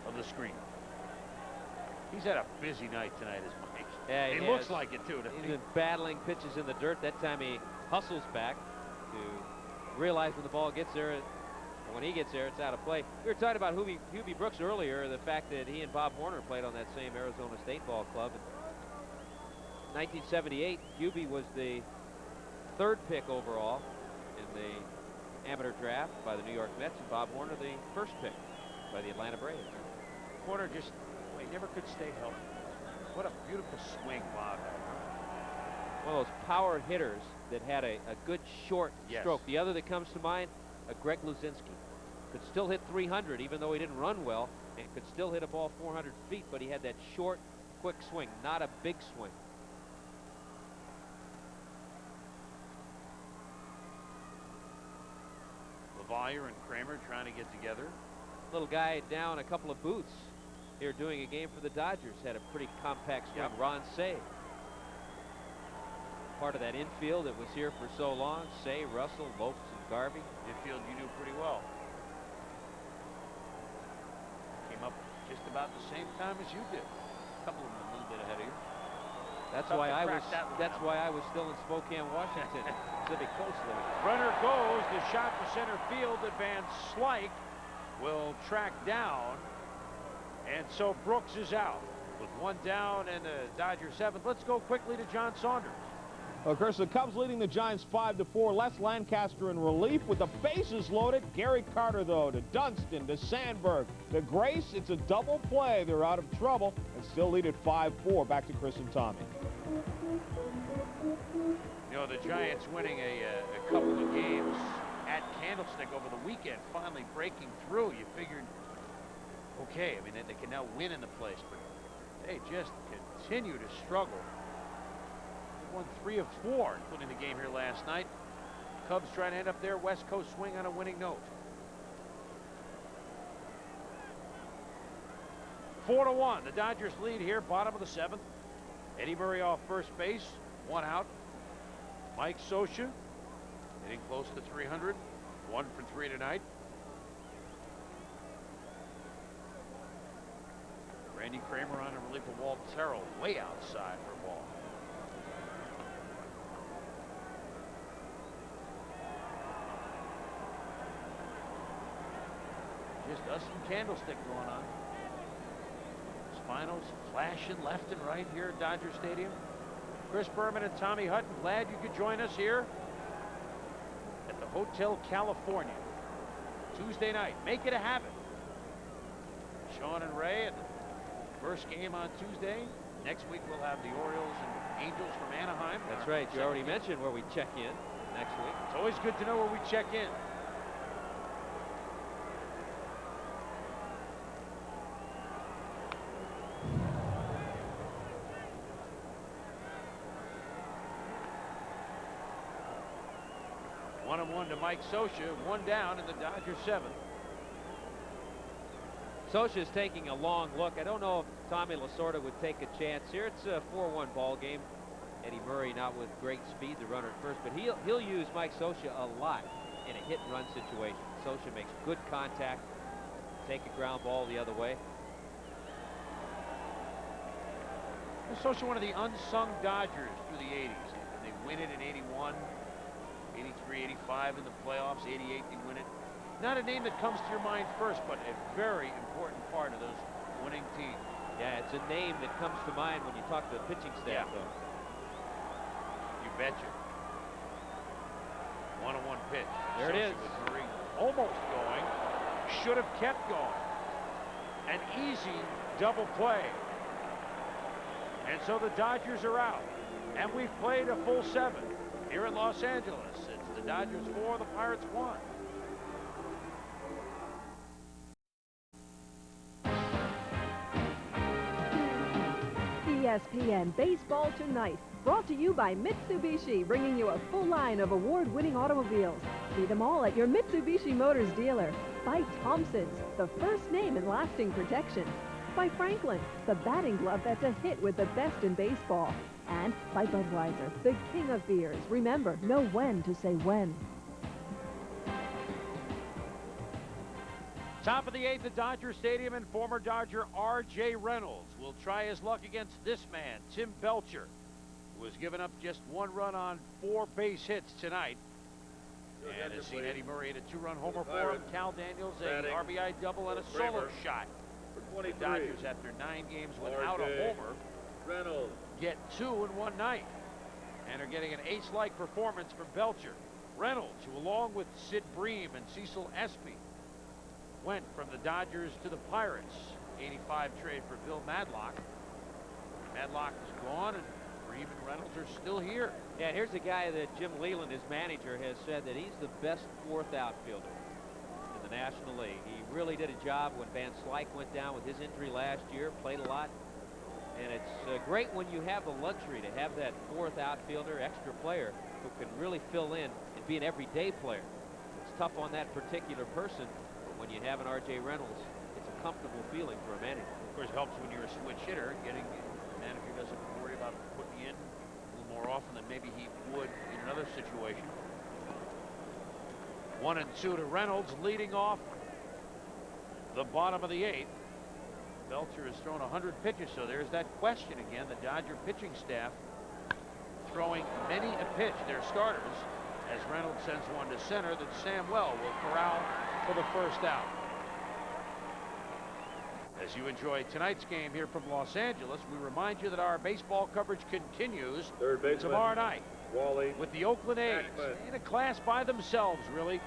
S1: of the screen. He's had a busy night tonight, as Mike.
S2: Yeah,
S1: he looks like it too.
S2: He's been battling pitches in the dirt. That time he hustles back to realize when the ball gets there, and when he gets there, it's out of play. We were talking about Hubie Brooks earlier, the fact that he and Bob Horner played on that same Arizona State ball club. In 1978, Hubie was the 3rd pick overall in the amateur draft by the New York Mets, and Bob Horner the 1st pick by the Atlanta Braves.
S1: Horner just, well, he never could stay healthy. What a beautiful swing Bob had.
S2: One of those power hitters that had a good short stroke. The other that comes to mind, Greg Luzinski. Could still hit 300 even though he didn't run well, and could still hit a ball 400 feet, but he had that short, quick swing, not a big swing.
S1: LaValliere and Kramer trying to get together.
S2: Little guy down a couple of booths here doing a game for the Dodgers had a pretty compact swing. Ron Say, part of that infield that was here for so long. Say, Russell, Lopes, and Garvey.
S1: Infield you knew pretty well. Came up just about the same time as you did. A couple of them a little bit ahead of you.
S2: That's why I was still in Spokane, Washington, Pacific Coast League.
S1: Runner goes, the shot to center field, Van Slyke will track down, and so Brooks is out with 1 down and the Dodgers 7th. Let's go quickly to John Saunders.
S4: Of course, the Cubs leading the Giants 5-4. Les Lancaster in relief with the bases loaded. Gary Carter, though, to Dunston, to Sandberg, to Grace. It's a double play. They're out of trouble and still lead at 5-4. Back to Chris and Tommy.
S1: You know, the Giants winning a couple of games at Candlestick over the weekend, finally breaking through. You figured, okay, I mean, they can now win in the place, but they just continue to struggle. They won 3 of 4, including the game here last night. Cubs trying to end up their West Coast swing on a winning note. 4-1. The Dodgers lead here, bottom of the 7th. Eddie Murray off first base, 1 out. Mike Scioscia hitting close to 300, 1 for 3 tonight. Randy Kramer on in relief of Walt Terrell, way outside for a ball. Just us and Candlestick going on. Spinos flashing left and right here at Dodger Stadium. Chris Berman and Tommy Hutton, glad you could join us here at the Hotel California. Tuesday night, make it a habit. Sean and Ray at the first game on Tuesday. Next week we'll have the Orioles and Angels from Anaheim.
S2: That's right. You already mentioned where we check in next week.
S1: It's always good to know where we check in. One and one to Mike Scioscia, 1 down in the Dodgers 7th.
S2: Scioscia's taking a long look. I don't know if Tommy Lasorda would take a chance here. It's a 4-1 ball game. Eddie Murray not with great speed, the runner at first, but he'll use Mike Scioscia a lot in a hit-and-run situation. Scioscia makes good contact, take a ground ball the other way.
S1: Scioscia, one of the unsung Dodgers through the 80s. They win it in 81, 83, 85 in the playoffs, 88 they win it. Not a name that comes to your mind first, but a very important part of those winning teams.
S2: Yeah, it's a name that comes to mind when you talk to the pitching staff, though.
S1: You betcha. 1-1 pitch.
S2: There it is.
S1: With Murray almost going. Should have kept going. An easy double play. And so the Dodgers are out. And we've played a full 7 here in Los Angeles. It's the Dodgers 4, the Pirates 1.
S5: ESPN Baseball Tonight, brought to you by Mitsubishi, bringing you a full line of award-winning automobiles. See them all at your Mitsubishi Motors dealer. By Thompson's, the first name in lasting protection. By Franklin, the batting glove that's a hit with the best in baseball. And by Budweiser, the king of beers. Remember, know when to say when.
S1: Top of the 8th at Dodger Stadium, and former Dodger R.J. Reynolds will try his luck against this man, Tim Belcher, who has given up just 1 run on 4 base hits tonight. And has seen Eddie Murray hit a 2-run homer for him. Cal Daniels a RBI double and a solo shot. The Dodgers, after 9 games without a homer,
S3: Reynolds
S1: get 2 in one night and are getting an ace-like performance from Belcher. Reynolds, who along with Sid Bream and Cecil Espy went from the Dodgers to the Pirates. 85 trade for Bill Madlock. Madlock is gone, and Bream and Reynolds are still here.
S2: Yeah, here's a guy that Jim Leland, his manager, has said that he's the best 4th outfielder in the National League. He really did a job when Van Slyke went down with his injury last year, played a lot. And it's great when you have the luxury to have that 4th outfielder, extra player, who can really fill in and be an everyday player. It's tough on that particular person. When you have an R.J. Reynolds, it's a comfortable feeling for a manager.
S1: Of course, it helps when you're a switch hitter. The manager doesn't worry about putting you in a little more often than maybe he would in another situation. 1 and 2 to Reynolds, leading off the bottom of the 8th. Belcher has thrown 100 pitches, so there's that question again. The Dodger pitching staff throwing many a pitch, their starters, as Reynolds sends one to center that Samuel will corral for the first out. As you enjoy tonight's game here from Los Angeles, we remind you that our baseball coverage continues tomorrow night
S3: Wally
S1: with the Oakland A's in a class by themselves, really.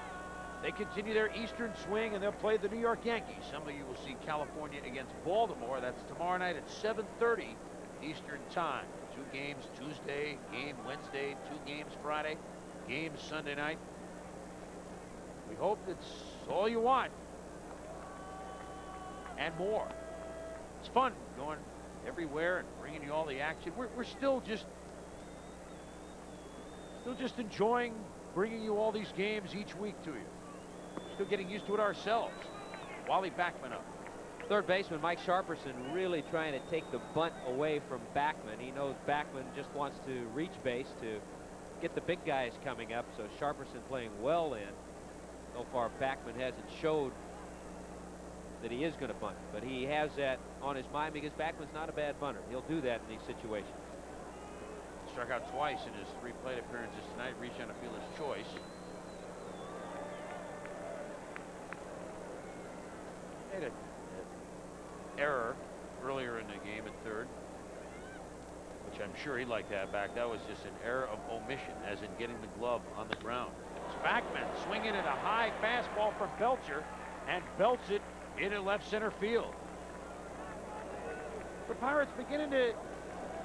S1: They continue their Eastern swing, and they'll play the New York Yankees. Some of you will see California against Baltimore. That's tomorrow night at 7:30 Eastern time. 2 games Tuesday, game Wednesday, 2 games Friday, games Sunday night. We hope that's all you want and more. It's fun going everywhere and bringing you all the action. We're still just enjoying bringing you all these games each week to you. Still getting used to it ourselves. Wally Backman up.
S2: Third baseman Mike Sharperson really trying to take the bunt away from Backman. He knows Backman just wants to reach base to get the big guys coming up, so Sharperson playing well in. So far, Backman hasn't showed that he is going to bunt, but he has that on his mind because Backman's not a bad bunter. He'll do that in these situations.
S1: Struck out twice in his 3 plate appearances tonight, reached on a fielder's choice. Made an error earlier in the game at third, which I'm sure he'd like to have back. That was just an error of omission, as in getting the glove on the ground. It's Backman swinging at a high fastball from Belcher and belts it into left center field. The Pirates beginning to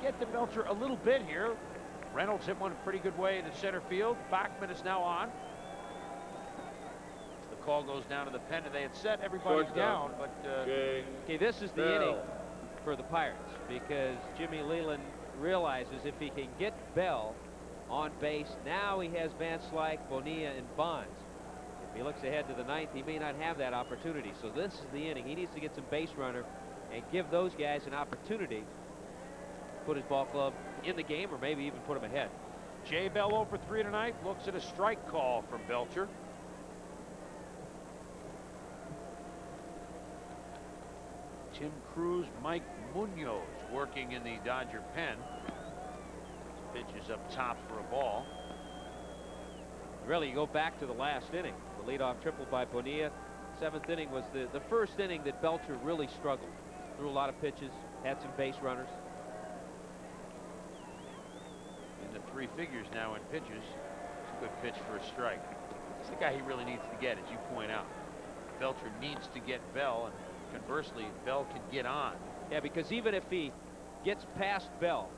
S1: get to Belcher a little bit here. Reynolds hit one a pretty good way into center field. Backman is now on. The call goes down to the pen, and they had set everybody's down, but
S2: okay, this is the inning for the Pirates because Jimmy Leland realizes if he can get Bell on base, now he has Van Slyke, Bonilla, and Bonds. If he looks ahead to the 9th, he may not have that opportunity. So this is the inning. He needs to get some base runner and give those guys an opportunity to put his ball club in the game or maybe even put him ahead.
S1: Jay Bell 0 for 3 tonight. Looks at a strike call from Belcher. Tim Cruz, Mike Munoz working in the Dodger pen. Pitch is up top for a ball.
S2: Really, you go back to the last inning. The leadoff triple by Bonilla. 7th inning was the first inning that Belcher really struggled. Threw a lot of pitches, had some base runners.
S1: In the 3 figures now in pitches. It's a good pitch for a strike. It's the guy he really needs to get, as you point out. Belcher needs to get Bell, and conversely, Bell can get on.
S2: Yeah, because even if he gets past Bell,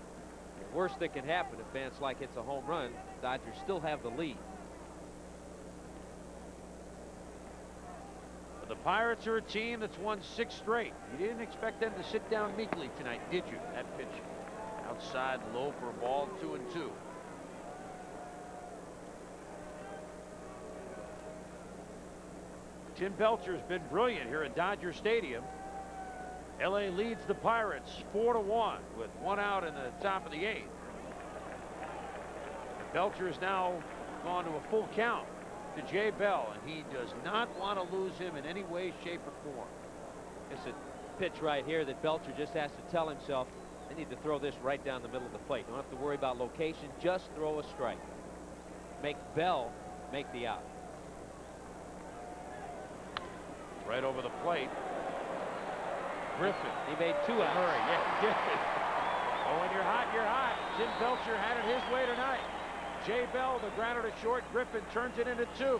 S2: the worst that can happen if Van Slyke hits a home run, Dodgers still have the lead.
S1: But the Pirates are a team that's won 6 straight. You didn't expect them to sit down meekly tonight, did you? That pitch Outside low for a ball, 2-2. Tim Belcher's been brilliant here at Dodger Stadium. LA leads the Pirates 4-1 with 1 out in the top of the 8th. Belcher has now gone to a full count to Jay Bell, and he does not want to lose him in any way, shape, or form.
S2: It's a pitch right here that Belcher just has to tell himself, I need to throw this right down the middle of the plate. Don't have to worry about location, just throw a strike. Make Bell make the out.
S1: Right over the plate. Griffin.
S2: He made 2 outs.
S1: Murray, yeah, he did. Oh, when you're hot, you're hot. Tim Belcher had it his way tonight. Jay Bell, the grounder to short. Griffin turns it into 2.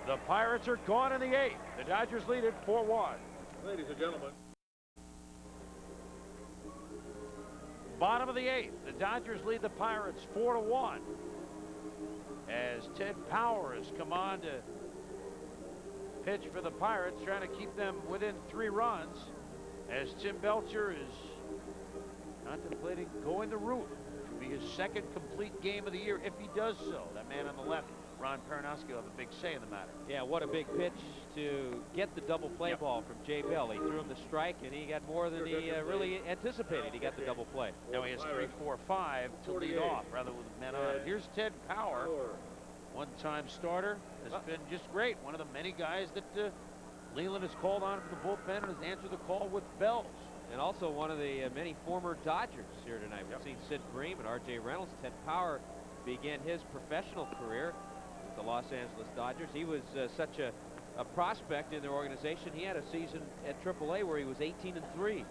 S1: The Pirates are gone in the 8th. The Dodgers lead it 4-1.
S3: Ladies and gentlemen.
S1: Bottom of the 8th. The Dodgers lead the Pirates 4-1. As Ted Power has come on to pitch for the Pirates, trying to keep them within 3 runs, as Tim Belcher is contemplating going the route. It will be his 2nd complete game of the year if he does so. That man on the left, Ron Peronowski, will have a big say in the matter.
S2: Yeah, what a big pitch to get the double play ball from Jay Bell. He threw him the strike, and he got more than he really anticipated. He got the double play.
S1: Now he has 3, 4, 5 to lead off, rather with men on. Here's Ted Power, one-time starter, has been just great. One of the many guys that Leland has called on for the bullpen and has answered the call with bells.
S2: And also one of the many former Dodgers here tonight. We've seen Sid Bream and R.J. Reynolds. Ted Power began his professional career with the Los Angeles Dodgers. He was such a prospect in their organization. He had a season at AAA where he was 18-3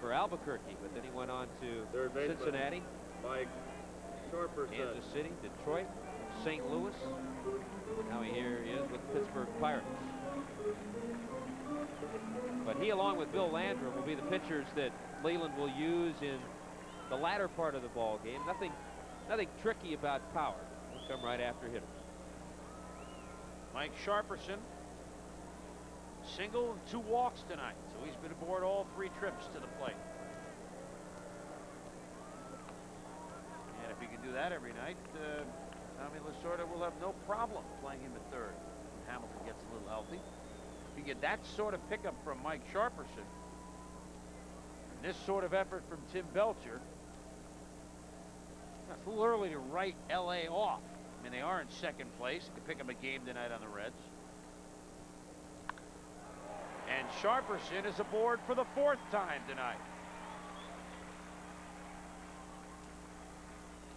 S2: for Albuquerque, but then he went on to Cincinnati,
S3: Mike Sharper,
S2: Kansas City, Detroit, St. Louis. Now here he is with the Pittsburgh Pirates. But he, along with Bill Landrum, will be the pitchers that Leland will use in the latter part of the ball game. Nothing tricky about Power. He'll come right after hitters.
S1: Mike Sharperson, single and 2 walks tonight, so he's been aboard all 3 trips to the plate. And if he can do that every night, Tommy Lasorda will have no problem playing him at 3rd when Hamilton gets a little healthy. If you get that sort of pickup from Mike Sharperson, and this sort of effort from Tim Belcher, it's a little early to write LA off. I mean, they are in 2nd place. They pick up a game tonight on the Reds. And Sharperson is aboard for the 4th time tonight.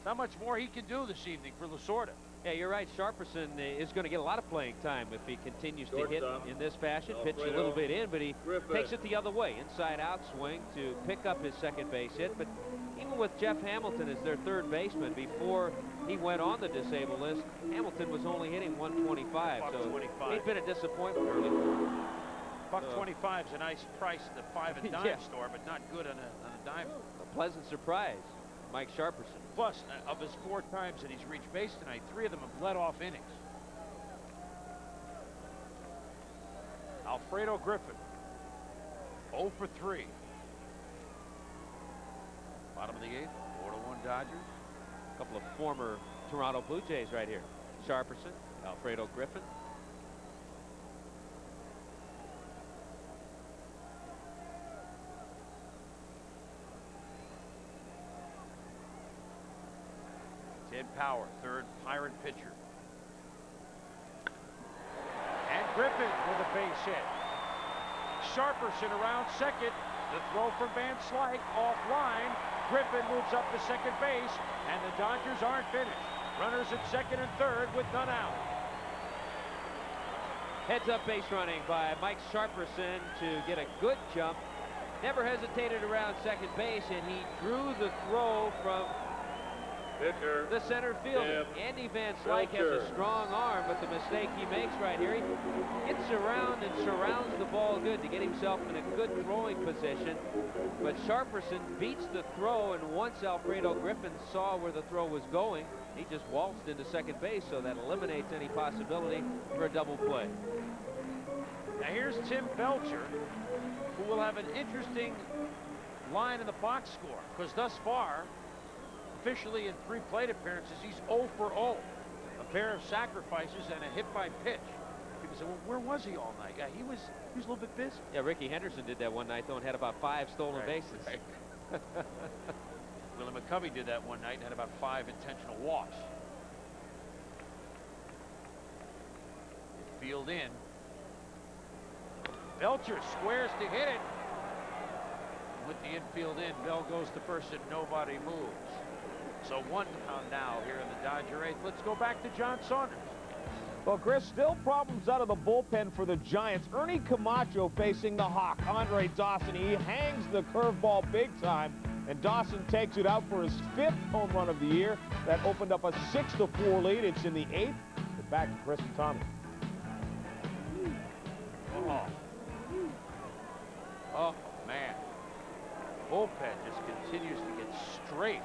S1: How much more he can do this evening for Lasorda.
S2: Yeah, you're right. Sharperson is going to get a lot of playing time if he continues to hit in this fashion. Pitch a little bit in, but he takes it the other way. Inside out swing to pick up his 2nd base hit. But even with Jeff Hamilton as their 3rd baseman, before he went on the disabled list, Hamilton was only hitting 125. So he'd been a disappointment early.
S1: $1.25 is a nice price at the 5 and dime store, but not good on a dime.
S2: A pleasant surprise, Mike Sharperson.
S1: Plus, of his 4 times that he's reached base tonight, 3 of them have led off innings. Alfredo Griffin, 0 for 3. Bottom of the 8th, 4-1 Dodgers.
S2: A couple of former Toronto Blue Jays right here. Sharperson, Alfredo Griffin.
S1: Ted Power, 3rd Pirate pitcher. And Griffin with a base hit. Sharperson around 2nd. The throw from Van Slyke offline. Griffin moves up to 2nd base, and the Dodgers aren't finished. Runners at 2nd and 3rd with none out.
S2: Heads-up base running by Mike Sharperson to get a good jump. Never hesitated around 2nd base, and he drew the throw from the center fielder. Andy Van Slyke has a strong arm, but the mistake he makes right here, he gets around and surrounds the ball good to get himself in a good throwing position. But Sharperson beats the throw, and once Alfredo Griffin saw where the throw was going, he just waltzed into 2nd base, so that eliminates any possibility for a double play.
S1: Now here's Tim Belcher, who will have an interesting line in the box score, because thus far, officially in 3 plate appearances, he's 0 for 0. A pair of sacrifices and a hit by pitch. People say, well, where was he all night? Yeah, he was a little bit busy.
S2: Yeah, Ricky Henderson did that one night, though, and had about 5 stolen bases.
S1: Right. Willie McCovey did that one night and had about 5 intentional walks. Field in. Belcher squares to hit it. With the infield in, Bell goes to first and nobody moves. So 1 down now here in the Dodger 8th. Let's go back to John Saunders.
S4: Well, Chris, still problems out of the bullpen for the Giants. Ernie Camacho facing the Hawk, Andre Dawson. He hangs the curveball big time, and Dawson takes it out for his 5th home run of the year. That opened up a 6-4 lead. It's in the 8th. But back to Chris and Tommy.
S1: Oh, man. Bullpen just continues to get straight.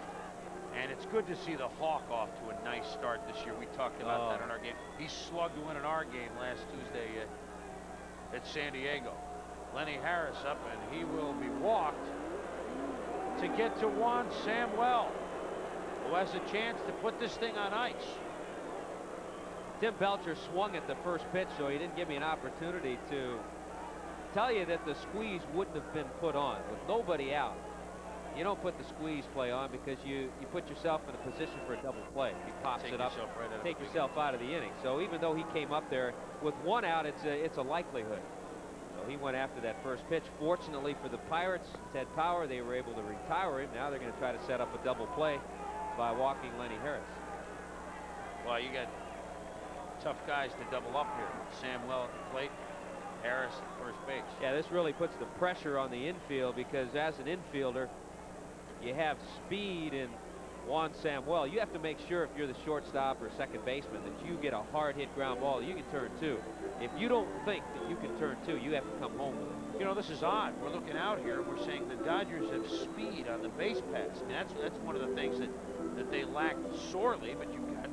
S1: And it's good to see the Hawk off to a nice start this year. We talked about that in our game. He slugged to win in our game last Tuesday at San Diego. Lenny Harris up, and he will be walked to get to Juan Samuel, who has a chance to put this thing on ice.
S2: Tim Belcher swung at the first pitch, so he didn't give me an opportunity to tell you that the squeeze wouldn't have been put on. With nobody out, you don't put the squeeze play on because you put yourself in a position for a double play. You pops it up, take yourself out of the inning. So even though he came up there with 1 out, it's a likelihood. So he went after that first pitch. Fortunately for the Pirates, Ted Power, they were able to retire him. Now they're going to try to set up a double play by walking Lenny Harris.
S1: Well, you got tough guys to double up here. Samuel at the plate, Harris at first base.
S2: Yeah, this really puts the pressure on the infield because as an infielder, you have speed in Juan Samuel. You have to make sure if you're the shortstop or second baseman that you get a hard hit ground ball that you can turn 2. If you don't think that you can turn 2, you have to come home with it.
S1: You know, this is odd. We're looking out here. We're saying the Dodgers have speed on the base pass. And that's one of the things that they lack sorely. But you've got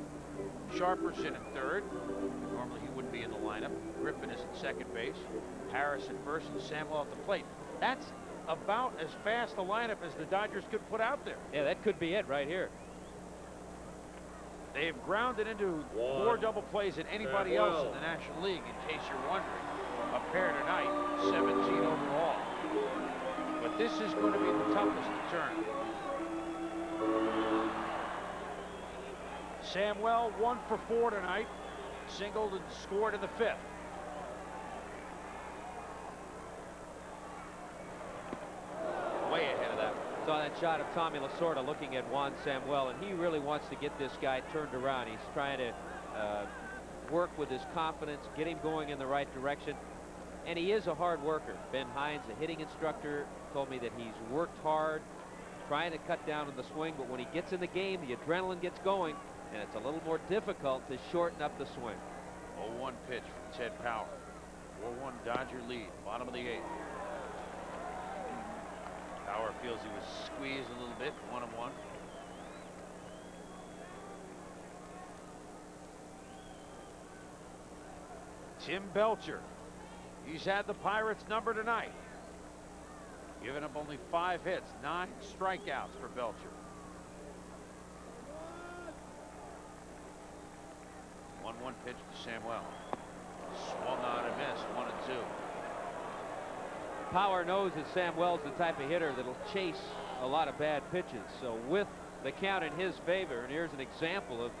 S1: Sharperson at third. Normally he wouldn't be in the lineup. Griffin is at second base. Harris at first and Samuel at the plate. That's about as fast a lineup as the Dodgers could put out there.
S2: Yeah, that could be it right here.
S1: They've grounded into more double plays than anybody else in the National League, in case you're wondering. A pair tonight, 17 overall. But this is going to be the toughest to turn. Samuel 1 for 4 tonight. Singled and scored in the 5th. Way ahead of that.
S2: Saw that shot of Tommy Lasorda looking at Juan Samuel, and he really wants to get this guy turned around. He's trying to work with his confidence, get him going in the right direction. And he is a hard worker. Ben Hines, the hitting instructor, told me that he's worked hard, trying to cut down on the swing, but when he gets in the game, the adrenaline gets going, and it's a little more difficult to shorten up the swing.
S1: 0-1 pitch from Ted Power. 4-1 Dodger lead, bottom of the 8th. Power feels he was squeezed a little bit, 1-1. Tim Belcher. He's had the Pirates' number tonight. Giving up only 5 hits, 9 strikeouts for Belcher. 1-1 pitch to Samuel. Swung on and missed, 1-2.
S2: Power knows that Samuel's the type of hitter that'll chase a lot of bad pitches. So with the count in his favor, and here's an example of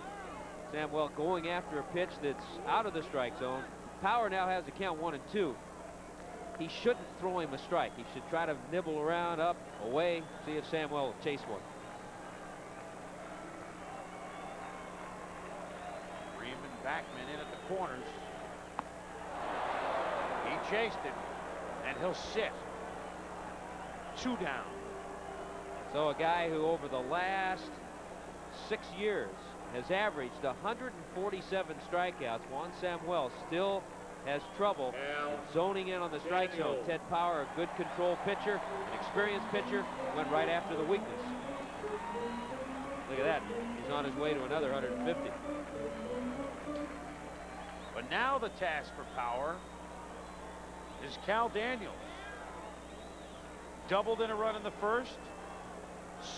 S2: Samuel going after a pitch that's out of the strike zone. Power now has the count 1-2. He shouldn't throw him a strike. He should try to nibble around, up, away, see if Samuel will chase one.
S1: Freeman Backman in at the corners. He chased it, and he'll sit. 2 down.
S2: So a guy who over the last 6 years has averaged 147 strikeouts. Juan Samuel still has trouble zoning in on the strike zone. Ted Power, a good control pitcher, an experienced pitcher, went right after the weakness. Look at that. He's on his way to another 150.
S1: But now the task for Power is Cal Daniels. doubled in a run in the first,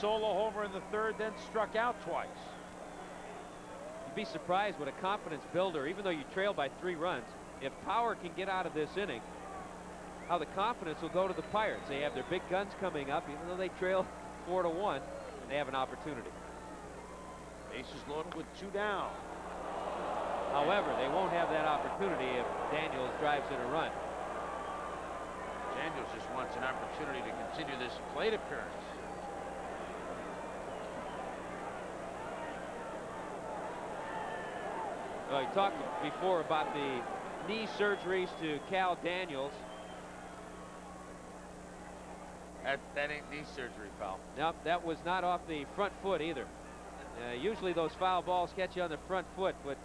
S1: solo homer in the third, then struck out twice.
S2: You'd be surprised what a confidence builder, even though you trail by 3 runs, if Power can get out of this inning, how the confidence will go to the Pirates. They have their big guns coming up, even though they trail 4-1, they have an opportunity.
S1: Bases loaded with 2 down.
S2: However, they won't have that opportunity if Daniels drives in a run.
S1: Daniels just wants an opportunity to continue this plate appearance.
S2: Well, we talked before about the knee surgeries to Cal Daniels.
S1: That ain't knee surgery, pal.
S2: Nope, that was not off the front foot either. Usually those foul balls catch you on the front foot, but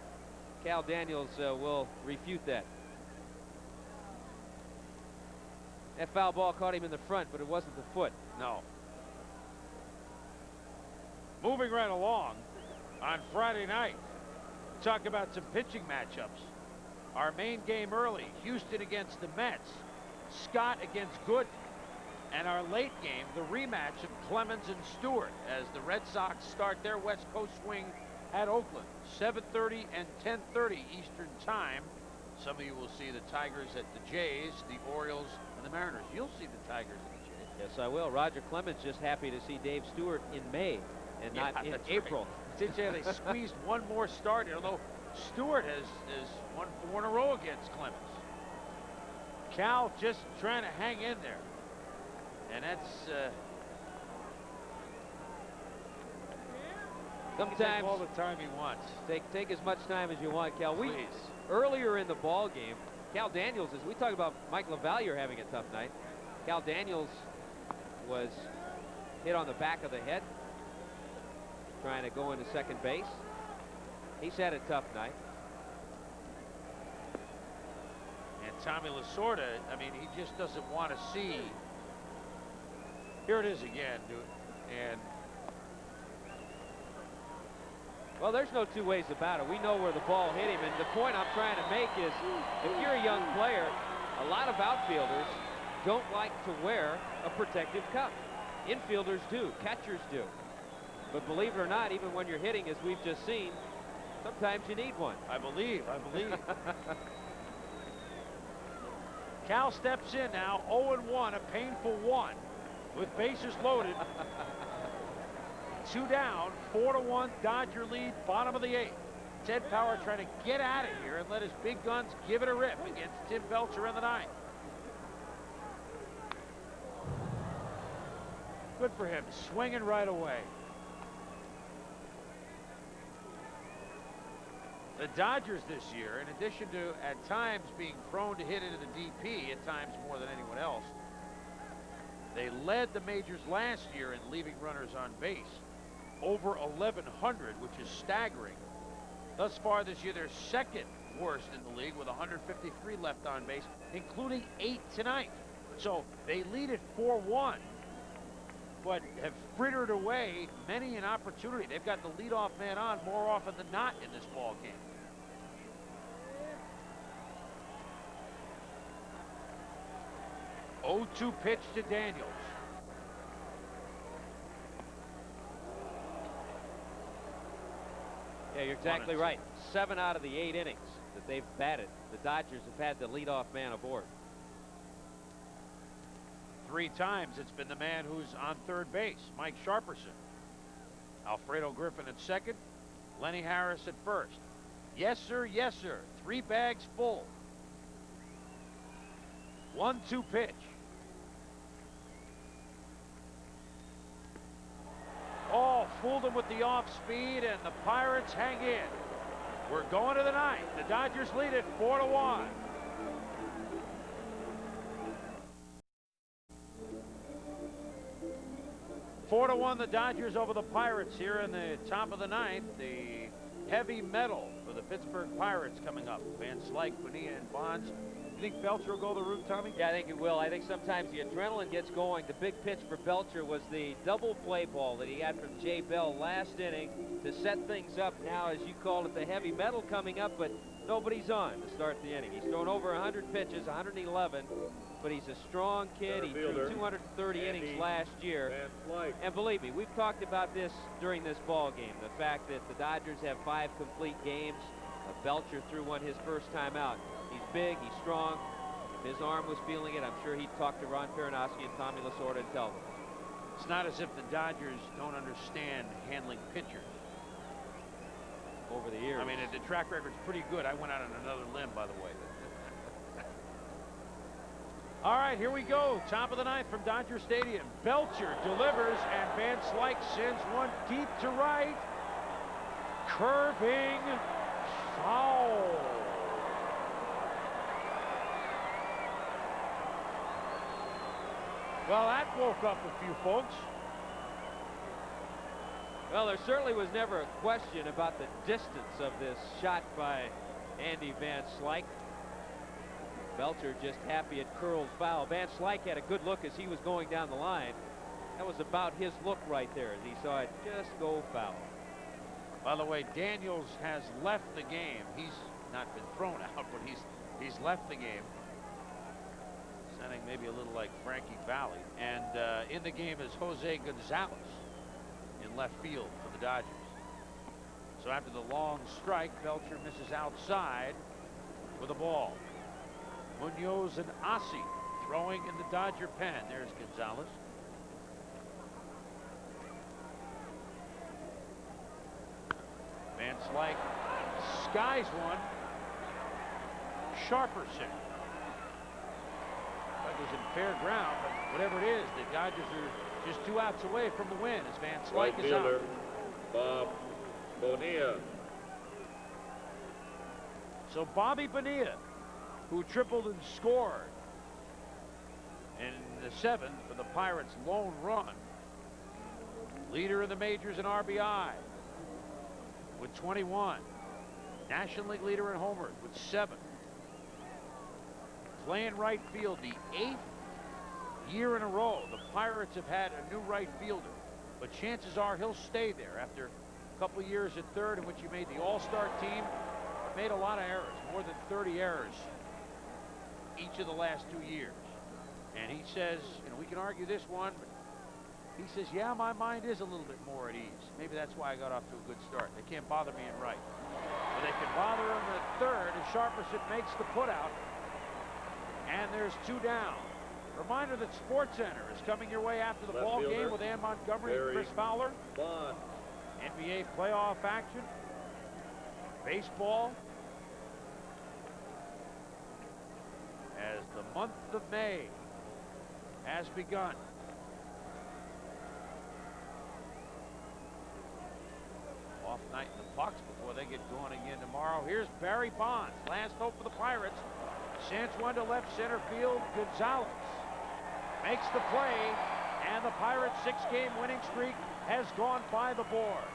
S2: Cal Daniels will refute that. That foul ball caught him in the front, but it wasn't the foot.
S1: No. Moving right along, on Friday night, talk about some pitching matchups. Our main game early, Houston against the Mets, Scott against Gooden. And our late game, the rematch of Clemens and Stewart, as the Red Sox start their West Coast swing at Oakland, 7:30 and 10:30 Eastern Time. Some of you will see the Tigers at the Jays, the Orioles, and the Mariners. You'll see the Tigers at the Jays.
S2: Yes, I will. Roger Clemens just happy to see Dave Stewart in May and not in April.
S1: Right. They squeezed one more start, although Stewart has won 4 in a row against Clemens. Cal just trying to hang in there. And that's
S2: sometimes
S1: all the time he wants.
S2: Take as much time as you want, Cal.
S1: Please.
S2: Earlier in the ball game, Cal Daniels, as we talked about Mike LaValliere having a tough night, Cal Daniels was hit on the back of the head trying to go into second base. He's had a tough night.
S1: And Tommy Lasorda, I mean, he just doesn't want to see. Here it is again, dude. And
S2: well, there's no 2 ways about it. We know where the ball hit him, and the point I'm trying to make is, if you're a young player, a lot of outfielders don't like to wear a protective cup. Infielders do, catchers do. But believe it or not, even when you're hitting, as we've just seen, sometimes you need one.
S1: I believe. Cal steps in now, 0-1, a painful 1. With bases loaded, 2 down, 4-1 Dodger lead, bottom of the 8th. Ted Power trying to get out of here and let his big guns give it a rip against Tim Belcher in the 9th. Good for him, swinging right away. The Dodgers this year, in addition to at times being prone to hit into the DP, at times more than anyone else, they led the majors last year in leaving runners on base. Over 1,100, which is staggering. Thus far this year, they're 2nd worst in the league with 153 left on base, including 8 tonight. So they lead at 4-1, but have frittered away many an opportunity. They've got the leadoff man on more often than not in this ball game. Oh, 0-2 pitch to Daniels.
S2: Yeah, you're exactly right. 7 out of the 8 innings that they've batted, the Dodgers have had the leadoff man aboard.
S1: 3 times it's been the man who's on third base, Mike Sharperson. Alfredo Griffin at second, Lenny Harris at first. Yes, sir, yes, sir. 3 bags full. 1-2 pitch. Oh, fooled him with the off speed, and the Pirates hang in. We're going to the 9th. The Dodgers lead it 4-1. Four to 1, the Dodgers over the Pirates here in the top of the 9th. The heavy metal for the Pittsburgh Pirates coming up. Van Slyke, Bonilla, and Bonds. You think Belcher will go the route, Tommy?
S2: Yeah, I think it will. I think sometimes the adrenaline gets going. The big pitch for Belcher was the double play ball that he had from Jay Bell last inning to set things up. Now, as you called it, the heavy metal coming up, but Nobody's on to start the inning. He's thrown over 100 pitches, 111, but he's a strong kid. He threw 230 innings last year. And believe me, we've talked about this during this ball game. The fact that the Dodgers have 5 complete games. Belcher threw one his first time out. He's big, he's strong. If his arm was feeling it, I'm sure he'd talk to Ron Peronowski and Tommy Lasorda and tell them.
S1: It's not as if the Dodgers don't understand handling pitchers.
S2: Over the years.
S1: I mean, the track record's pretty good. I went out on another limb, by the way. All right, here we go. Top of the ninth from Dodger Stadium. Belcher delivers, and Van Slyke sends one deep to right. Curving foul. Well, that woke up a few folks.
S2: Well, there certainly was never a question about the distance of this shot by Andy Van Slyke. Belcher just happy it curled foul. Van Slyke had a good look as he was going down the line. That was about his look right there as he saw it just go foul.
S1: By the way, Daniels has left the game. He's not been thrown out, but he's left the game. Sounding maybe a little like Frankie Valli. And in the game is Jose Gonzalez in left field for the Dodgers. So after the long strike, Belcher misses outside with a ball. Munoz and Ossie throwing in the Dodger pen. There's Gonzalez. Van Slyke skies one. Sharperson. That was in fair ground, but whatever it is, the Dodgers are just 2 outs away from the win as Van Slyke is out.
S3: Bob Bonilla.
S1: So Bobby Bonilla, who tripled and scored in the 7th for the Pirates' lone run, leader in the majors in RBI with 21, National League leader in homers with 7. Playing right field the 8th year in a row. The Pirates have had a new right fielder, but chances are he'll stay there after a couple of years at third in which he made the All-Star team. Made a lot of errors, more than 30 errors each of the last 2 years. And he says, you know, we can argue this one, but he says, yeah, my mind is a little bit more at ease. Maybe that's why I got off to a good start. They can't bother me in right. But they can bother him at third as Sharperson makes the putout. And there's 2 down. Reminder that SportsCenter is coming your way after the
S3: Left
S1: ball
S3: fielder,
S1: game with Ann Montgomery and Chris Fowler.
S3: Bond.
S1: NBA playoff action. Baseball. As the month of May has begun. Off night in the Bucks before they get going again tomorrow. Here's Barry Bonds, last hope for the Pirates. Sends one to left center field. Gonzalez makes the play, and the Pirates' 6-game winning streak has gone by the boards.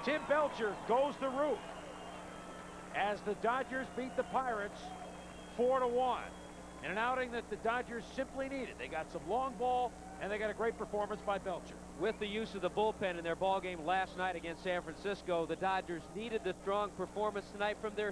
S1: Tim Belcher goes the roof as the Dodgers beat the Pirates 4-1 in an outing that the Dodgers simply needed. They got some long ball, and they got a great performance by Belcher.
S2: With the use of the bullpen in their ball game last night against San Francisco, the Dodgers needed the strong performance tonight from their